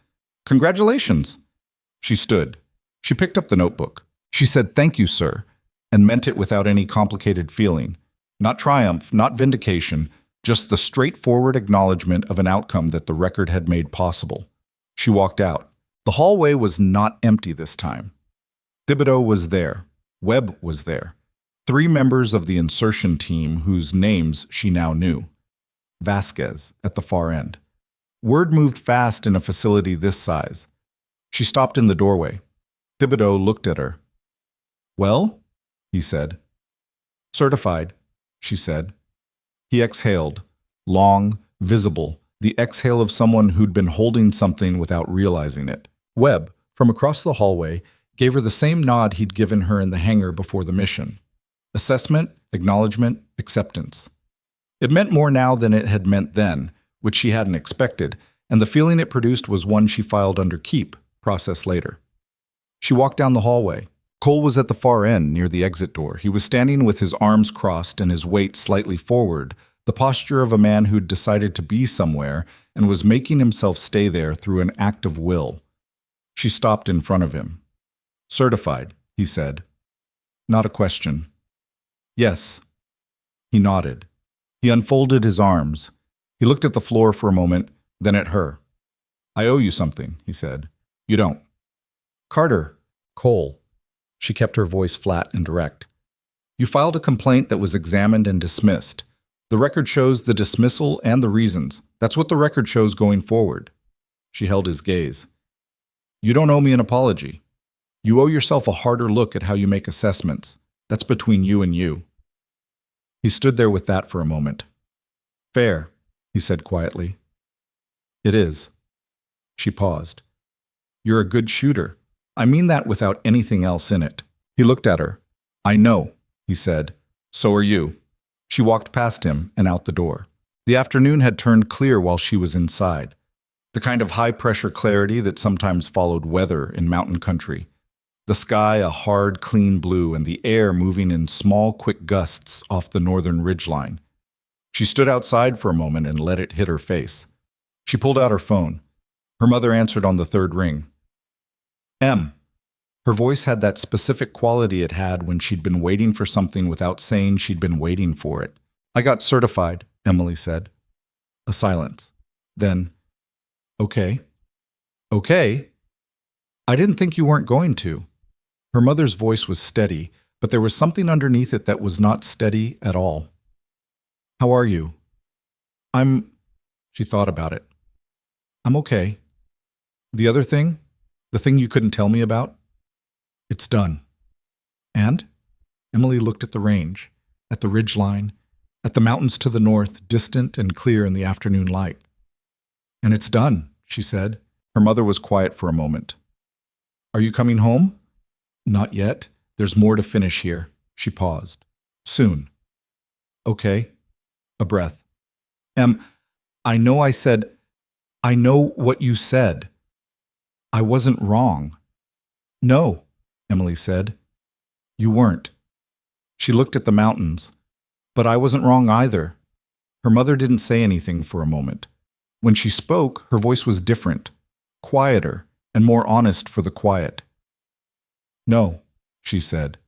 "Congratulations." She stood. She picked up the notebook. She said, "Thank you, sir," and meant it without any complicated feeling. Not triumph, not vindication, just the straightforward acknowledgement of an outcome that the record had made possible. She walked out. The hallway was not empty this time. Thibodeau was there. Webb was there. 3 members of the insertion team whose names she now knew. Vasquez at the far end. Word moved fast in a facility this size. She stopped in the doorway. Thibodeau looked at her. "Well?" he said. "Certified," she said. He exhaled, long, visible, the exhale of someone who'd been holding something without realizing it. Webb, from across the hallway, gave her the same nod he'd given her in the hangar before the mission. Assessment, acknowledgement, acceptance. It meant more now than it had meant then, which she hadn't expected, and the feeling it produced was one she filed under keep, process later. She walked down the hallway. Cole was at the far end, near the exit door. He was standing with his arms crossed and his weight slightly forward, the posture of a man who'd decided to be somewhere and was making himself stay there through an act of will. She stopped in front of him. "Certified," he said. Not a question. "Yes." He nodded. He unfolded his arms. He looked at the floor for a moment, then at her. "I owe you something," he said. "You don't." "Carter." "Cole." She kept her voice flat and direct. "You filed a complaint that was examined and dismissed. The record shows the dismissal and the reasons. That's what the record shows going forward." She held his gaze. "You don't owe me an apology. You owe yourself a harder look at how you make assessments. That's between you and you." He stood there with that for a moment. "Fair," he said quietly. "It is." She paused. "You're a good shooter. I mean that without anything else in it." He looked at her. "I know," he said. "So are you." She walked past him and out the door. The afternoon had turned clear while she was inside. The kind of high-pressure clarity that sometimes followed weather in mountain country. The sky a hard, clean blue, and the air moving in small, quick gusts off the northern ridgeline. She stood outside for a moment and let it hit her face. She pulled out her phone. Her mother answered on the third ring. "Em." Her voice had that specific quality it had when she'd been waiting for something without saying she'd been waiting for it. "I got certified," Emily said. A silence. Then, "Okay." "Okay? I didn't think you weren't going to." Her mother's voice was steady, but there was something underneath it that was not steady at all. "How are you?" She thought about it. "I'm okay." "The other thing? The thing you couldn't tell me about?" "It's done." "And?" Emily looked at the range, at the ridgeline, at the mountains to the north, distant and clear in the afternoon light. "And it's done," she said. Her mother was quiet for a moment. "Are you coming home?" "Not yet. There's more to finish here." She paused. "Soon." "Okay." A breath. I know what you said. I wasn't wrong." "No," Emily said. "You weren't." She looked at the mountains. "But I wasn't wrong either." Her mother didn't say anything for a moment. When she spoke, her voice was different, quieter, and more honest for the quiet. "No," she said.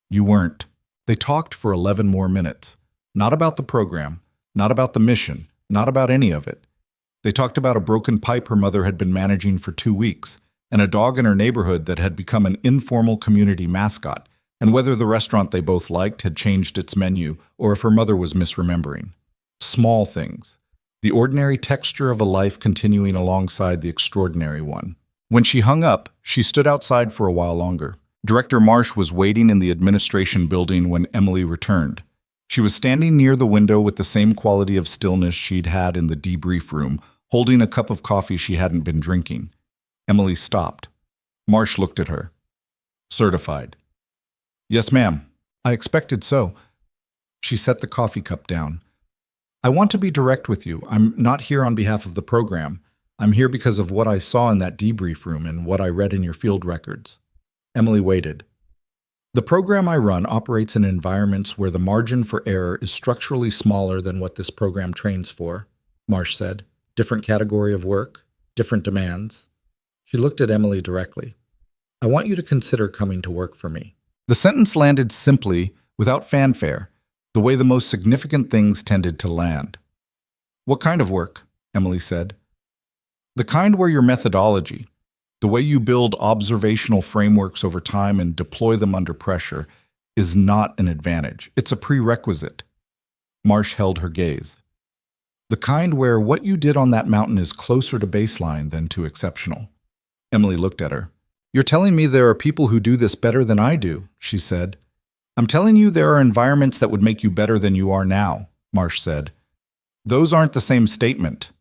"You weren't." They talked for 11 more minutes. Not about the program, not about the mission, not about any of it. They talked about a broken pipe her mother had been managing for 2 weeks, and a dog in her neighborhood that had become an informal community mascot, and whether the restaurant they both liked had changed its menu or if her mother was misremembering. Small things. The ordinary texture of a life continuing alongside the extraordinary one. When she hung up, she stood outside for a while longer. Director Marsh was waiting in the administration building when Emily returned. She was standing near the window with the same quality of stillness she'd had in the debrief room, holding a cup of coffee she hadn't been drinking. Emily stopped. Marsh looked at her. "Certified." "Yes, ma'am. I expected so." She set the coffee cup down. "I want to be direct with you. I'm not here on behalf of the program. I'm here because of what I saw in that debrief room and what I read in your field records." Emily waited. "The program I run operates in environments where the margin for error is structurally smaller than what this program trains for," Marsh said. "Different category of work, different demands." She looked at Emily directly. "I want you to consider coming to work for me." The sentence landed simply, without fanfare, the way the most significant things tended to land. "What kind of work?" Emily said. "The kind where your methodology, the way you build observational frameworks over time and deploy them under pressure, is not an advantage. It's a prerequisite." Marsh held her gaze. "The kind where what you did on that mountain is closer to baseline than to exceptional." Emily looked at her. "You're telling me there are people who do this better than I do," she said. "I'm telling you there are environments that would make you better than you are now," Marsh said. "Those aren't the same statement."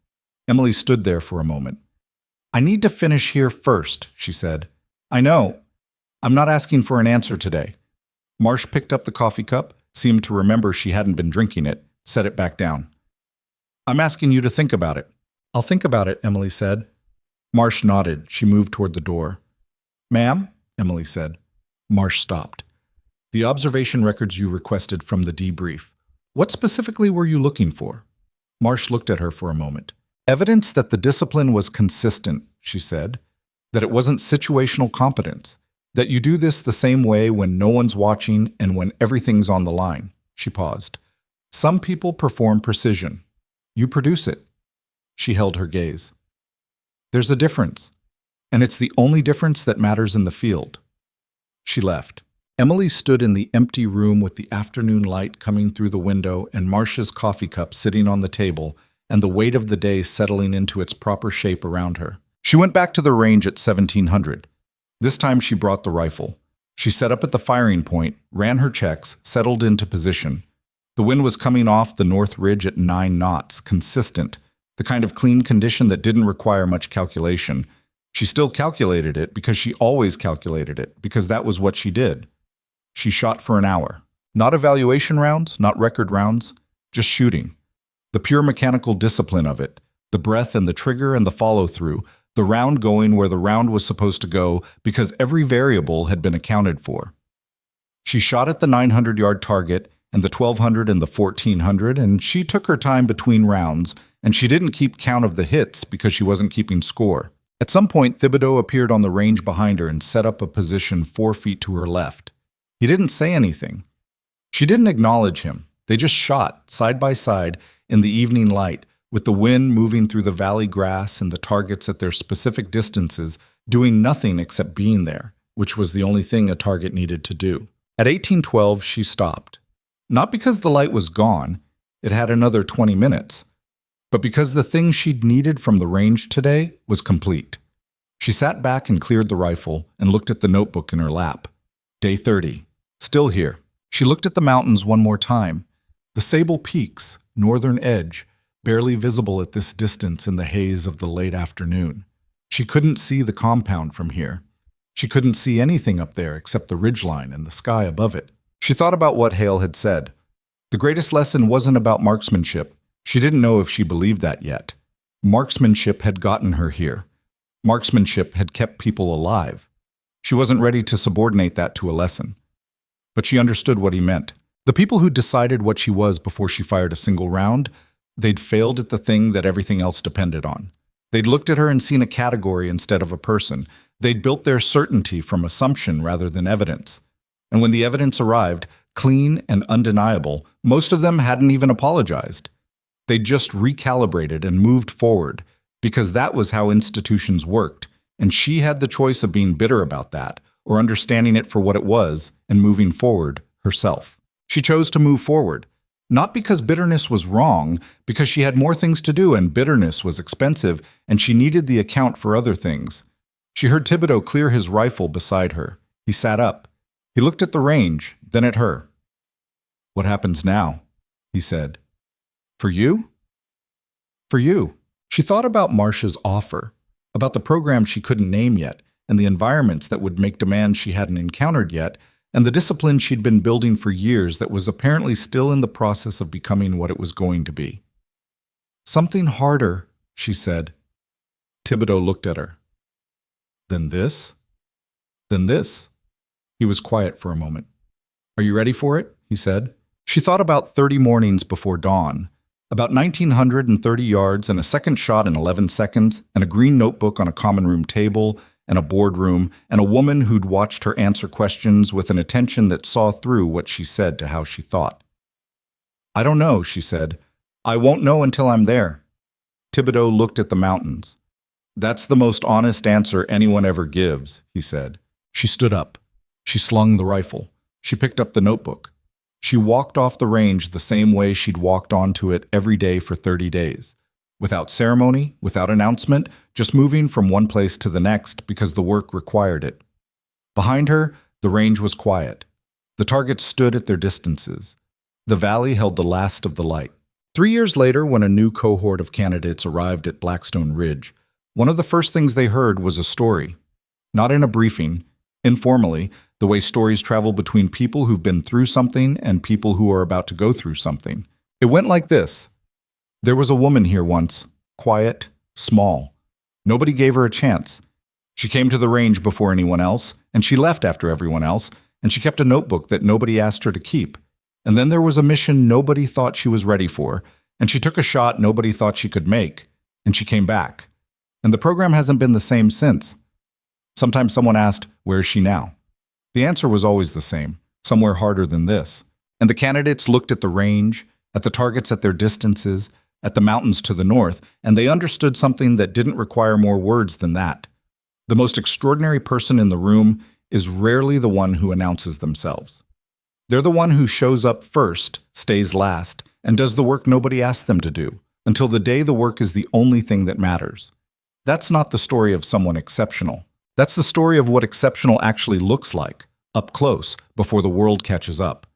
Emily stood there for a moment. "I need to finish here first," she said. "I know. I'm not asking for an answer today." Marsh picked up the coffee cup, seemed to remember she hadn't been drinking it, set it back down. "I'm asking you to think about it." "I'll think about it," Emily said. Marsh nodded. She moved toward the door. "Ma'am?" Emily said. Marsh stopped. "The observation records you requested from the debrief. What specifically were you looking for?" Marsh looked at her for a moment. "Evidence that the discipline was consistent," she said. "That it wasn't situational competence. That you do this the same way when no one's watching and when everything's on the line." She paused. "Some people perform precision. You produce it." She held her gaze. "There's a difference, and it's the only difference that matters in the field." She left. Emily stood in the empty room with the afternoon light coming through the window and Marsh's coffee cup sitting on the table and the weight of the day settling into its proper shape around her. She went back to the range at 1700. This time she brought the rifle. She set up at the firing point, ran her checks, settled into position. The wind was coming off the north ridge at 9 knots, consistent, the kind of clean condition that didn't require much calculation. She still calculated it because she always calculated it, because that was what she did. She shot for an hour. Not evaluation rounds, not record rounds, just shooting. The pure mechanical discipline of it, the breath and the trigger and the follow-through, the round going where the round was supposed to go because every variable had been accounted for. She shot at the 900-yard target and the 1200 and the 1400, and she took her time between rounds, and she didn't keep count of the hits because she wasn't keeping score. At some point, Thibodeau appeared on the range behind her and set up a position 4 feet to her left. He didn't say anything. She didn't acknowledge him. They just shot, side by side, in the evening light, with the wind moving through the valley grass and the targets at their specific distances, doing nothing except being there, which was the only thing a target needed to do. At 1812, she stopped. Not because the light was gone, it had another 20 minutes, but because the thing she'd needed from the range today was complete. She sat back and cleared the rifle and looked at the notebook in her lap. Day 30. Still here. She looked at the mountains one more time. The Sable Peaks, northern edge, barely visible at this distance in the haze of the late afternoon. She couldn't see the compound from here. She couldn't see anything up there except the ridgeline and the sky above it. She thought about what Hale had said. The greatest lesson wasn't about marksmanship. She didn't know if she believed that yet. Marksmanship had gotten her here. Marksmanship had kept people alive. She wasn't ready to subordinate that to a lesson. But she understood what he meant. The people who decided what she was before she fired a single round, they'd failed at the thing that everything else depended on. They'd looked at her and seen a category instead of a person. They'd built their certainty from assumption rather than evidence. And when the evidence arrived, clean and undeniable, most of them hadn't even apologized. They'd just recalibrated and moved forward, because that was how institutions worked, and she had the choice of being bitter about that, or understanding it for what it was and moving forward herself. She chose to move forward, not because bitterness was wrong, because she had more things to do and bitterness was expensive, and she needed the account for other things. She heard Thibodeau clear his rifle beside her. He sat up. He looked at the range, then at her. "What happens now?" he said. "For you?" "For you." She thought about Marsh's offer, about the program she couldn't name yet, and the environments that would make demands she hadn't encountered yet, and the discipline she'd been building for years that was apparently still in the process of becoming what it was going to be. "Something harder," she said. Thibodeau looked at her. "Then this?" "Then this." He was quiet for a moment. "Are you ready for it?" he said. She thought about 30 mornings before dawn, about 1,930 yards and a second shot in 11 seconds, and a green notebook on a common room table, and a boardroom, and a woman who'd watched her answer questions with an attention that saw through what she said to how she thought. "I don't know," she said. "I won't know until I'm there." Thibodeau looked at the mountains. "That's the most honest answer anyone ever gives," he said. She stood up. She slung the rifle. She picked up the notebook. She walked off the range the same way she'd walked onto it every day for 30 days. Without ceremony, without announcement, just moving from one place to the next because the work required it. Behind her, the range was quiet. The targets stood at their distances. The valley held the last of the light. 3 years later, when a new cohort of candidates arrived at Blackstone Ridge, one of the first things they heard was a story. Not in a briefing, informally, the way stories travel between people who've been through something and people who are about to go through something. It went like this. There was a woman here once, quiet, small. Nobody gave her a chance. She came to the range before anyone else, and she left after everyone else, and she kept a notebook that nobody asked her to keep. And then there was a mission nobody thought she was ready for, and she took a shot nobody thought she could make, and she came back. And the program hasn't been the same since. Sometimes someone asked, "Where is she now?" The answer was always the same, somewhere harder than this. And the candidates looked at the range, at the targets at their distances, at the mountains to the north, and they understood something that didn't require more words than that. The most extraordinary person in the room is rarely the one who announces themselves. They're the one who shows up first, stays last, and does the work nobody asked them to do, until the day the work is the only thing that matters. That's not the story of someone exceptional. That's the story of what exceptional actually looks like, up close, before the world catches up.